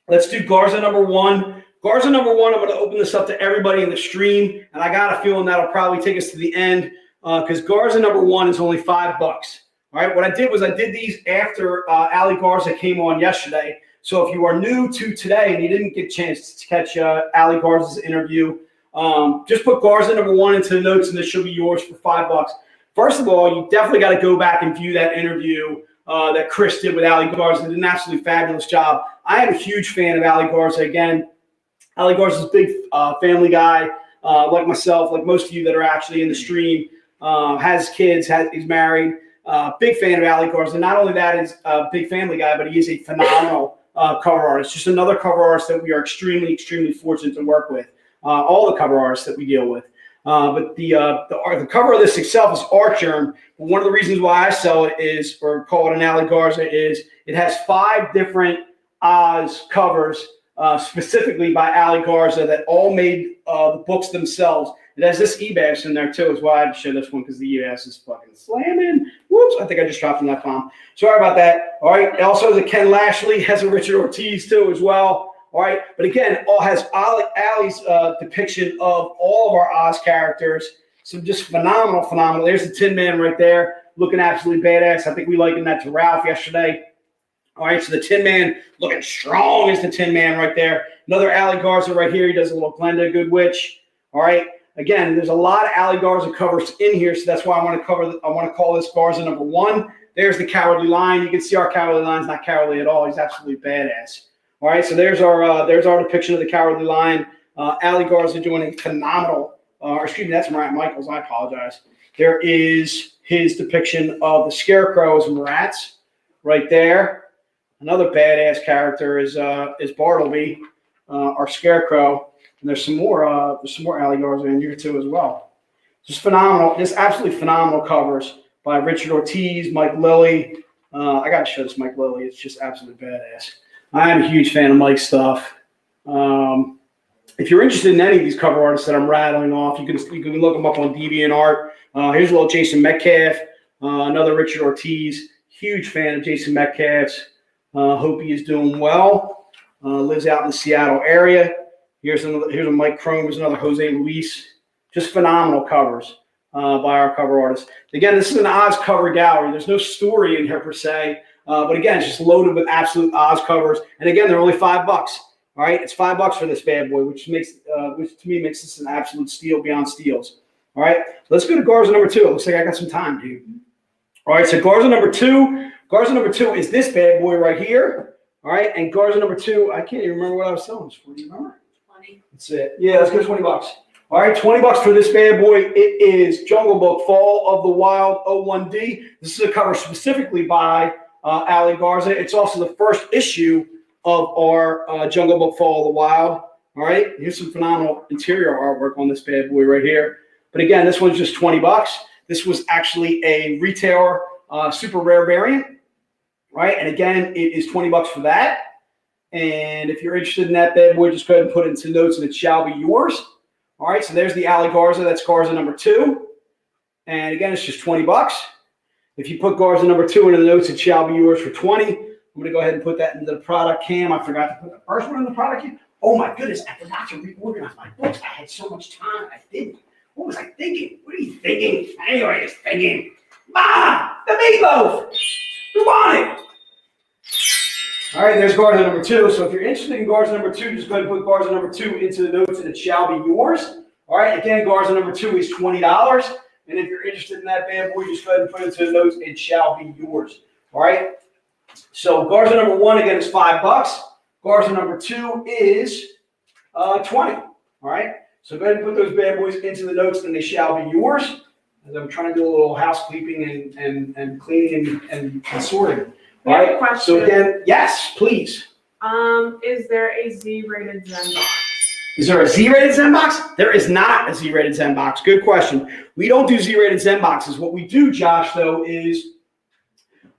let's do Garza number 1. Garza number 1. I'm going to open this up to everybody in the stream, and I got a feeling that'll probably take us to the end because Garza number 1 is only $5. All right, what I did was I did these after Ali Garza came on yesterday. So if you are new to today and you didn't get a chance to catch Ali Garza's interview, just put Garza number 1 into the notes, and this should be yours for $5. First of all, you definitely got to go back and view that interview that Chris did with Ali Garza. Did an absolutely fabulous job. I am a huge fan of Ali Garza. Again, Ali Garza's a big family guy, like myself, like most of you that are actually in the stream. Has kids, he's married. Big fan of Ali Garza. Not only that, he's a big family guy, but he is a phenomenal cover artist. Just another cover artist that we are extremely, extremely fortunate to work with. All the cover artists that we deal with. But the cover of this itself is art germ. One of the reasons why I sell it is, or call it an Ali Garza, is it has 5 different Oz covers specifically by Ali Garza that all made the books themselves. It has this e-bass in there too, is why I had to show this one because the e-bass is fucking slamming. Whoops, I think I just dropped an F-bomb. Sorry about that. All right, it also has a Ken Lashley, has a Richard Ortiz too as well. All right, but again, it all has Ali's depiction of all of our Oz characters. So just phenomenal. There's the Tin Man right there, looking absolutely badass. I think we likened that to Ralph yesterday. All right, so the Tin Man looking strong as the Tin Man right there. Another Ali Garza right here. He does a little Glenda Good Witch. All right. Again, there's a lot of Ali Garza covers in here, so that's why I want to call this Garza number 1. There's the Cowardly Lion. You can see our Cowardly Lion's not cowardly at all. He's absolutely badass. All right, so there's our depiction of the Cowardly Lion. Ali Garza doing a phenomenal. That's Mariah Michaels. I apologize. There is his depiction of the Scarecrow as Maratz right there. Another badass character is Bartleby, our Scarecrow. And there's some more Ali Garza in here too as well. Just phenomenal, just absolutely phenomenal covers by Richard Ortiz, Mike Lilly. I gotta show this Mike Lilly. It's just absolutely badass. I am a huge fan of Mike's stuff. If you're interested in any of these cover artists that I'm rattling off, you can look them up on DeviantArt. Here's a little Jason Metcalf, another Richard Ortiz. Huge fan of Jason Metcalf's. Hope he is doing well. Lives out in the Seattle area. Here's a Mike Crone. Here's another Jose Luis. Just phenomenal covers by our cover artists. Again, this is an Oz cover gallery. There's no story in here per se, but again, it's just loaded with absolute Oz covers. And again, they're only $5. All right, it's $5 for this bad boy, which to me makes this an absolute steal beyond steals. All right, let's go to Garza number 2. It looks like I got some time, dude. All right, so Garza number 2. Garza number 2 is this bad boy right here. All right, and Garza number 2. I can't even remember what I was selling this for. Do you remember? That's it. Yeah, let's go $20. All right, $20 for this bad boy. It is Jungle Book Fall of the Wild 01D. This is a cover specifically by Ali Garza. It's also the first issue of our Jungle Book Fall of the Wild. All right, here's some phenomenal interior artwork on this bad boy right here. But again, this one's just $20. This was actually a retailer super rare variant. Right, and again, it is $20 for that. And if you're interested in that bad boy, just go ahead and put it into notes and it shall be yours. All right, so there's the Ali Garza. That's Garza number 2. And again, it's just $20. If you put Garza number 2 into the notes, it shall be yours for $20. I'm going to go ahead and put that into the product cam. I forgot to put the first one in the product cam. Oh my goodness, I forgot to reorganize my books. I had so much time. I didn't. What was I thinking? What are you thinking? Anyway, just thinking. Mom, the meatloaf. Who want it? All right, there's Garza number 2. So if you're interested in Garza number 2, just go ahead and put Garza number 2 into the notes and it shall be yours. All right, again, Garza number 2 is $20. And if you're interested in that bad boy, just go ahead and put it into the notes. It shall be yours. All right. So Garza number 1, again, is $5. Garza number 2 is $20. All right. So go ahead and put those bad boys into the notes and they shall be yours. As I'm trying to do a little housekeeping and cleaning and sorting. We have a question. So again, yes, please. Is there a Z-rated Zen box? Is there a Z-rated Zen box? There is not a Z-rated Zen box. Good question. We don't do Z-rated Zen boxes. What we do, Josh, though, is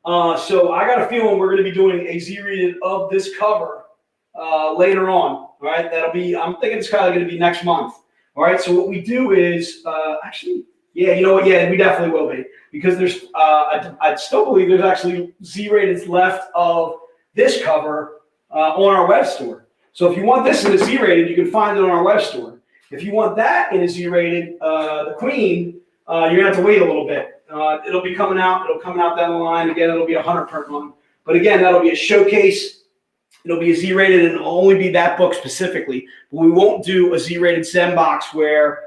so I got a feeling we're going to be doing a Z-rated of this cover later on. All right, that'll be. I'm thinking it's probably going to be next month. All right. So what we do is actually, yeah, you know what? Yeah, we definitely will be because there's. I still believe there's actually Z-rateds left of this cover on our web store. So if you want this in a Z-rated, you can find it on our web store. If you want that in a Z-rated, the Queen, you're gonna have to wait a little bit. It'll be coming out. It'll come out down the line. Again, it'll be 100 per month. But again, that'll be a showcase. It'll be a Z-rated, and it'll only be that book specifically. But we won't do a Z-rated Zen box where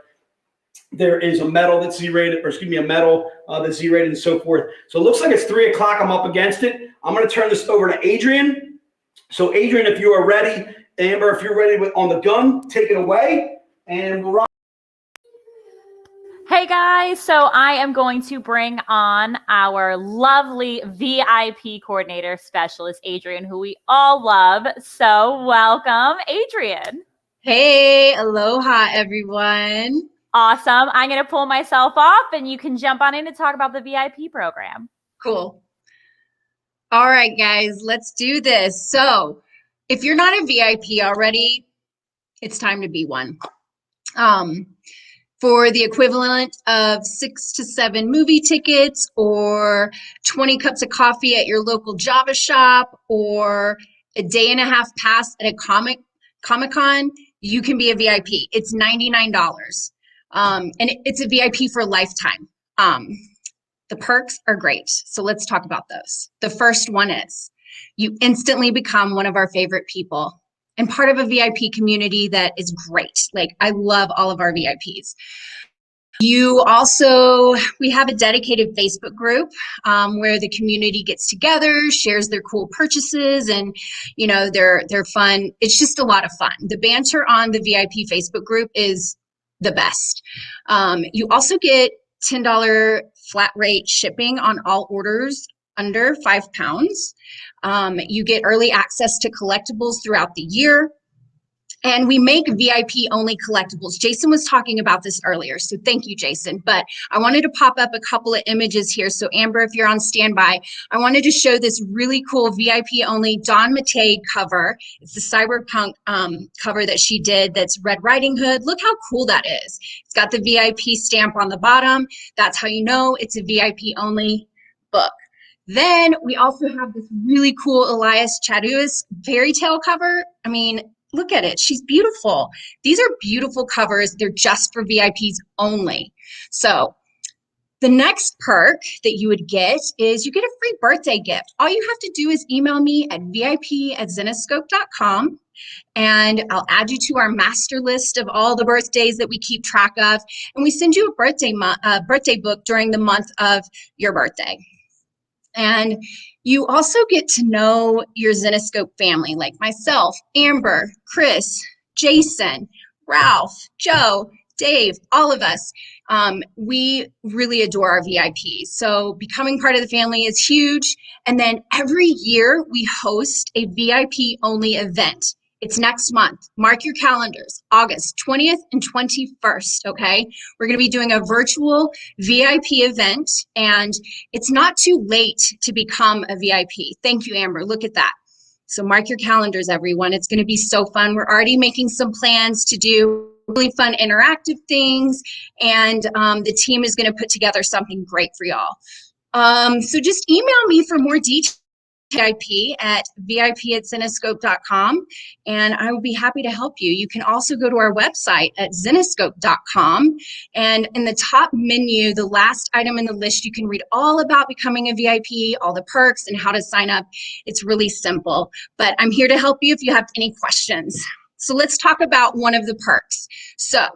there is a metal that's Z-rated, or excuse me, a metal that's Z-rated and so forth. So it looks like it's 3 o'clock. I'm up against it. I'm gonna turn this over to Adrian. So Adrian, if you are ready. Amber, if you're ready on the gun, take it away, and we'll rock. Hey guys, so I am going to bring on our lovely VIP coordinator specialist, Adrian, who we all love. So welcome, Adrian. Hey, aloha, everyone. Awesome. I'm going to pull myself off and you can jump on in to talk about the VIP program. Cool. All right, guys, let's do this. So if you're not a VIP already, it's time to be one. For the equivalent of 6 to 7 movie tickets or 20 cups of coffee at your local Java shop or a day and a half pass at a Comic-Con, you can be a VIP. It's $99. And it's a VIP for a lifetime. The perks are great. So let's talk about those. The first one is you instantly become one of our favorite people and part of a VIP community that is great. Like, I love all of our VIPs. We have a dedicated Facebook group where the community gets together, shares their cool purchases, and they're fun. It's just a lot of fun. The banter on the VIP Facebook group is the best. You also get $10 flat rate shipping on all orders under £5. You get early access to collectibles throughout the year. And we make VIP only collectibles. Jason was talking about this earlier, so thank you, Jason. But I wanted to pop up a couple of images here. So Amber, if you're on standby, I wanted to show this really cool VIP only Dawn Mattei cover. It's the cyberpunk cover that she did that's Red Riding Hood. Look how cool that is. It's got the VIP stamp on the bottom. That's how you know it's a VIP only book. Then we also have this really cool Elias Chaduis fairy tale cover. I mean, look at it. She's beautiful. These are beautiful covers. They're just for VIPs only. So the next perk that you would get is you get a free birthday gift. All you have to do is email me at vip@zenescope.com and I'll add you to our master list of all the birthdays that we keep track of. And we send you a birthday book during the month of your birthday. And you also get to know your Zenescope family, like myself, Amber, Chris, Jason, Ralph, Joe, Dave, all of us. We really adore our VIPs. So becoming part of the family is huge. And then every year we host a VIP only event. It's next month. Mark your calendars, August 20th and 21st, okay? We're gonna be doing a virtual VIP event, and it's not too late to become a VIP. Thank you, Amber, look at that. So mark your calendars, everyone. It's gonna be so fun. We're already making some plans to do really fun interactive things, and the team is gonna put together something great for y'all. So just email me for more details. vip@zenescope.com, and I will be happy to help you. You can also go to our website at zenescope.com, and in the top menu, the last item in the list, you can read all about becoming a VIP, all the perks, and how to sign up. It's really simple, but I'm here to help you if you have any questions. So let's talk about one of the perks. So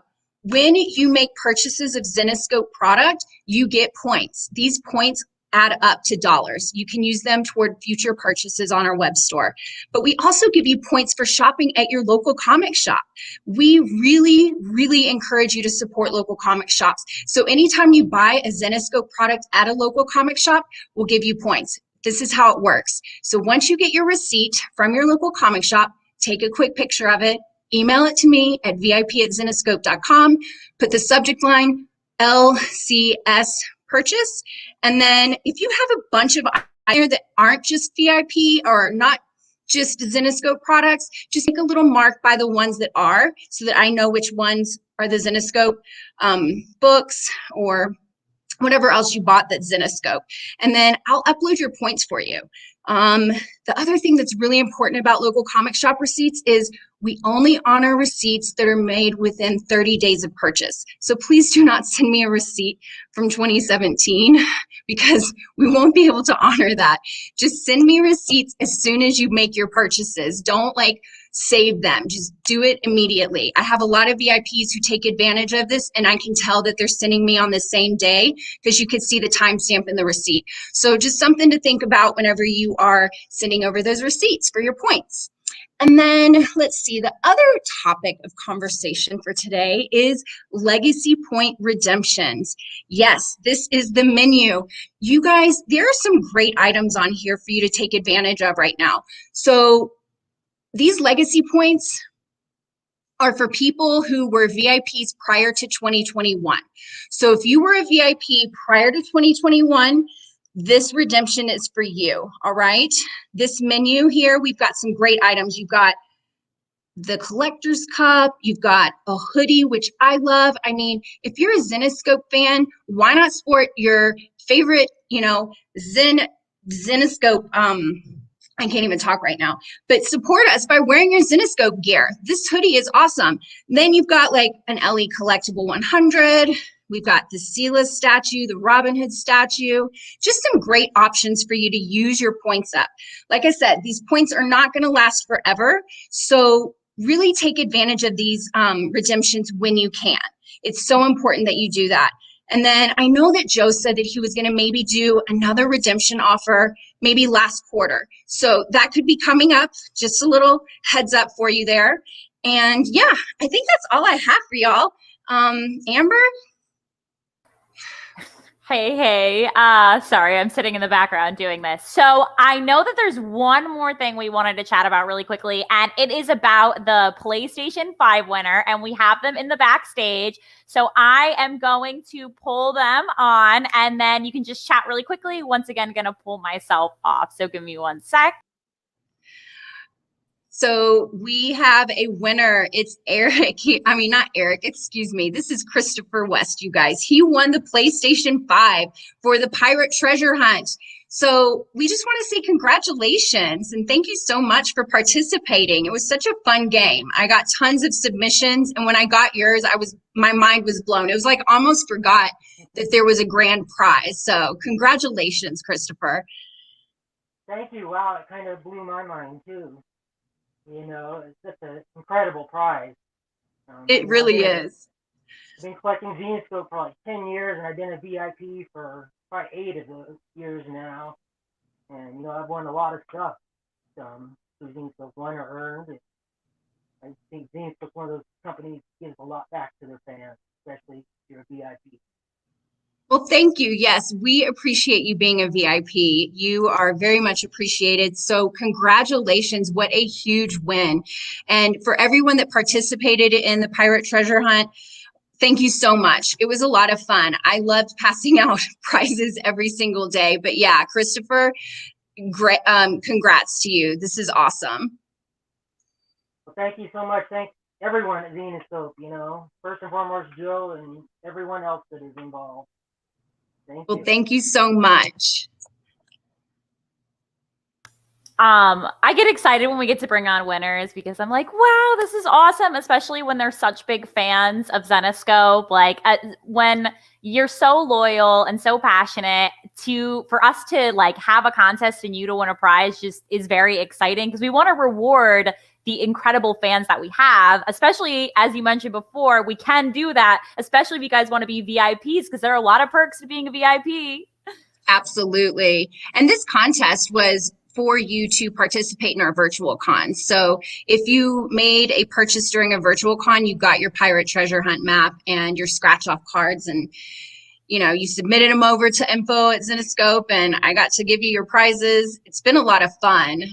when you make purchases of Zenescope product, you get points. These points add up to dollars. You can use them toward future purchases on our web store. But we also give you points for shopping at your local comic shop. We really, really encourage you to support local comic shops. So anytime you buy a Zenescope product at a local comic shop, we'll give you points. This is how it works. So once you get your receipt from your local comic shop, take a quick picture of it, email it to me at vip@zenescope.com. Put the subject line LCS purchase. And then if you have a bunch of items that aren't just VIP or not just Zenescope products, just make a little mark by the ones that are, so that I know which ones are the Zenescope books or whatever else you bought that's Zenescope. And then I'll upload your points for you. The other thing that's really important about local comic shop receipts is we only honor receipts that are made within 30 days of purchase. So please do not send me a receipt from 2017 because we won't be able to honor that. Just send me receipts as soon as you make your purchases. Don't like save them. Just do it immediately. I have a lot of VIPs who take advantage of this, and I can tell that they're sending me on the same day because you can see the timestamp in the receipt. So just something to think about whenever you are sending over those receipts for your points. And then let's see, the other topic of conversation for today is legacy point redemptions. Yes, this is the menu. You guys, there are some great items on here for you to take advantage of right now. So these legacy points are for people who were VIPs prior to 2021. So if you were a VIP prior to 2021, this redemption is for you, all right? This menu here, we've got some great items. You've got the collector's cup, you've got a hoodie, which I love. I mean, if you're a Zenescope fan, why not sport your favorite, Zenescope, I can't even talk right now, but support us by wearing your Zenescope gear. This hoodie is awesome. Then you've got like an LE Collectible 100. We've got the Silas statue, the Robin Hood statue, just some great options for you to use your points up. Like I said, these points are not going to last forever. So really take advantage of these redemptions when you can. It's so important that you do that. And then I know that Joe said that he was going to maybe do another redemption offer, maybe last quarter. So that could be coming up. Just a little heads up for you there. And yeah, I think that's all I have for y'all. Amber? Hey, sorry, I'm sitting in the background doing this. So I know that there's one more thing we wanted to chat about really quickly, and it is about the PlayStation 5 winner, and we have them in the backstage. So I am going to pull them on, and then you can just chat really quickly. Once again, gonna pull myself off. So give me one sec. So we have a winner. It's Eric. Not Eric, excuse me. This is Christopher West, you guys. He won the PlayStation 5 for the Pirate Treasure Hunt. So we just want to say congratulations and thank you so much for participating. It was such a fun game. I got tons of submissions, and when I got yours, my mind was blown. It was like almost forgot that there was a grand prize. So congratulations, Christopher. Thank you. Wow, it kind of blew my mind too. It's just an incredible prize. It really is. I've been collecting Zenescope for like 10 years, and I've been a VIP for probably 8 of those years now. And, I've won a lot of stuff through Zenescope, won or earned. I think Zenescope's one of those companies that gives a lot back to their fans, especially if you're a VIP. Well, thank you. Yes, we appreciate you being a VIP. You are very much appreciated. So congratulations. What a huge win. And for everyone that participated in the Pirate Treasure Hunt, thank you so much. It was a lot of fun. I loved passing out prizes every single day. But yeah, Christopher, great, congrats to you. This is awesome. Well, thank you so much. Thanks everyone at Zenescope, first and foremost, Joe and everyone else that is involved. Thank you so much. I get excited when we get to bring on winners because I'm like, wow, this is awesome, especially when they're such big fans of Zenescope. Like when you're so loyal and so passionate, for us to like have a contest and you to win a prize just is very exciting because we want to reward the incredible fans that we have, especially as you mentioned before, we can do that, especially if you guys want to be VIPs because there are a lot of perks to being a VIP. Absolutely. And this contest was for you to participate in our virtual con. So if you made a purchase during a virtual con, you got your Pirate Treasure Hunt map and your scratch off cards, and you submitted them over to info at Zenescope, and I got to give you your prizes. It's been a lot of fun.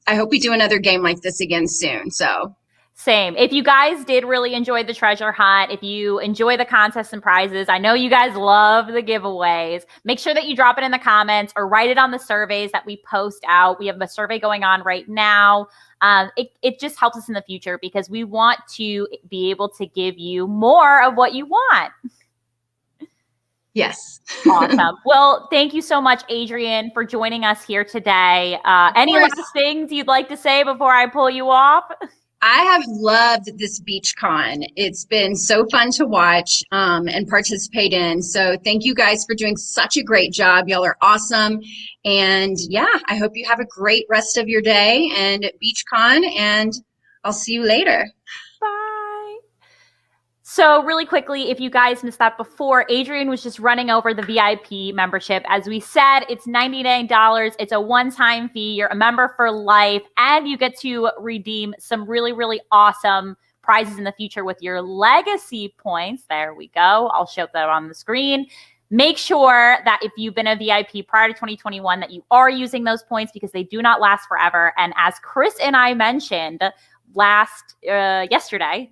I hope we do another game like this again soon. So Same. If you guys did really enjoy the treasure hunt, if you enjoy the contests and prizes, I know you guys love the giveaways. Make sure that you drop it in the comments or write it on the surveys that we post out. We have a survey going on right now. It just helps us in the future because we want to be able to give you more of what you want. Yes. Awesome. Well, thank you so much, Adrienne, for joining us here today. Any course. last things you'd like to say before I pull you off? I have loved this beach con. It's been so fun to watch and participate in. So thank you guys for doing such a great job. Y'all are awesome. And yeah, I hope you have a great rest of your day and beach con, and I'll see you later. Bye. So really quickly, if you guys missed that before, Adrienne was just running over the VIP membership. As we said, it's $99. It's a one-time fee. You're a member for life, and you get to redeem some really, really awesome prizes in the future with your legacy points. There we go. I'll show that on the screen. Make sure that if you've been a VIP prior to 2021 that you are using those points because they do not last forever. And as Chris and I mentioned yesterday,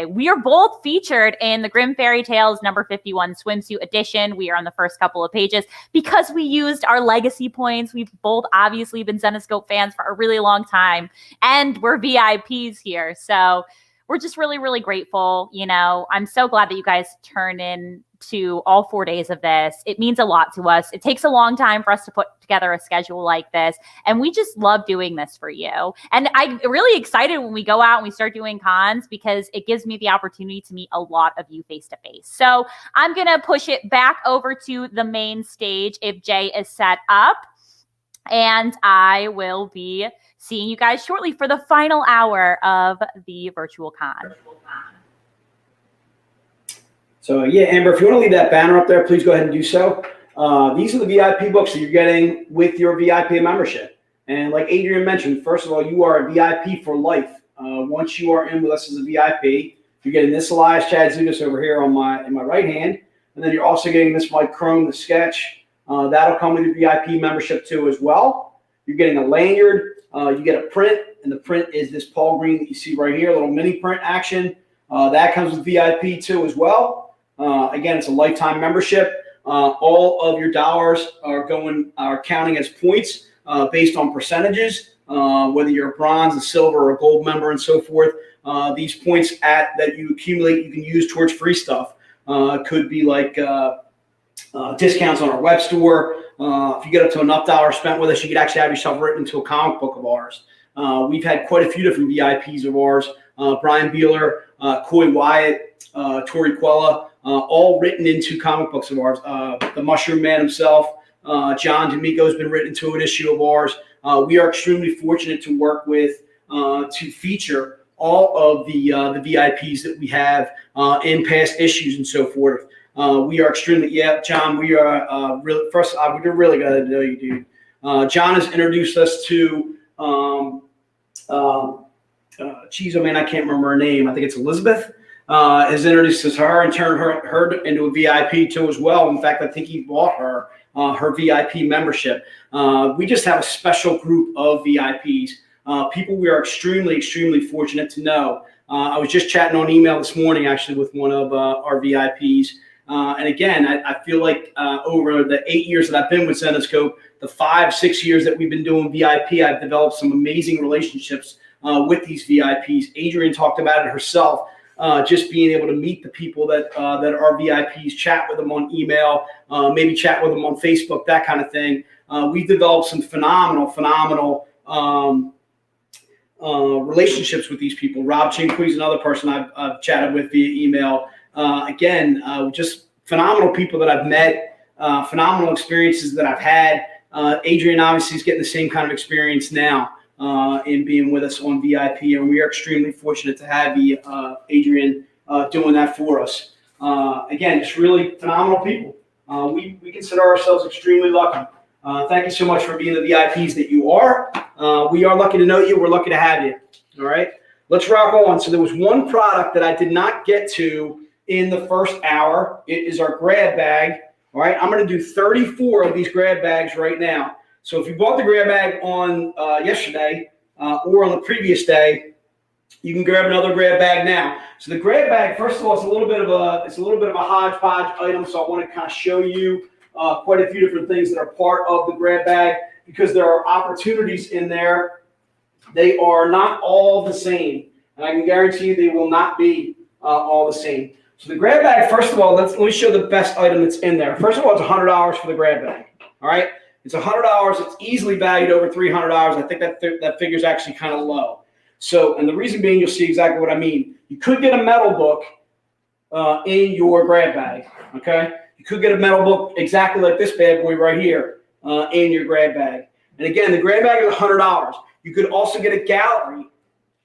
we are both featured in the Grimm Fairy Tales number 51 swimsuit edition. We are on the first couple of pages because we used our legacy points. We've both obviously been Zenescope fans for a really long time, and we're VIPs here. So we're just really, really grateful. You know, I'm so glad that you guys turn in to all 4 days of this. It means a lot to us. It takes a long time for us to put together a schedule like this, and we just love doing this for you. And I'm really excited when we go out and we start doing cons because it gives me the opportunity to meet a lot of you face to face. So I'm going to push it back over to the main stage if Jay is set up, and I will be seeing you guys shortly for the final hour of the virtual con. So yeah, Amber, if you want to leave that banner up there, please go ahead and do so. These are the VIP books that you're getting with your VIP membership. And like Adrienne mentioned, first of all, you are a VIP for life. Once you are in with us as a VIP, you're getting this Elias Chad Zudas over here in my right hand. And then you're also getting this Mike Crone, the sketch. That'll come with your VIP membership too as well. You're getting a lanyard. You get a print, and the print is this Paul Green that you see right here, a little mini print action. That comes with VIP too as well. Again, it's a lifetime membership. All of your dollars are counting as points based on percentages, whether you're a bronze, a silver, or a gold member, and so forth. These points that you accumulate, you can use towards free stuff. Could be like discounts on our web store. If you get up to enough dollars spent with us, you could actually have yourself written into a comic book of ours. We've had quite a few different VIPs of ours. Brian Beeler, Coy Wyatt, Tori Quella, all written into comic books of ours. The Mushroom Man himself, John D'Amico has been written into an issue of ours. We are extremely fortunate to work with, to feature all of the VIPs that we have in past issues and so forth. We are extremely, John, we are really, first, we're really glad to know you, dude. John has introduced us to, geez, oh man, I can't remember her name. I think it's Elizabeth. Has introduced us to her and turned her into a VIP too as well. In fact, I think he bought her her VIP membership. We just have a special group of VIPs, people we are extremely, extremely fortunate to know. I was just chatting on email this morning actually with one of our VIPs. And again, I feel like over the 8 years that I've been with Zenescope, the 5-6 years that we've been doing VIP, I've developed some amazing relationships with these VIPs. Adrienne talked about it herself. Just being able to meet the people that are VIPs, chat with them on email, maybe chat with them on Facebook, that kind of thing. We've developed some phenomenal relationships with these people. Rob Chinquist is another person I've chatted with via email. Again, just phenomenal people that I've met, phenomenal experiences that I've had. Adrienne obviously is getting the same kind of experience now. In being with us on VIP, and we are extremely fortunate to have Adrienne doing that for us. Again, just really phenomenal people. We consider ourselves extremely lucky. Thank you so much for being the VIPs that you are. We are lucky to know you. We're lucky to have you. All right, let's rock on. So there was one product that I did not get to in the first hour. It is our grab bag. All right, I'm going to do 34 of these grab bags right now. So if you bought the grab bag on yesterday or on the previous day, you can grab another grab bag now. So the grab bag, first of all, it's a little bit of a hodgepodge item. So I want to kind of show you quite a few different things that are part of the grab bag because there are opportunities in there. They are not all the same, and I can guarantee you they will not be all the same. So the grab bag, first of all, let me show the best item that's in there. First of all, it's $100 for the grab bag. All right, it's $100. It's easily valued over $300. I think that figure's actually kind of low. So, and the reason being, you'll see exactly what I mean. You could get a metal book in your grab bag. Okay, you could get a metal book exactly like this bad boy right here in your grab bag. And again, the grab bag is $100. You could also get a gallery,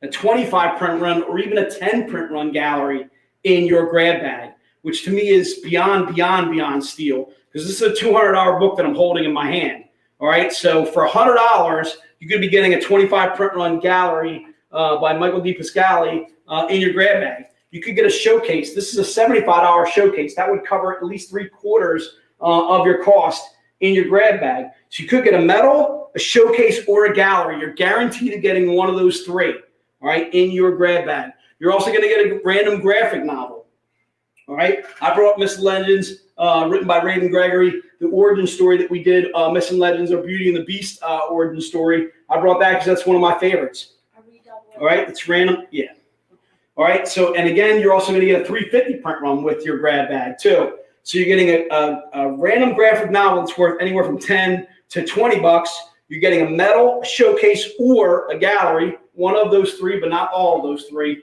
a 25 print run, or even a 10 print run gallery in your grab bag, which to me is beyond steal, because this is a $200 book that I'm holding in my hand. All right, so for $100, you could be getting a 25 print run gallery by Michael D. Pascali in your grab bag. You could get a showcase. This is a $75 showcase. That would cover at least 3/4 of your cost in your grab bag. So you could get a metal, a showcase, or a gallery. You're guaranteed of getting one of those three, all right, in your grab bag. You're also going to get a random graphic novel, all right? I brought up Missing Legends, written by Raiden Gregory, the origin story that we did, Missing Legends or Beauty and the Beast origin story. I brought that because that's one of my favorites. All right, it's random, yeah. All right, so, and again, you're also going to get a 350 print run with your grab bag too. So you're getting a random graphic novel that's worth anywhere from 10 to 20 bucks. You're getting a metal, a showcase, or a gallery, one of those three, but not all of those three.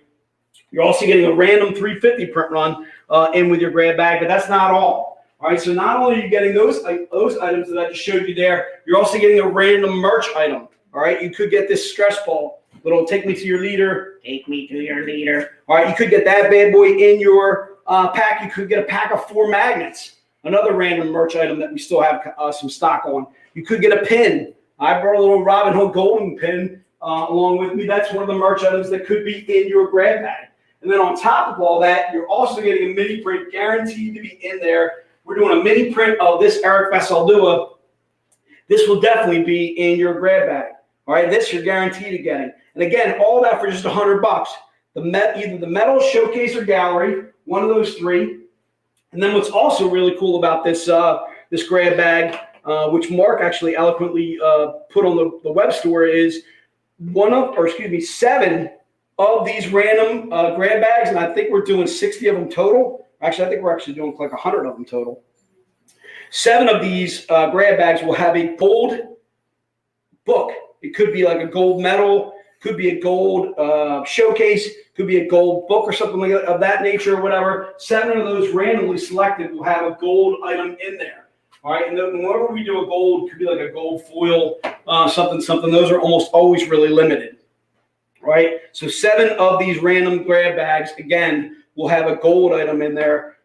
You're also getting a random 350 print run in with your grab bag, but that's not all. All right, so not only are you getting those items that I just showed you there, you're also getting a random merch item. All right, you could get this stress ball, little take me to your leader, take me to your leader. All right, you could get that bad boy in your pack. You could get a pack of 4 magnets, another random merch item that we still have some stock on. You could get a pin. I brought a little Robin Hood golden pin along with me. That's one of the merch items that could be in your grab bag. And then on top of all that, you're also getting a mini print guaranteed to be in there. We're doing a mini print of this Eric Basaldua. This will definitely be in your grab bag. All right, this you're guaranteed of getting. And again, all that for just $100. Either the metal, showcase, or gallery, one of those three. And then what's also really cool about this this grab bag, which Mark actually eloquently put on the web store, is 7 of these random grab bags, and I think we're doing 60 of them total. Actually, I think we're actually doing like 100 of them total. 7 of these grab bags will have a gold book. It could be like a gold medal, could be a gold showcase, could be a gold book or something like of that nature or whatever. 7 of those randomly selected will have a gold item in there. All right, and then whenever we do a gold, could be like a gold foil, something. Those are almost always really limited. Right, so 7 of these random grab bags, again, will have a gold item in there,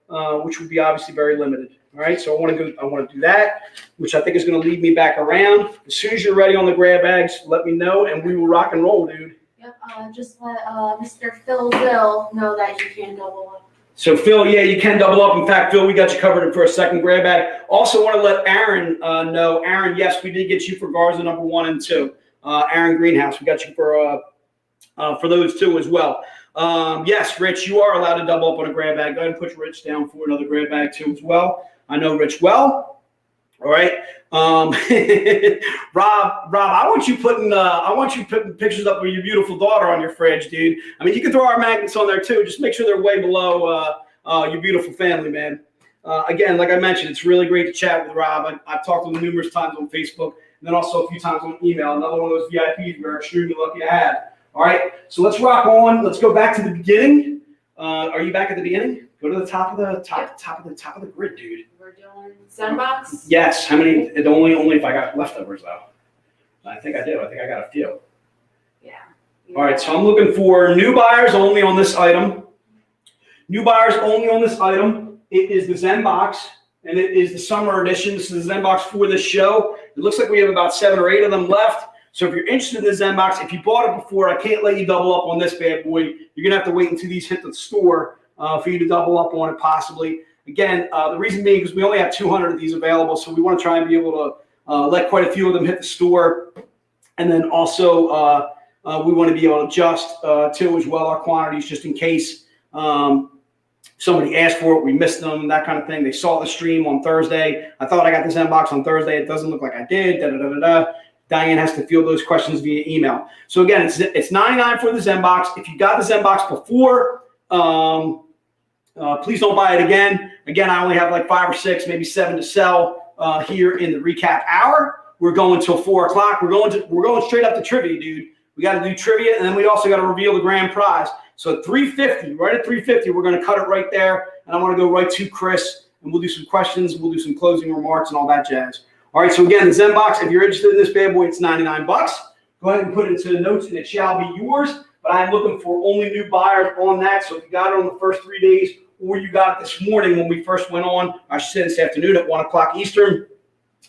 which would be obviously very limited. All right, so I want to do that, which I think is going to lead me back around. As soon as you're ready on the grab bags, let me know, and we will rock and roll, dude. Yep, just let Mr. Phil Zill know that you can double up. So Phil, yeah, you can double up. In fact, Phil, we got you covered for a second grab bag. Also want to let Aaron know. Aaron, yes, we did get you for Garza number 1 and 2. Aaron Greenhouse, we got you for those 2 as well. Yes, Rich, you are allowed to double up on a grab bag. Go ahead and put Rich down for another grab bag too as well. I know Rich well. All right. Rob, I want you putting pictures up of your beautiful daughter on your fridge, dude. I mean, you can throw our magnets on there too. Just make sure they're way below your beautiful family, man. Again, like I mentioned, it's really great to chat with Rob. I've talked to him numerous times on Facebook, and then also a few times on email. Another one of those VIPs we're extremely lucky to have. All right, so let's rock on. Let's go back to the beginning. Are you back at the beginning? Go to the top of the grid, dude. We're doing Zenbox. Yes. How many? Only if I got leftovers though. I think I do. I think I got a few. Yeah. All right, so I'm looking for new buyers only on this item. New buyers only on this item. It is the Zenbox, and it is the summer edition. This is the Zenbox for this show. It looks like we have about 7 or 8 of them left. So if you're interested in the Zenbox, if you bought it before, I can't let you double up on this bad boy. You're gonna have to wait until these hit the store for you to double up on it possibly. Again, the reason being is we only have 200 of these available, so we want to try and be able to let quite a few of them hit the store, and then also we want to be able to adjust to as well our quantities just in case somebody asked for it, we missed them, that kind of thing. They saw the stream on Thursday. I thought I got this inbox on Thursday. It doesn't look like I did. Diane has to field those questions via email. So again, it's $99 for the Zenbox. If you got the Zenbox before, please don't buy it again. Again, I only have like 5 or 6, maybe 7 to sell here in the recap hour. We're going till 4 o'clock. We're going straight up to trivia, dude. We got to do trivia, and then we also got to reveal the grand prize. So at 350, right at 350, we're going to cut it right there, and I want to go right to Chris, and we'll do some questions, we'll do some closing remarks, and all that jazz. All right, so again, the Zenbox, if you're interested in this bad boy, it's $99. Go ahead and put it into the notes, and it shall be yours. But I'm looking for only new buyers on that. So if you got it on the first 3 days, or you got it this morning when we first went on, I should say this afternoon at 1 o'clock Eastern,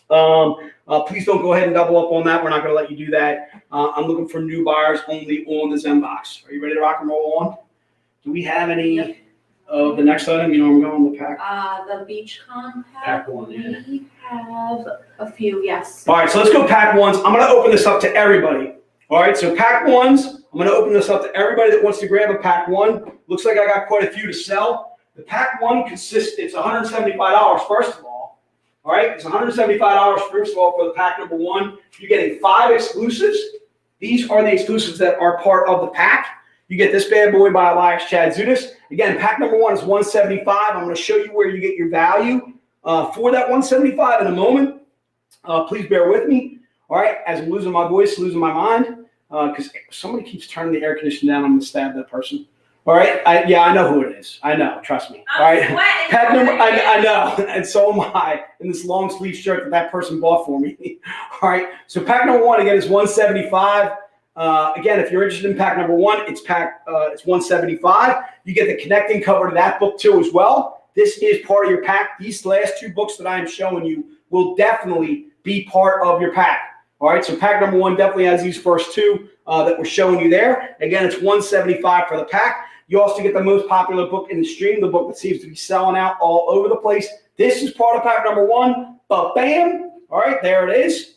please don't go ahead and double up on that. We're not going to let you do that. I'm looking for new buyers only on the Zenbox. Are you ready to rock and roll on? Do we have any of the next item? You know, I'm going the pack. The beach compact. Pack one, yeah. We have a few, yes. All right, so let's go pack ones. I'm going to open this up to everybody. All right, so pack ones. I'm going to open this up to everybody that wants to grab a pack one. Looks like I got quite a few to sell. The pack one consists, it's $175 first of all. All right, it's $175 first of all for the pack number one. You're getting 5 exclusives. These are the exclusives that are part of the pack. You get this bad boy by Elias Chad Zudas. Again, pack number one is $175. I'm going to show you where you get your value for that $175 in a moment. Please bear with me. All right, as I'm losing my voice, losing my mind, because somebody keeps turning the air conditioner down, I'm going to stab that person. All right, I know who it is. I know, trust me. All right, pack number, I know, and so am I in this long sleeve shirt that person bought for me. All right, so pack number one again is $175. Again, if you're interested in pack number one, it's $175. You get the connecting cover to that book too as well. This is part of your pack. These last 2 books that I am showing you will definitely be part of your pack. All right, so pack number one definitely has these first 2 that we're showing you there. Again, it's $175 for the pack. You also get the most popular book in the stream, the book that seems to be selling out all over the place. This is part of pack number one, but bam, all right, there it is.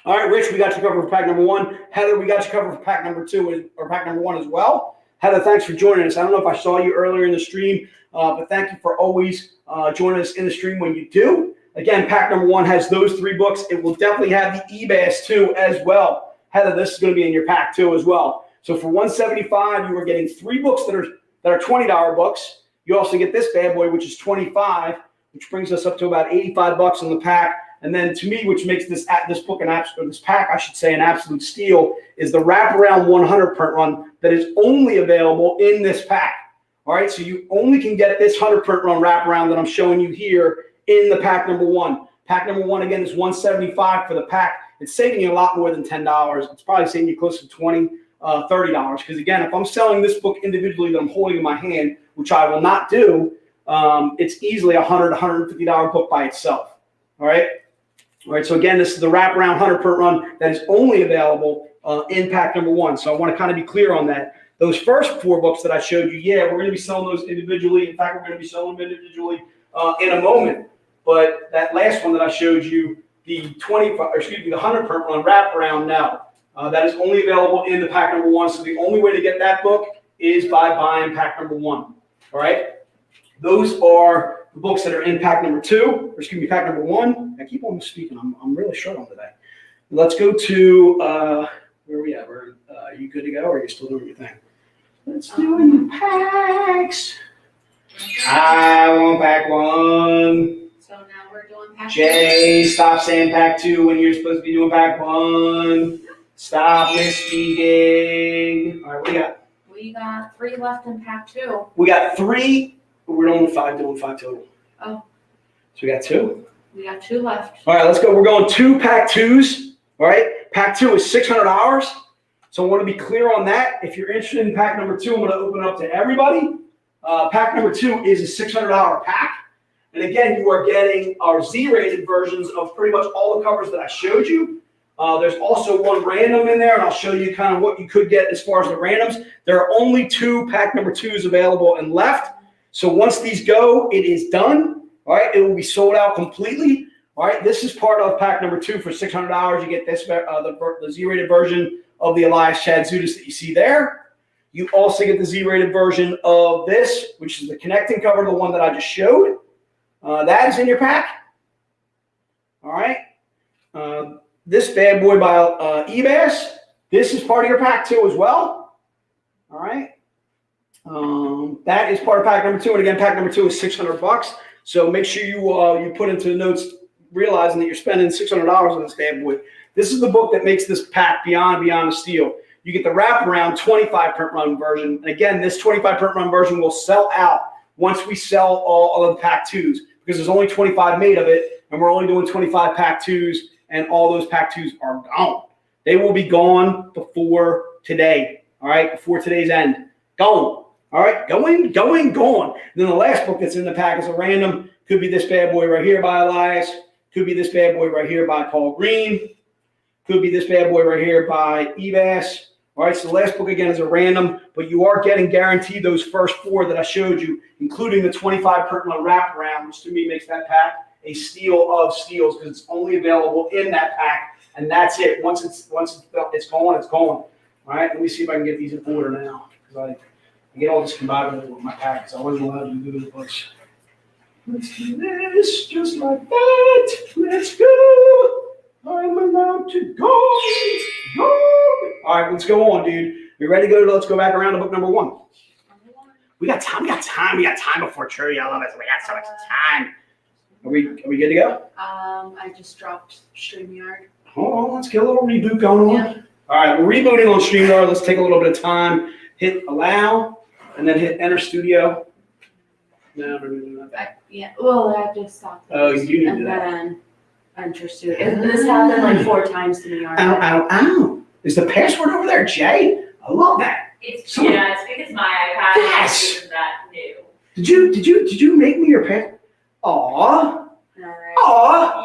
All right, Rich, we got you covered for pack number one. Heather, we got you covered for pack number 2 or pack number 1 as well. Heather, thanks for joining us. I don't know if I saw you earlier in the stream, but thank you for always joining us in the stream when you do. Again, pack number 1 has those 3 books. It will definitely have the eBass too as well. Heather, this is going to be in your pack too as well. So for $175, you are getting 3 books that are $20 books. You also get this bad boy, which is $25, which brings us up to about $85 in the pack. And then to me, which makes this book this pack, I should say, an absolute steal, is the wraparound 100 print run that is only available in this pack. All right, so you only can get this 100 print run wraparound that I'm showing you here in the pack number 1. Pack number 1 again is $175 for the pack. It's saving you a lot more than $10. It's probably saving you close to $20, $30. Because again, if I'm selling this book individually that I'm holding in my hand, which I will not do, it's easily a $100, $150 book by itself. All right. All right, so again, this is the wraparound 100 print run that is only available in pack number 1. So I want to kind of be clear on that. Those first 4 books that I showed you, yeah, we're going to be selling those individually. In fact, we're going to be selling them individually in a moment. But that last one that I showed you, the 100 print run wraparound, no. That is only available in the pack number 1. So the only way to get that book is by buying pack number 1. All right? Those are the books that are in pack number 2, or excuse me, pack number 1. I keep on speaking. I'm really struggling today. Let's go to where are we at? Are you good to go, or are you still doing your thing? Let's do the packs. I want pack 1. So now we're doing pack Jay, stop saying pack 2 when you're supposed to be doing pack 1. Stop misspeaking. All right, what do you got? We got 3 left in pack 2. We got 3. We're doing 5 total. Oh. So we got 2. We got 2 left. All right, let's go. We're going 2 pack 2s. All right, pack 2 is $600. So I want to be clear on that. If you're interested in pack number 2, I'm going to open it up to everybody. Pack number 2 is a $600 pack. And again, you are getting our Z-rated versions of pretty much all the covers that I showed you. There's also 1 random in there, and I'll show you kind of what you could get as far as the randoms. There are only 2 pack number 2s available and left. So once these go, it is done. All right, it will be sold out completely. All right, this is part of pack number 2 for $600. You get this the Z-rated version of the Elias Chadzudis that you see there. You also get the Z-rated version of this, which is the connecting cover, the one that I just showed. That is in your pack. All right. This bad boy by eBass. This is part of your pack too as well. All right. That is part of pack number 2. And again, pack number 2 is $600. So make sure you put into the notes, realizing that you're spending $600 on this bad boy. This is the book that makes this pack beyond a steal. You get the wraparound 25 print run version. And again, this 25 print run version will sell out once we sell all of the pack 2s, because there's only 25 made of it, and we're only doing 25 pack 2s, and all those pack 2s are gone. They will be gone before today, all right, before today's end. Gone. All right, going, gone. And then the last book that's in the pack is a random. Could be this bad boy right here by Elias. Could be this bad boy right here by Paul Green. Could be this bad boy right here by eBass. All right, so the last book again is a random, but you are getting guaranteed those first 4 that I showed you, including the 25 print run wraparound, which to me makes that pack a steal of steals, because it's only available in that pack, and that's it. Once it's gone, it's gone. All right, let me see if I can get these in order now, because I get all this combined with my packets. I wasn't allowed to do the books. Let's do this, just like that. Let's go. I'm allowed to go. All right, let's go on, dude. You ready to go? Let's go back around to book number 1. We got time. We got time before trivia. I love it. We got so much time. Are we good to go? I just dropped StreamYard. Hold on. Let's get a little reboot going on. Yeah. All right, we're rebooting on StreamYard. Let's take a little bit of time. Hit allow, and then hit enter studio. No, not that. I just stopped. Oh, you do and that. Then enter studio. This happened like 4 times to me already. Ow. Is the password over there, Jay? I love that. It's because my iPad isn't that new. Did you make me your password? Aw.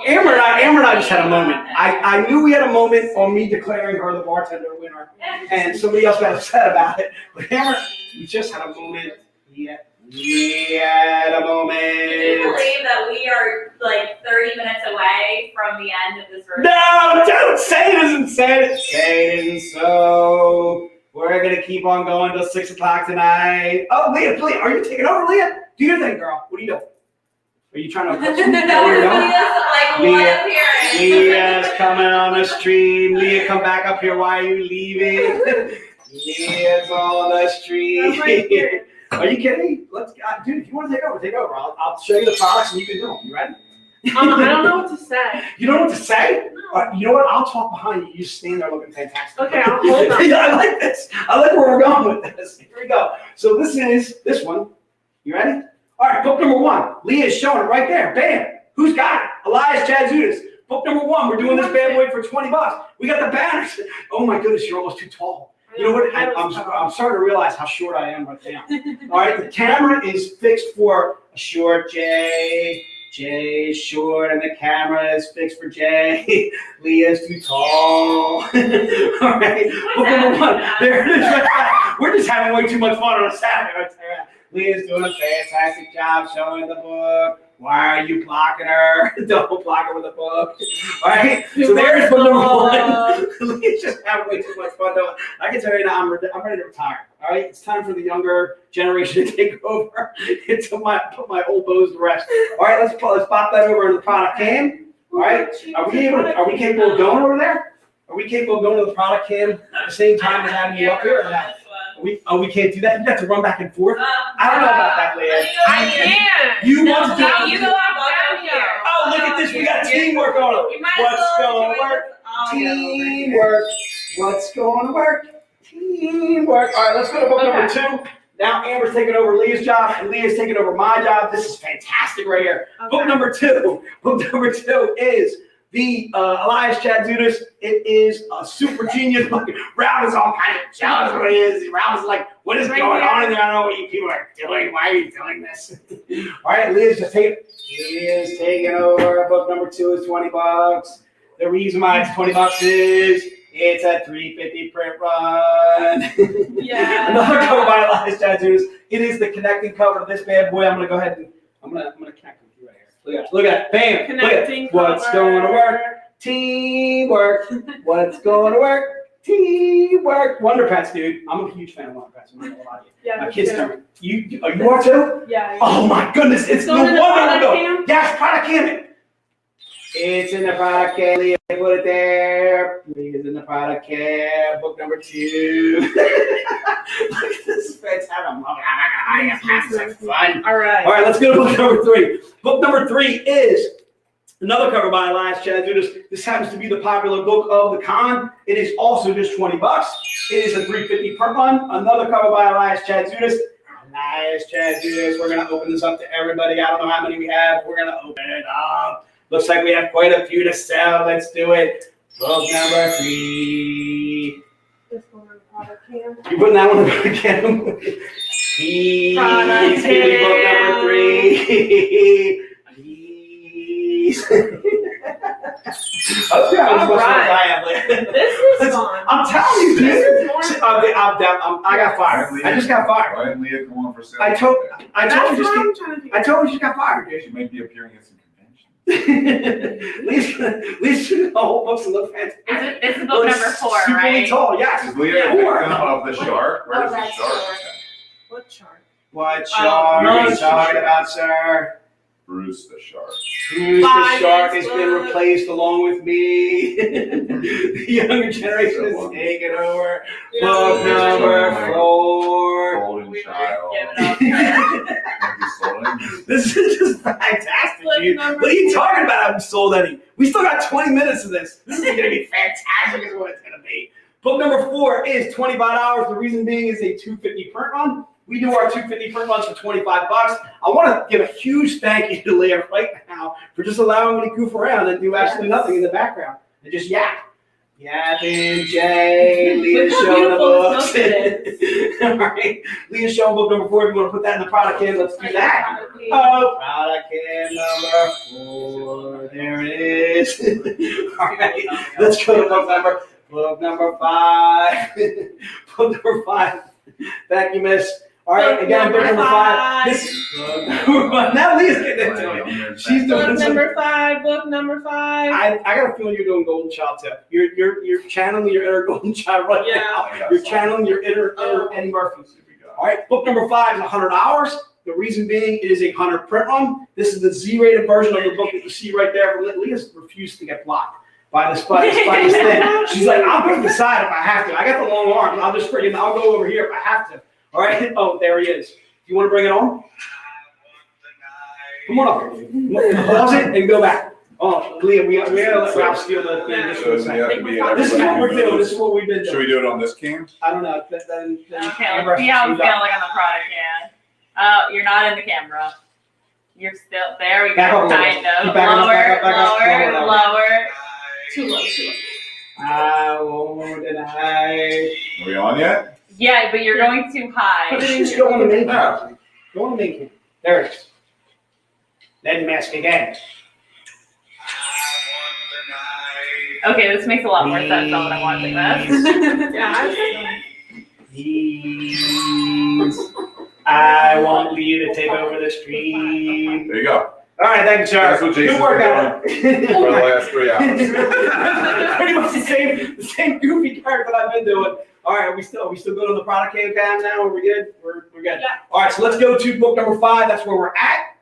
Amber and I just had a moment. I knew we had a moment on me declaring her the bartender winner, and somebody else got upset about it. But Amber, we just had a moment. Yeah, we had a moment. Can you believe that we are like 30 minutes away from the end of this version? No, don't say it isn't said. Say it isn't so. We're gonna keep on going till 6 o'clock tonight. Oh, Leah, please, are you taking over, Leah? Do your thing, girl. What are you doing? Are you trying to? Leah's coming on the stream. Leah, come back up here. Why are you leaving? Leah's on the stream. Are you kidding me? Dude, if you want to take over, take over. I'll show you the products and you can do them. You ready? I don't know what to say. You don't know what to say? No. You know what? I'll talk behind you. You just stand there looking fantastic. Okay, I'll hold on. I like this. I like where we're going with this. Here we go. So this is this one. You ready? All right, book number 1. Leah is showing it right there. Bam. Who's got it? Elias Chadzudis. Book number 1. We're doing this bad boy for $20. We got the banners. Oh my goodness, you're almost too tall. You know what? I'm starting to realize how short I am right now. All right, the camera is fixed for a short Jay. Jay is short, and the camera is fixed for Jay. Leah's too tall. All right, book number 1. There it is. Right. We're just having way too much fun on a Saturday. Right there. Leah's doing a fantastic job showing the book. Why are you blocking her? Don't block her with a book. All right? So there's book number 1. Leah's just having way too much fun doing. I can tell you now, I'm ready to retire. All right? It's time for the younger generation to take over and put my old bows to rest. All right, let's pop that over in the product can. All right? Are we capable of going over there? Are we capable of going to the product can at the same time as having you up here? Or not? We can't do that. You have to run back and forth. I don't know about that, Leah. I can't. You want to do it? You go out here. Oh, look at this. We got teamwork on it. What's going to work? Teamwork. What's going to work? Teamwork. All right, let's go to book number 2. Now Amber's taking over Leah's job, and Leah's taking over my job. This is fantastic right here. Okay. Book number 2. Book number 2 is the Elias Chadzudis. It is a super genius. Round is all kind of jealous what it is. Round is like, what is going on in there? I don't know what you people are doing. Why are you doing this? All right, Leah's taking over. Book number 2 is $20. The reason why it's $20 is it's a $3.50 print run. Yeah. Another cover by Elias Chadzudis. It is the connecting cover to this bad boy. I'm gonna go ahead and I'm gonna connect with you right here. Look at it. Bam. Connecting. What's going to work? Teamwork. What's going to work? Teamwork. Wonder Pets, dude. I'm a huge fan of Wonder Pets. I'm not gonna lie to you. Yeah, My me kids too. don't. You are too? Yeah. Oh my goodness, it's no Going in the wonder product though. can? Yes, product can. It's in the product can. Leah, put it there. Leah's in the product can. Book number 2. Look at this. It's having some fun. All right. All right, let's go to book number 3. Book number 3 is another cover by Elias Chad Judas. This happens to be the popular book of the con. It is also just $20. It is a $3.50 per run. Another cover by Elias Chad Judas. Elias Chad Judas. We're gonna open this up to everybody. I don't know how many we have. We're gonna open it up. Looks like we have quite a few to sell. Let's do it. Book number 3. This one on product can. You putting that one in the can? Please Product give me book number 3. Please. All right. This is fun. I'm telling you, This dude. is more I got fired. I just got fired. Why didn't Leah come on for sale? I told That's you what just. I'm trying to figure I told you just got fired, dude. She might be appearing at some conventions. Least the whole book's look fantastic. This is book number 4, Superly right? tall, yes. Is Leah a victim of the shark? Where is the that's shark? What chart? What shark are you talking about, sir? Bruce the shark. Who's the Bye, shark next has been one. replaced along with me. The younger generation is taking over. Book number 4. Golden child. Give it up. Have you sold it? This is just fantastic, Book dude. number What are you 4. talking about? Haven't sold any. We still got 20 minutes of this. This is going to be fantastic, is what it's going to be. Book number 4 is $25. The reason being is a $2.50 print run. We do our $2.50 print runs for $25. I want to give a huge thank you to Leah right now for just allowing me to goof around and do absolutely nothing in the background and just yap. Yapping Jay, Leah's Look how showing the beautiful books. this All right, Leah's showing book number 4. If you want to put that in the product can, let's do that. Oh, product can number 4. There it is. All right, let's go to book number 5. Book number 5. Thank you, miss. All right, Book again, book number number 5. 5. This now Leah's getting into it. She's doing Book some. number 5. Book number 5. I got a feeling you're doing Golden Child too. You're channeling your inner Golden Child right Yeah. now. You're channeling your inner Eddie Murphy. All right, book number 5 is $100. The reason being, it is a 100 print run. This is the Z-rated version of the book that you see right there. Leah's refused to get blocked by this thing. She's like, I'll go to the side if I have to. I got the long arms. I'll go over here if I have to. All right. Oh, there he is. You want to bring it on? Come on up. Pause it and go back. Oh, Leah, we gotta let Ralph steal the thing just for a second. This is what we're doing. This is what we've been Should doing. we do it on this can? I don't know. Then Okay, Amber let's see how I'm has to feeling on the product can. Oh, you're not in the camera. You're still there. We Back go. up a little. Kind of. Keep backing up, Lower, back up, back up, lower, lower, lower. Too low, too low. I won't deny. Are we on yet? Yeah, but you're going too high. Just go on the main No. can. Go on the main can. There it is. Then mask again. Okay, this makes a lot more sense than what I wanted to Yeah, Please. I want you to take over the stream. There you go. All right, thank you, Charles. That's what Jason's Good work been out. For the last 3 hours. Pretty much the same goofy character that I've been doing. All right, are we still good on the product cam now? Are we good? We're good. Yeah. All right, so let's go to book number 5. That's where we're at.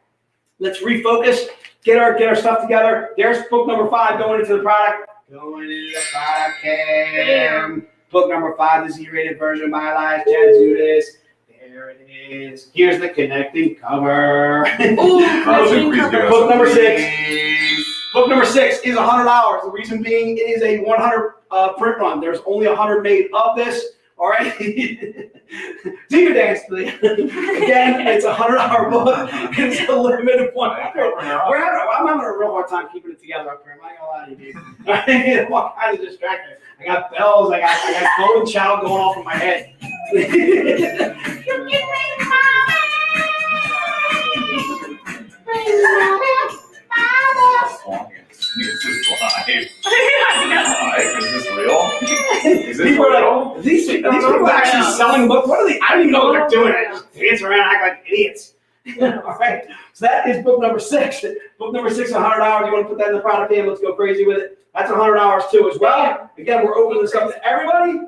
Let's refocus. Get our stuff together. There's book number 5 going into the product. Going into the product cam. Book number 5, the Z-rated version by Elias Chad Judas. There it is. Here's the connecting cover. Book number 6. Book number 6 is $100. The reason being, it is a 100 print run. There's only 100 made of this. All right. Do your dance, please. Again, it's a $100 book. It's a limited one. I'm having a real hard time keeping it together up here. I'm not gonna lie to you, dude. I'm all kind of distracted. I got bells. I got Golden Child going off in my head. Is this live? Live? Is this real? Is this People are real? like, these people are actually selling books. What are they? I don't even know what they're doing. They just dance around, act like idiots. All right. So that is book number 6. Book number 6, $100. You want to put that in the product can? Let's go crazy with it. That's $100 too as well. Again, we're opening this up to everybody.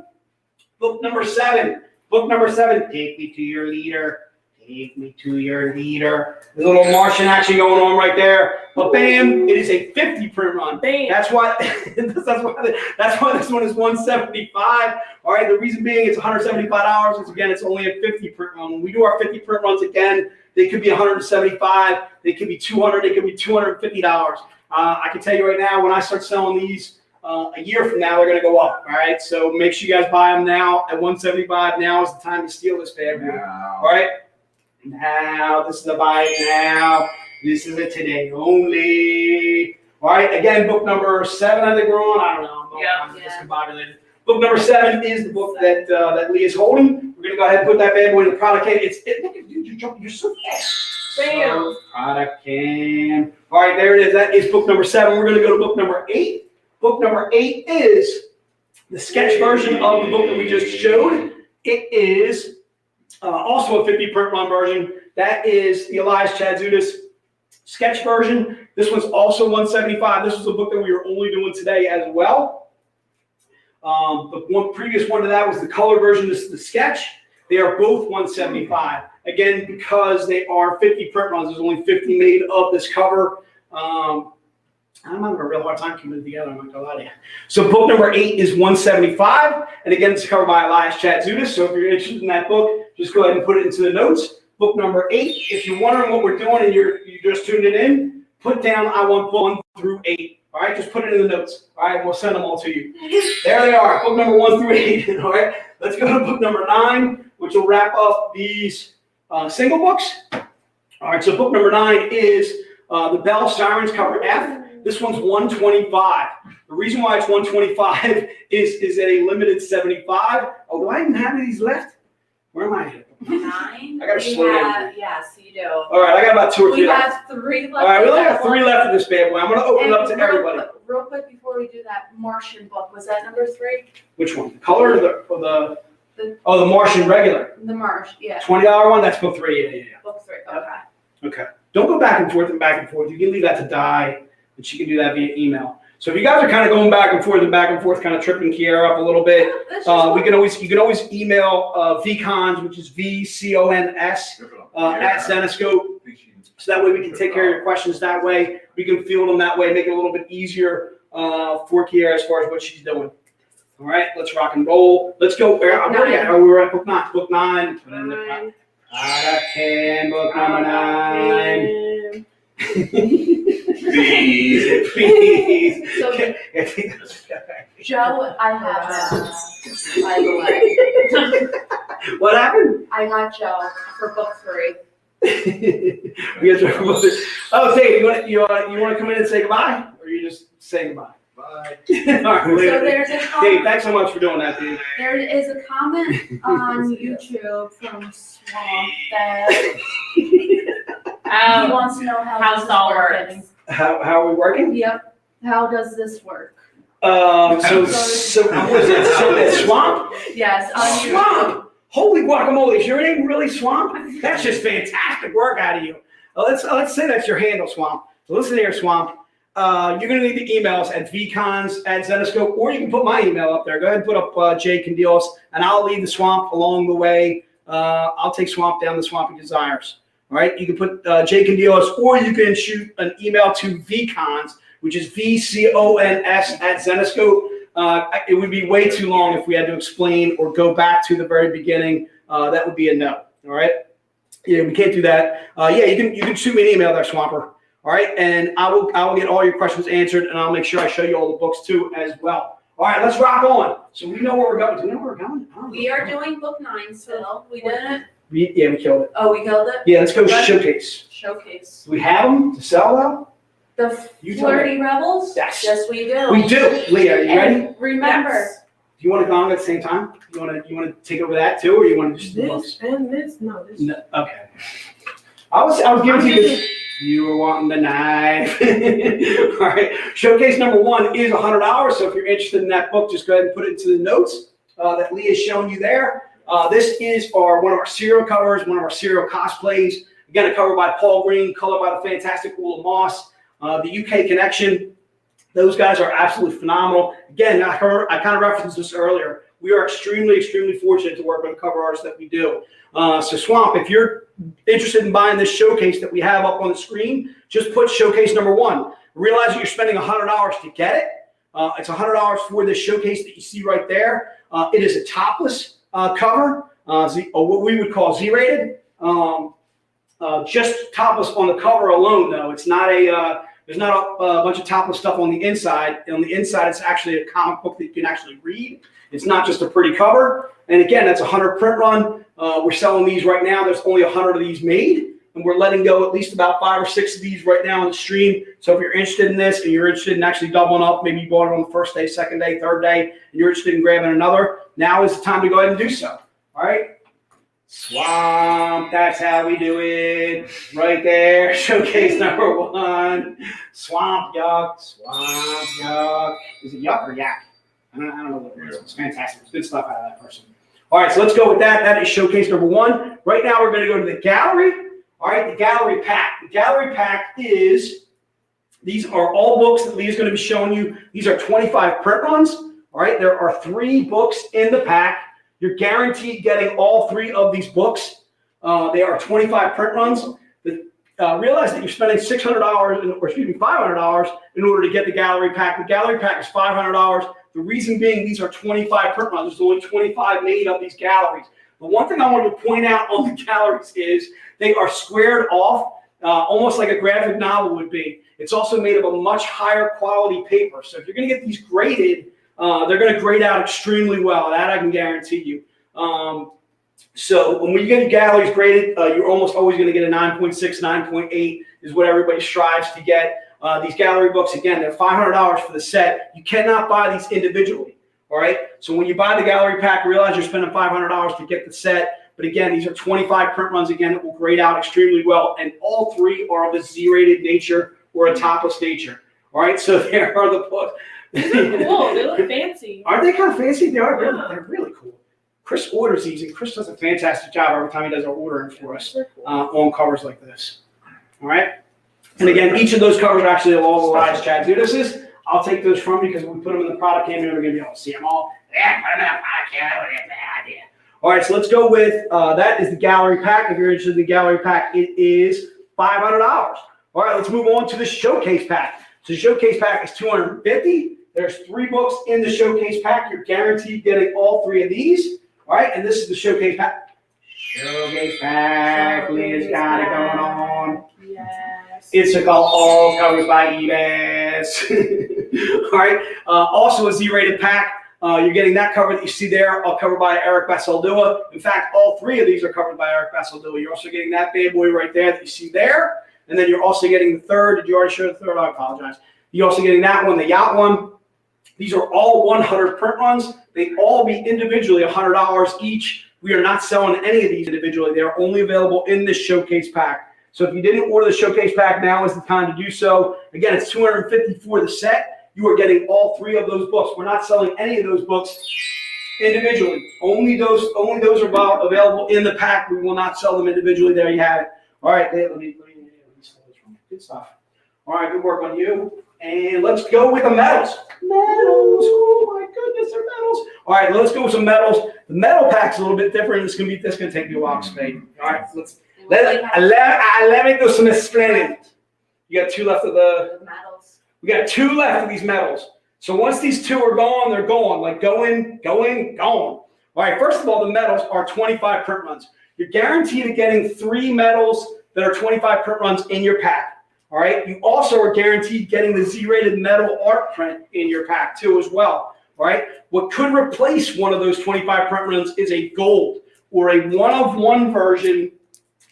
Book number 7. Book number 7. Take me to your leader. Take me to your leader. There's a little Martian action going on right there. But bam, it is a 50 print run. Bam. That's why this one is $175. All right, the reason being it's $175 is again it's only a 50 print run. When we do our 50 print runs again, they could be $175, they could be $200, they could be $250. I can tell you right now, when I start selling these a year from now, they're going to go up. All right, so make sure you guys buy them now at $175. Now is the time to steal this bad boy. All right. Now, this is the buy it now. This is a today only. All right, again, book number 7, I think we're on. I don't know. I'm discombobulated. Book number 7 is the book that Lee is holding. We're going to go ahead and put that bad boy in the product can. Look at you, you're so fast. Bam. So, product can. All right, there it is. That is book number 7. We're going to go to book number 8. Book number 8 is the sketch version of the book that we just showed. It is also a 50 print run version. That is the Elias Chadzudis sketch version. This one's also $175. This is a book that we are only doing today as well. The previous one to that was the color version. This is the sketch. They are both $175. Again, because they are 50 print runs, there's only 50 made of this cover. I'm having a real hard time keeping it together, I'm not gonna lie to you. So book number 8 is $175, and again, it's covered by Elias Chadzudis. So if you're interested in that book, just go ahead and put it into the notes. Book number 8. If you're wondering what we're doing and you just tuned it in, put down I want book 1 through 8. All right, just put it in the notes. All right, we'll send them all to you. There they are, book number 1 through 8. All right, let's go to book number 9, which will wrap up these single books. All right, so book number 9 is the Bell Sirens cover F. This one's $125. The reason why it's $125 is at a limited 75. Oh, do I even have any of these left? Where am I? 9. I gotta slow down. Yes, you do. All right, I got about 2 or 3 We left. have 3 left. All right, we only got 3 left of this bad boy. I'm going to open it up to everybody. Real quick before we do that, Martian book, was that number 3? Which one? The color or the Martian regular? The Marsh, yeah. $20 one? That's book 3. Yeah. Book 3, okay. Okay. Don't go back and forth and back and forth. You can leave that to Di, and she can do that via email. So if you guys are kind of going back and forth, kind of tripping Kiara up a little bit, you can always email VCons, which is VCONS at Zenescope. So that way we can take care of your questions that way. We can field them that way, make it a little bit easier for Kiara as far as what she's doing. All right, let's rock and roll. Let's go. We're at book 9. Book 9. Put in the product can, book number 9. Please. So, Joe, I have by the way. What happened? I got Joe for book 3. Oh, Dave, you want to come in and say goodbye, or you just say goodbye? Bye. All right, So there's a Dave, comment. thanks so much for doing that, Dave. There is a comment on YouTube from Swamp that he wants to know how How's this it all is works? working. How are we working? Yep. How does this work? So what is it? So that Swamp? Yes, on YouTube. Swamp. Holy guacamole! Is your name really Swamp? That's just fantastic work out of you. Let's say that's your handle, Swamp. So listen here, Swamp. You're going to need the emails at vcons@zenescope, or you can put my email up there. Go ahead and put up Jay Candilos, and I'll lead the Swamp along the way. I'll take Swamp down the Swamp he desires. All right, you can put Jay Candilos, or you can shoot an email to VCons, which is VCONS@Zenescope. It would be way too long if we had to explain or go back to the very beginning. That would be a no. All right. Yeah, we can't do that. You can shoot me an email there, Swamper. All right, and I will get all your questions answered, and I'll make sure I show you all the books too as well. All right, let's rock on. So we know where we're going. Do we know where we're going? We are doing book 9 still. We did it. We killed it. Oh, we killed it? Yeah, let's go showcase. Showcase. Do we have them to sell though? The You tell me. Flirty Rebels? Yes. Yes, we do. We do. Leah, are you ready? And remember, Do you want to go on at the same time? You want to take over that too, or you want to just do This and this? No, this. No, okay. I was giving to you this. You were wanting the knife. All right. Showcase number 1 is $100. So if you're interested in that book, just go ahead and put it into the notes that Leah's showing you there. This is one of our serial covers, one of our serial cosplays. Again, a cover by Paul Green, color by the fantastic Ula Moss. The UK Connection, those guys are absolutely phenomenal. Again, I kind of referenced this earlier. We are extremely, extremely fortunate to work with the cover artists that we do. So Swamp, if you're interested in buying this showcase that we have up on the screen, just put showcase number 1. Realize that you're spending $100 to get it. It's $100 for this showcase that you see right there. It is a topless cover, what we would call Z-rated. Just topless on the cover alone, though. It's not there's not a bunch of topless stuff on the inside. On the inside, it's actually a comic book that you can actually read. It's not just a pretty cover. And again, that's a 100 print run. We're selling these right now. There's only 100 of these made, and we're letting go at least about 5 or 6 of these right now on the stream. So if you're interested in this and you're interested in actually doubling up, maybe you bought it on the first day, second day, third day, and you're interested in grabbing another, now is the time to go ahead and do so. All right. Swamp, that's how we do it. Right there, showcase number 1. Swamp yuck, swamp yuck. Is it yuck or yak? I don't know what it is. It's fantastic. It's good stuff out of that person. All right, so let's go with that. That is showcase number 1. Right now, we're going to go to the gallery. All right, the gallery pack. The gallery pack is, these are all books that Leah's going to be showing you. These are 25 print runs. All right, there are 3 books in the pack. You're guaranteed getting all 3 of these books. They are 25 print runs. Realize that you're spending $500 in order to get the gallery pack. The gallery pack is $500. The reason being, these are 25 print runs. There's only 25 made of these galleries. The one thing I wanted to point out on the galleries is they are squared off, almost like a graphic novel would be. It's also made of a much higher quality paper. So if you're going to get these graded, they're going to grade out extremely well. That I can guarantee you. So when you get your galleries graded, you're almost always going to get a 9.6, 9.8 is what everybody strives to get. These gallery books, again, they're $500 for the set. You cannot buy these individually. All right. So when you buy the gallery pack, realize you're spending $500 to get the set. But again, these are 25 print runs again that will grade out extremely well. And all 3 are of a Z-rated nature or a topless nature. All right. So there are the books. These are cool. They look fancy. Aren't they kind of fancy? They are. Yeah. They're really cool. Chris orders these, and Chris does a fantastic job every time he does our ordering for us on covers like this. All right. And again, each of those covers are actually along the lines Chad Judas. I'll take those from you because when we put them in the product camera, we're going to be able to see them all. Yeah, put them in the product camera. That's the idea. All right, so let's go with that is the gallery pack. If you're interested in the gallery pack, it is $500. All right, let's move on to the showcase pack. So the showcase pack is $250. There's 3 books in the showcase pack. You're guaranteed getting all 3 of these. All right, and this is the showcase pack. Showcase pack. Leah's got it going on. Yes. It's all covers by eBay. All right. Also a Z-rated pack. You're getting that cover that you see there, all covered by Eric Basaldua. In fact, all 3 of these are covered by Eric Basaldua. You're also getting that bad boy right there that you see there. And then you're also getting the third. Did you already show the third? I apologize. You're also getting that one, the yacht one. These are all 100 print runs. They all be individually $100 each. We are not selling any of these individually. They are only available in this showcase pack. So if you didn't order the showcase pack, now is the time to do so. Again, it's $250 for the set. You are getting all 3 of those books. We're not selling any of those books individually. Only those are available in the pack. We will not sell them individually. There you have it. All right, let me good stuff. All right, good work on you. And let's go with the medals. Medals. Oh my goodness, they're medals. All right, let's go with some medals. The medal pack's a little bit different. It's gonna take me a while to explain. All right, let me do some explaining. You got 2 left of the medals. We got 2 left of these medals. So once these 2 are gone, they're gone. Like going. All right, first of all, the medals are 25 print runs. You're guaranteed to getting 3 medals that are 25 print runs in your pack. All right. You also are guaranteed getting the Z-rated metal art print in your pack too as well. All right. What could replace one of those 25 print runs is a gold or a 1-of-1 version.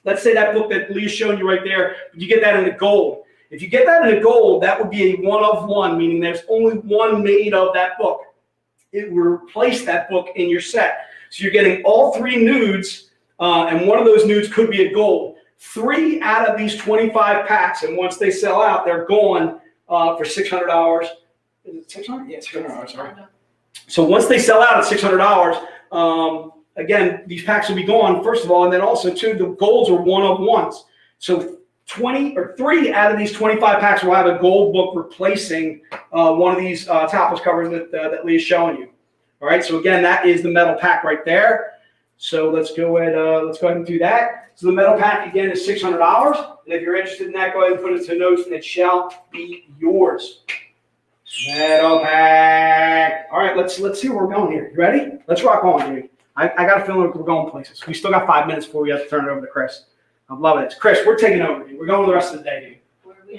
Let's say that book that Leah's showing you right there, you get that in a gold. If you get that in a gold, that would be a 1-of-1, meaning there's only 1 made of that book. It will replace that book in your set. So you're getting all 3 nudes, and one of those nudes could be a gold. 3 out of these 25 packs, and once they sell out, they're gone for $600. Is it $600? Yeah, $600. Sorry. So once they sell out at $600, again, these packs will be gone, first of all, and then also, too, the golds are 1-of-1s. So 3 out of these 25 packs will have a gold book replacing one of these topless covers that Leah's showing you. All right, so again, that is the metal pack right there. So let's go ahead and do that. So the metal pack again is $600, and if you're interested in that, go ahead and put it to notes, and it shall be yours. Metal pack. All right, let's see where we're going here. You ready? Let's rock on, dude. I got a feeling we're going places. We still got 5 minutes before we have to turn it over to Chris. I'm loving it. Chris, we're taking over, dude. We're going the rest of the day, dude.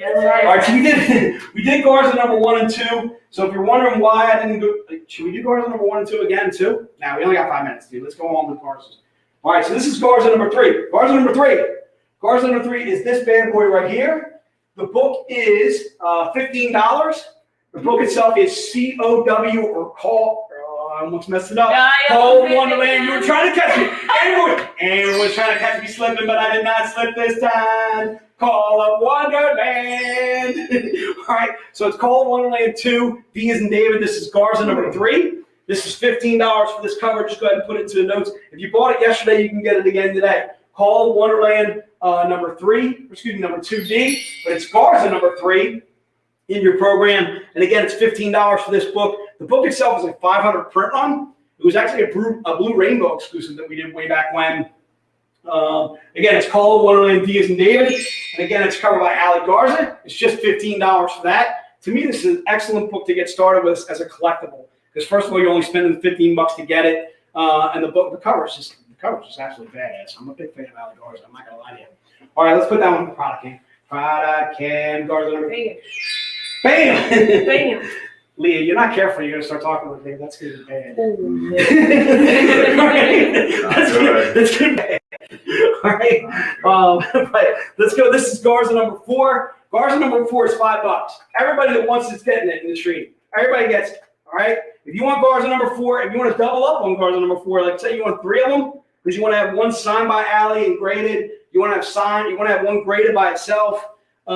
All right, so we did Garza number 1 and 2. So if you're wondering why I didn't go, should we do Garza number 1 and 2 again too? Now we only got 5 minutes, dude. Let's go on with Garzas. All right, so this is Garza number 3. Garza number 3. Garza number 3 is this bad boy right here. The book is $15. The book itself is COW or Call. I almost messed it up. Call Wonderland. You were trying to catch me. Everyone was trying to catch me slipping, but I did not slip this time. Call of Wonderland. All right, so it's Call of Wonderland 2. D as in David. This is Garza number 3. This is $15 for this cover. Just go ahead and put it into the notes. If you bought it yesterday, you can get it again today. Call of Wonderland number 2D, but it's Garza number 3 in your program. And again, it's $15 for this book. The book itself is a 500 print run. It was actually a Blue Rainbow exclusive that we did way back when. Again, it's Call of Wonderland D as in David. And again, it's covered by Ali Garza. It's just $15 for that. To me, this is an excellent book to get started with as a collectible. Because first of all, you're only spending $15 to get it. And the cover is just absolutely badass. I'm a big fan of Ali Garza. I'm not going to lie to you. All right, let's put that one in the product can. Product can, Garza number 3. Bam! Bam. Leah, you're not careful. You're going to start talking with me. That's going to be bad. That's going to be bad. All right. But let's go. This is Garza number 4. Garza number 4 is $5. Everybody that wants it's getting it in the stream. Everybody gets it. All right. If you want Garza number 4, if you want to double up on Garza number 4, like say you want 3 of them, because you want to have one signed by Ali and graded, you want to have signed, you want to have one graded by itself, you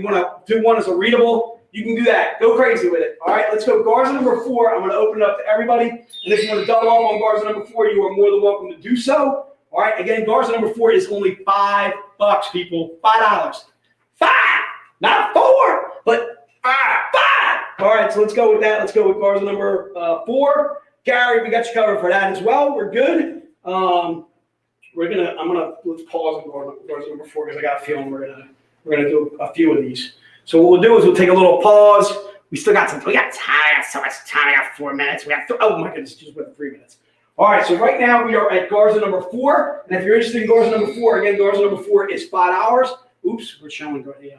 want to do one as a readable, you can do that. Go crazy with it. All right, let's go. Garza number 4. I'm going to open it up to everybody. And if you want to double up on Garza number 4, you are more than welcome to do so. All right, again, Garza number 4 is only $5, people. $5. 5, not 4, but 5. All right, so let's go with that. Let's go with Garza number 4. Gary, we got you covered for that as well. We're good. Let's pause on Garza number 4 because I got a feeling we're gonna do a few of these. So what we'll do is we'll take a little pause. We still got time. I got so much time. I got 4 minutes. Oh my goodness, just went 3 minutes. All right, so right now we are at Garza number 4. And if you're interested in Garza number 4, again, Garza number 4 is $5. Oops, we're showing Garza. Yeah,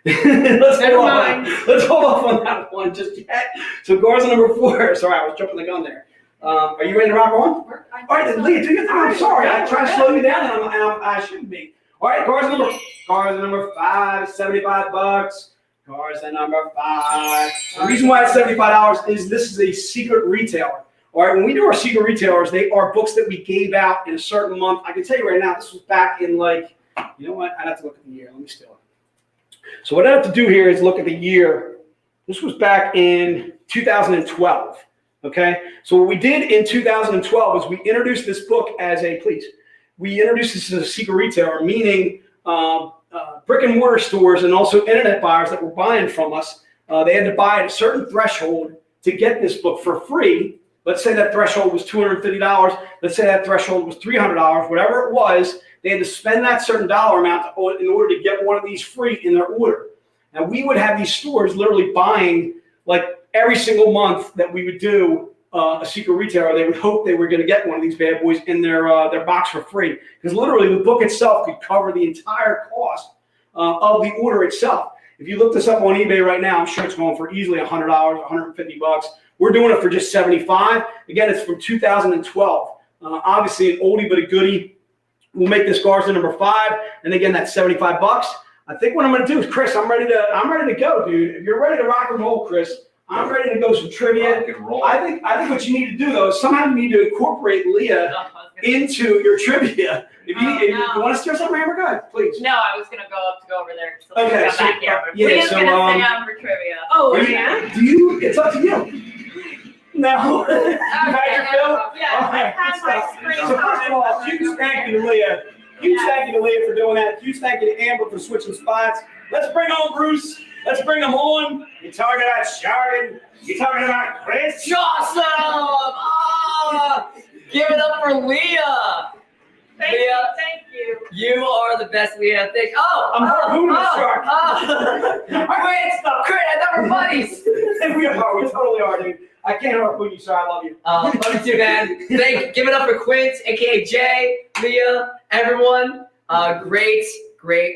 let's hold off on that one just yet. So Garza number 4. Sorry, I was jumping the gun there. Are you ready to rock on? All right, Leah, do your thing. I'm sorry. I tried to slow you down, and I shouldn't be. All right, Garza number 5 is $75. Garza number 5. The reason why it's $75 is this is a secret retailer. All right, when we do our secret retailers, they are books that we gave out in a certain month. I can tell you right now, this was back in you know what? I'd have to look at the year. Let me steal it. So what I have to do here is look at the year. This was back in 2012. Okay, so what we did in 2012 is we introduced this book we introduced this as a secret retailer, meaning brick and mortar stores and also internet buyers that were buying from us, they had to buy at a certain threshold to get this book for free. Let's say that threshold was $250. Let's say that threshold was $300. Whatever it was, they had to spend that certain dollar amount in order to get one of these free in their order. Now, we would have these stores literally buying every single month that we would do a secret retailer. They would hope they were going to get one of these bad boys in their box for free, because literally the book itself could cover the entire cost of the order itself. If you look this up on eBay right now, I'm sure it's going for easily $100, $150. We're doing it for just $75. Again, it's from 2012. Obviously, an oldie but a goodie. We'll make this Garza number 5, and again, that's $75. I think what I'm going to do is, Chris, I'm ready to go, dude. If you're ready to rock and roll, Chris, I'm ready to go some trivia. I think what you need to do though is somehow you need to incorporate Leah into your trivia. If you want to steer something, Amber, go ahead, please. No, I was gonna go over there. So okay, let's go back here. yeah, Leah's so gonna stay on for trivia. Oh, yeah. It's up to you. No. Okay, You got your fill? yeah, All right, I had good my stuff. screen So first of all, huge thank you to Leah Huge thank you to Leah for doing that. Huge thank you to Amber for switching spots. Let's bring on Bruce. Let's bring him on. You're talking about Chardon. You're talking about Chris. Awesome! Ah, give it up for Leah. Thank Leah, you. Thank you. you are the best, Leah. Thank. Oh, I'm harpooning the shark. Quit! I thought we're buddies. We are. We totally are, dude. I can't harpoon you, so I love you. Love you too, man. Give it up for Quint, aka Jay, Leah, everyone. Great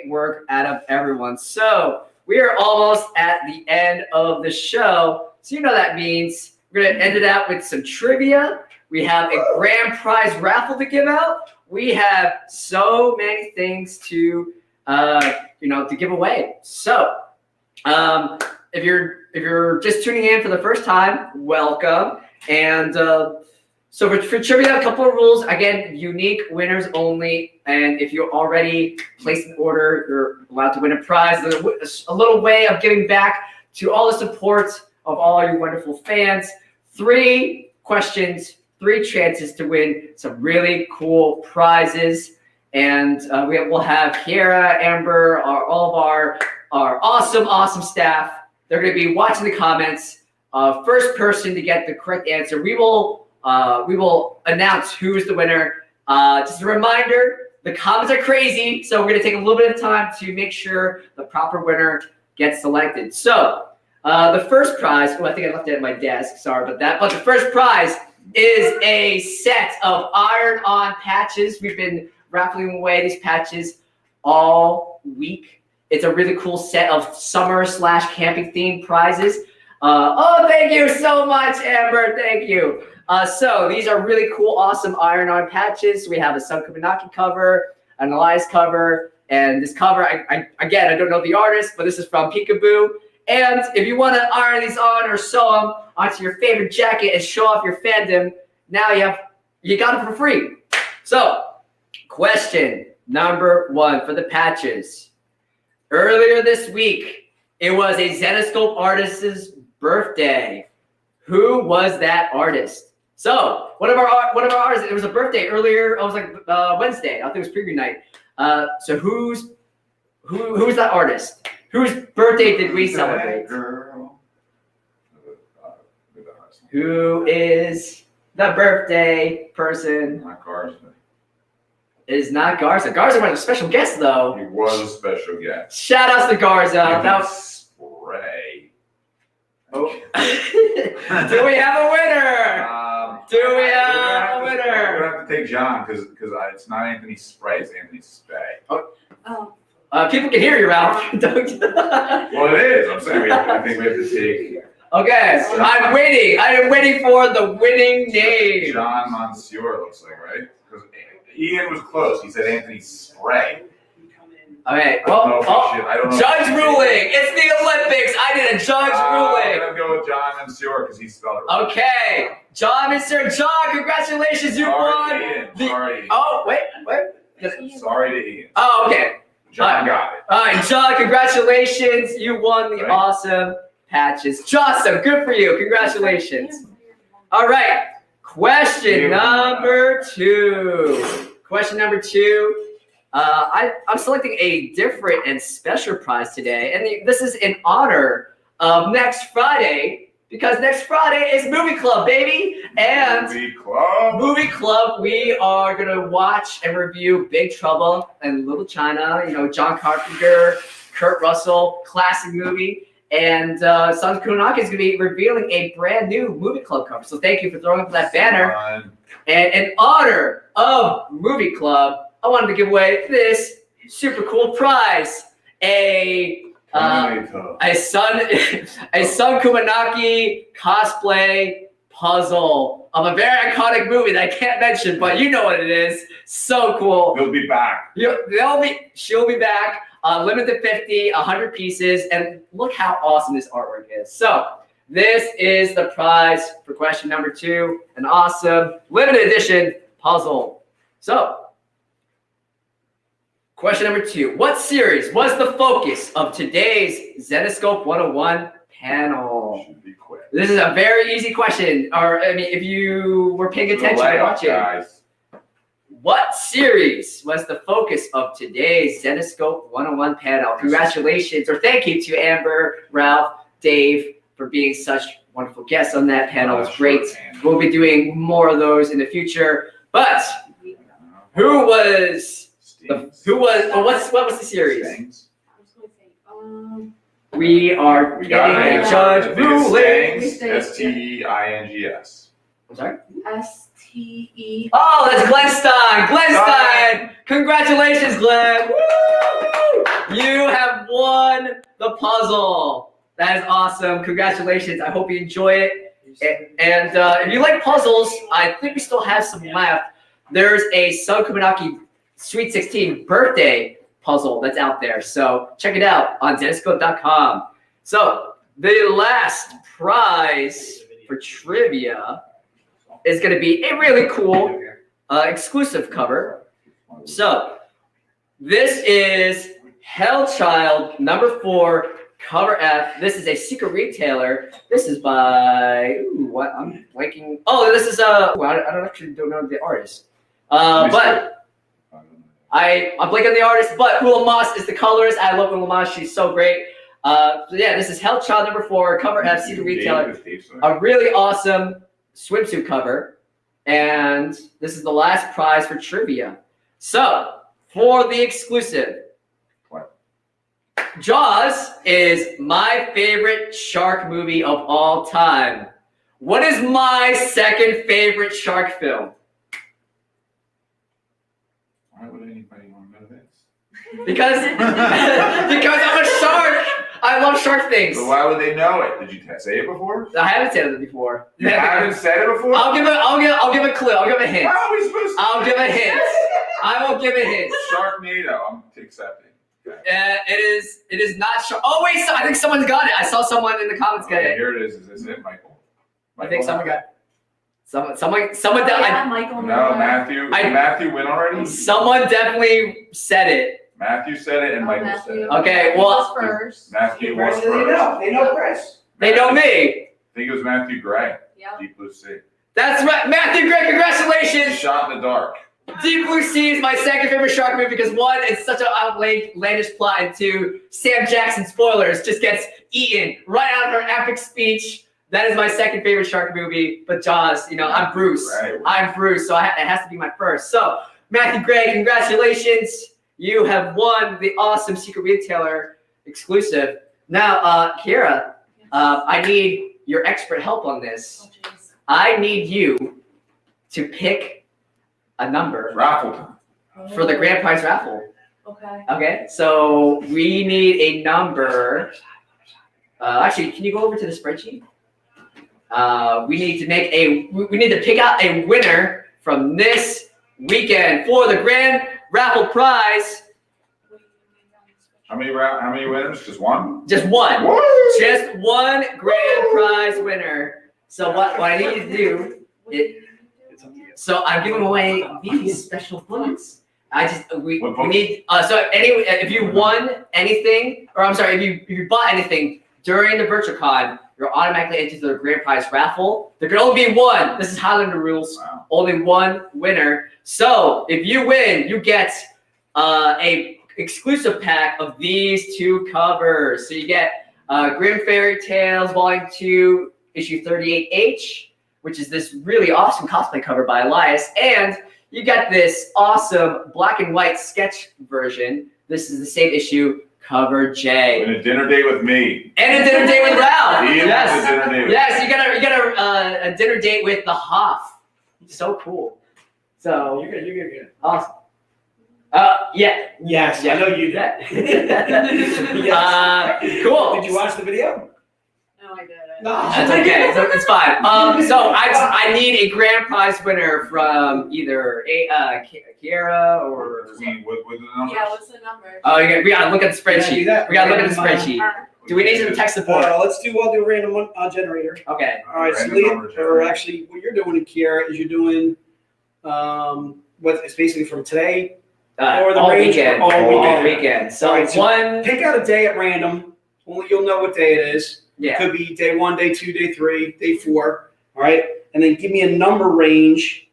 work out of everyone. So we are almost at the end of the show. So you know that means we're gonna end it out with some trivia. We have a grand prize raffle to give out. We have so many things to to give away. So if you're just tuning in for the first time, welcome. And so for trivia, a couple of rules. Again, unique winners only. And if you already placed an order, you're allowed to win a prize. There's a little way of giving back to all the support of all your wonderful fans. 3 questions, 3 chances to win some really cool prizes. And we'll have Kiera, Amber, all of our awesome staff. They're going to be watching the comments. First person to get the correct answer, we will announce who is the winner. Just a reminder, the comments are crazy, so we're going to take a little bit of time to make sure the proper winner gets selected. So the first prize, I think I left it at my desk, sorry about that, but the first prize is a set of iron-on patches. We've been raffling away these patches all week. It's a really cool set of summer/camping themed prizes. Thank you so much, Amber. Thank you. So these are really cool, awesome iron-on patches. We have a Sun Kumanaki cover, an Elias cover, and this cover, I don't know the artist, but this is from Peekaboo. And if you want to iron these on or sew them onto your favorite jacket and show off your fandom, now you got it for free. So, question number 1 for the patches. Earlier this week, it was a Zenescope artist's birthday. Who was that artist? So one of our artists, it was a birthday earlier. It was like Wednesday. I think it was preview night. So who's that artist? Whose birthday did we celebrate? Girl. Who is the birthday person? Not Garza. It is not Garza. Garza was a special guest, though. He was a special guest. Shout outs to Garza. That was spray. Oh. Do we have a winner? Do we have a winner? We're gonna have to take John because it's not Anthony Spray, it's Anthony Spay. Oh. People can hear you, Ralph. Well, it is. I'm saying I think we have to take. Okay, I'm waiting. I am waiting for the winning name. John Monsieur looks like, right? Because Ian was close. He said Anthony Spray. Okay. I don't know. Judge ruling. It's the Olympics. I did a judge ruling. I'm gonna go with John Monsieur because he spelled it right. Okay, John, Mr. John, congratulations, you won. Sorry. Oh, wait. Sorry to Ian. Oh, okay. John got it. All right, John, congratulations. You won the awesome patches. Awesome. Good for you. Congratulations. All right. Question number 2. Question number 2. I'm selecting a different and special prize today, and this is in honor of next Friday, because next Friday is Movie Club, baby. And Movie Club, we are gonna watch and review Big Trouble in Little China. You know, John Carpenter, Kurt Russell, classic movie. And Sun Kumanaki is gonna be revealing a brand new Movie Club cover. So thank you for throwing up that banner. And in honor of Movie Club, I wanted to give away this super cool prize. A Sun Kumanaki cosplay puzzle of a very iconic movie that I can't mention, but you know what it is. So cool. He'll be back. She'll be back. Limited 50, 100 pieces, and look how awesome this artwork is. So this is the prize for question number 2, an awesome limited edition puzzle. So question number 2, what series was the focus of today's Zenescope 101 panel? Should be quick. This is a very easy question, or I mean, if you were paying attention to watching. Guys. What series was the focus of today's Zenescope 101 panel? Congratulations, or thank you to Amber, Ralph, Dave for being such wonderful guests on that panel. It was great. We'll be doing more of those in the future. But what was the series? We are getting a judge ruling. STEINGS. I'm sorry? STE. Oh, that's Glenn Stein. Glenn Stein. Congratulations, Glenn. Woo! You have won the puzzle. That is awesome. Congratulations. I hope you enjoy it. And if you like puzzles, I think we still have some left. There's a Sun Kumanaki Sweet 16 birthday puzzle that's out there. So check it out on Zenescope.com. So the last prize for trivia is going to be a really cool exclusive cover. So this is Hellchild number 4, cover F. This is a secret retailer. This is by what? I'm blanking. Oh, this is I don't actually know the artist. But I'm blanking on the artist. But Ula Moss is the colorist. I love Ula Moss. She's so great. So yeah, this is Hellchild number 4, cover F, secret retailer. A really awesome swimsuit cover, and this is the last prize for trivia. So for the exclusive, Jaws is my favorite shark movie of all time. What is my second favorite shark film? Why would anybody want to know this? Because I'm a shark. I love shark things. So why would they know it? Did you say it before? I haven't said it before. You haven't said it before? I'll give a clue. I'll give a hint. How are we supposed to? I'll give a hint. I will give a hint. Sharknado. I'm accepting. Okay. It is not shark. Oh wait, I think someone's got it. I saw someone in the comments get it. Here it is. Is this it, Michael? I think someone got it. Someone Oh, yeah, Michael. No, Matthew. Did Matthew win already? Someone definitely said it. Matthew said it and Michael said it. Okay, well, first. Matthew was They first. know Chris. They know me. I think it was Matthew Gray. Yep. Deep Blue Sea. That's right, Matthew Gray. Congratulations. Shot in the dark. Deep Blue Sea is my second favorite shark movie because 1, it's such an outlandish plot, and 2, Sam Jackson, spoilers, just gets eaten right out of her epic speech. That is my second favorite shark movie. But Jaws, I'm Bruce. Right. I'm Bruce, so it has to be my first. So Matthew Gray, congratulations. You have won the awesome Secret Retailer exclusive. Now, Kira, I need your expert help on this. Oh, jeez. I need you to pick a number Raffle time. for the grand prize raffle. Okay. Okay, so we need a number. Actually, can you go over to the spreadsheet? We need to pick out a winner from this weekend for the grand raffle prize. How many winners? Just one? Just one. Woo! Just one grand prize winner. So what I need you to do so I'm giving away these special books. We need if you won anything, or I'm sorry, if you bought anything during the VirtualCon, you're automatically entered to the grand prize raffle. There can only be one. This is Highlander rules. Wow. Only one winner. So if you win, you get a exclusive pack of these 2 covers. So you get Grim Fairy Tales Volume 2, Issue 38H, which is this really awesome cosplay cover by Elias, and you got this awesome black and white sketch version. This is the same issue, cover J. And a dinner date with me. And a dinner date with Ralph. Ian has a dinner date with Yes, you got a dinner date with the Hoff. So cool. So You're good. awesome. Yeah. Yes, I know you did. Cool. Did you watch the video? No, I didn't. That's okay. It's fine. So I need a grand prize winner from either Kiera or. with the numbers. Yeah, what's the number? Oh, we gotta look at the Yeah, spreadsheet. do that. We gotta look at the spreadsheet. Do we need some tech support? Let's do a random one generator. Okay. All right, so Random number or generator. actually, what you're doing, Kiera, is you're doing what is basically from today. Or the all range weekend. all All weekend. weekend. So All right, so one. Pick out a day at random. Only you'll know what day it is. It Yeah. could be day 1, day 2, day 3, day 4. All right, and then give me a number range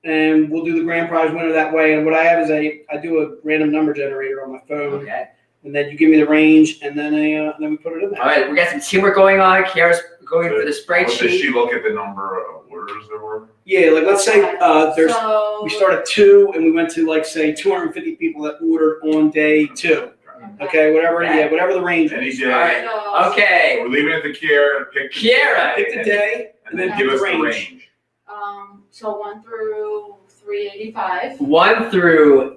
and we'll do the grand prize winner that way. And what I have is I do a random number generator on my phone, Okay. and then you give me the range, and then then we put it in there. All right, we got some teamwork going on. Kiara's going for the Does spreadsheet. she look at the number of orders there were? Yeah, like let's say there's So, we start at 2, and we went to like say 250 people that ordered on day 2. Okay, whatever. Okay. Yeah, whatever the range Any is. day. All right. so, Okay. We're leaving it to Kiara. Pick Kiara, Pick the day, and then and give then us the the range. range. so 1 through 385. 1 through All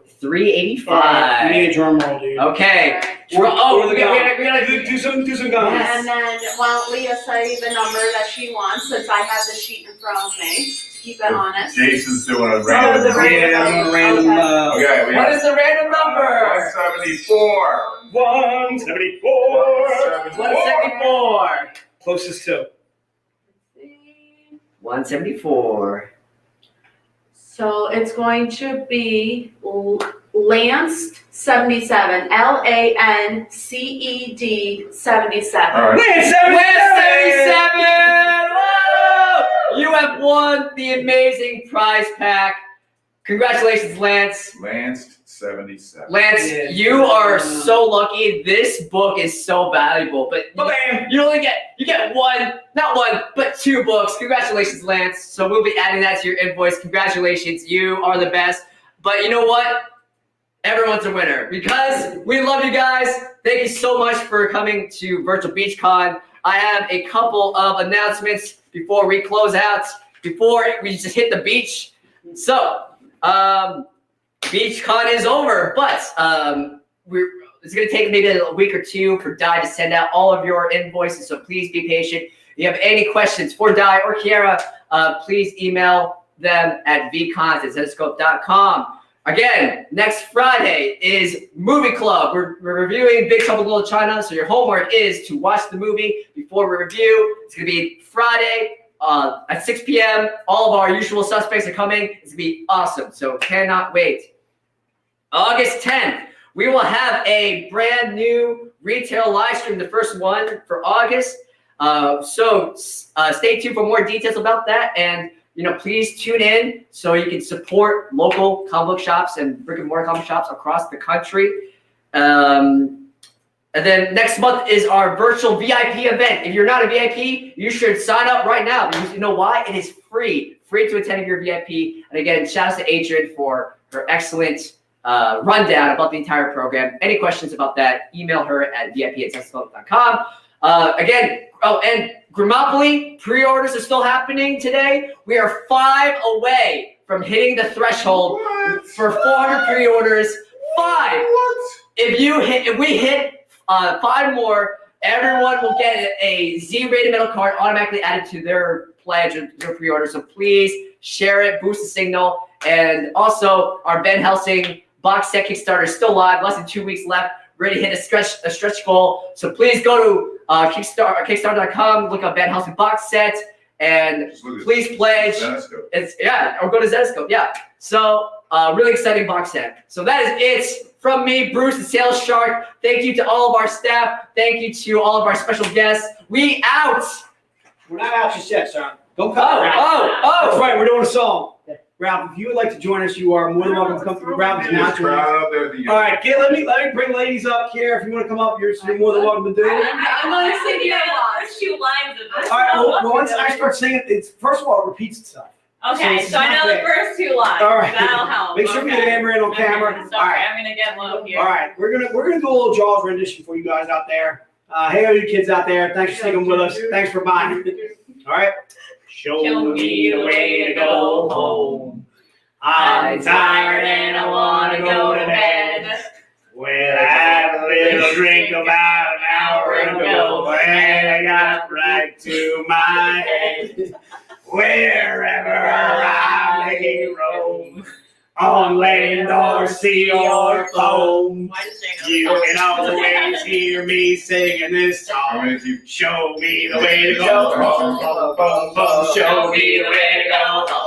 right, we need 385. a drum roll, dude. Okay. Or- Oh, or the we gotta do some guns. And then why don't Leah say the number that she wants, since I have the sheet in front of me, to keep it honest. Jason's doing a the random. random Yeah, I'm doing a random. Okay, we What got is the random number? 174. 174. 174. Closest to. 174. So it's going to be Lanced 77. LANCED 77. All right. Win 77! Whoa! You have won the amazing prize pack. Congratulations, Lance. Lanced 77. Lance, Yeah. you are so lucky. This book is so valuable, but Bam. you get not one, but 2 books. Congratulations, Lance. So we'll be adding that to your invoice. Congratulations, you are the best. But you know what? Everyone's a winner because we love you guys. Thank you so much for coming to Virtual Beach Con. I have a couple of announcements before we close out, before we just hit the beach. So, Beach Con is over, but it's going to take maybe a week or 2 for Di to send out all of your invoices, so please be patient. If you have any questions for Di or Kiara, please email them at vcons@zenescope.com. Again, next Friday is Movie Club. We're reviewing Big Trouble in Little China, so your homework is to watch the movie before we review. It's going to be Friday at 6 p.m. All of our usual suspects are coming. It's going to be awesome, so cannot wait. August 10th, we will have a brand new retail live stream, the first one for August. So stay tuned for more details about that, and please tune in so you can support local comic book shops and brick and mortar comic shops across the country. And then next month is our virtual VIP event. If you're not a VIP, you should sign up right now because you know why? It is free to attend if you're a VIP. And again, shout out to Adrian for her excellent rundown about the entire program. Any questions about that, email her at vip@zenescope.com. Again, and Grimmopoly pre-orders are still happening today. We are 5 away from hitting the threshold for 400 pre-orders. 5. If we hit 5 more, everyone will get a Z-rated metal card automatically added to their pledge or their pre-order. So please share it, boost the signal, and also our Ben Helsing box set Kickstarter is still live. Less than 2 weeks left. Ready to hit a stretch goal. So please go to Kickstarter.com, look up Ben Helsing box set, and please pledge. Or go to Zenescope. Yeah. So really exciting box set. So that is it from me, Bruce, the Sales Shark. Thank you to all of our staff. Thank you to all of our special guests. We out. We're not out just yet, son. Don't cut. That's right. We're doing a song. Ralph, if you would like to join us, you are more than welcome to come through. Ralph is not joining us. All right, let me bring ladies up here. If you want to come up, you're more than welcome to do it. I'm going to sing the first 2 lines of this. All right, well, once I start singing, it's first of all, it repeats itself. Okay, so I know the first 2 lines. All right. That'll help. Make sure we get Amber in on camera. Okay, All sorry, right. I'm going to get low here. All right, we're gonna do a little Jaws rendition for you guys out there. Hey, all you kids out there, thanks for sticking with us. Thanks for buying. All right. Show me the way to go home. I'm tired and I want to go to bed. Well, I had a little drink about an hour ago, and I got right to my head. Wherever I may roam, on land or sea or foam, you can always hear me singing this song. Show me the way to go home. Show me the way to go home.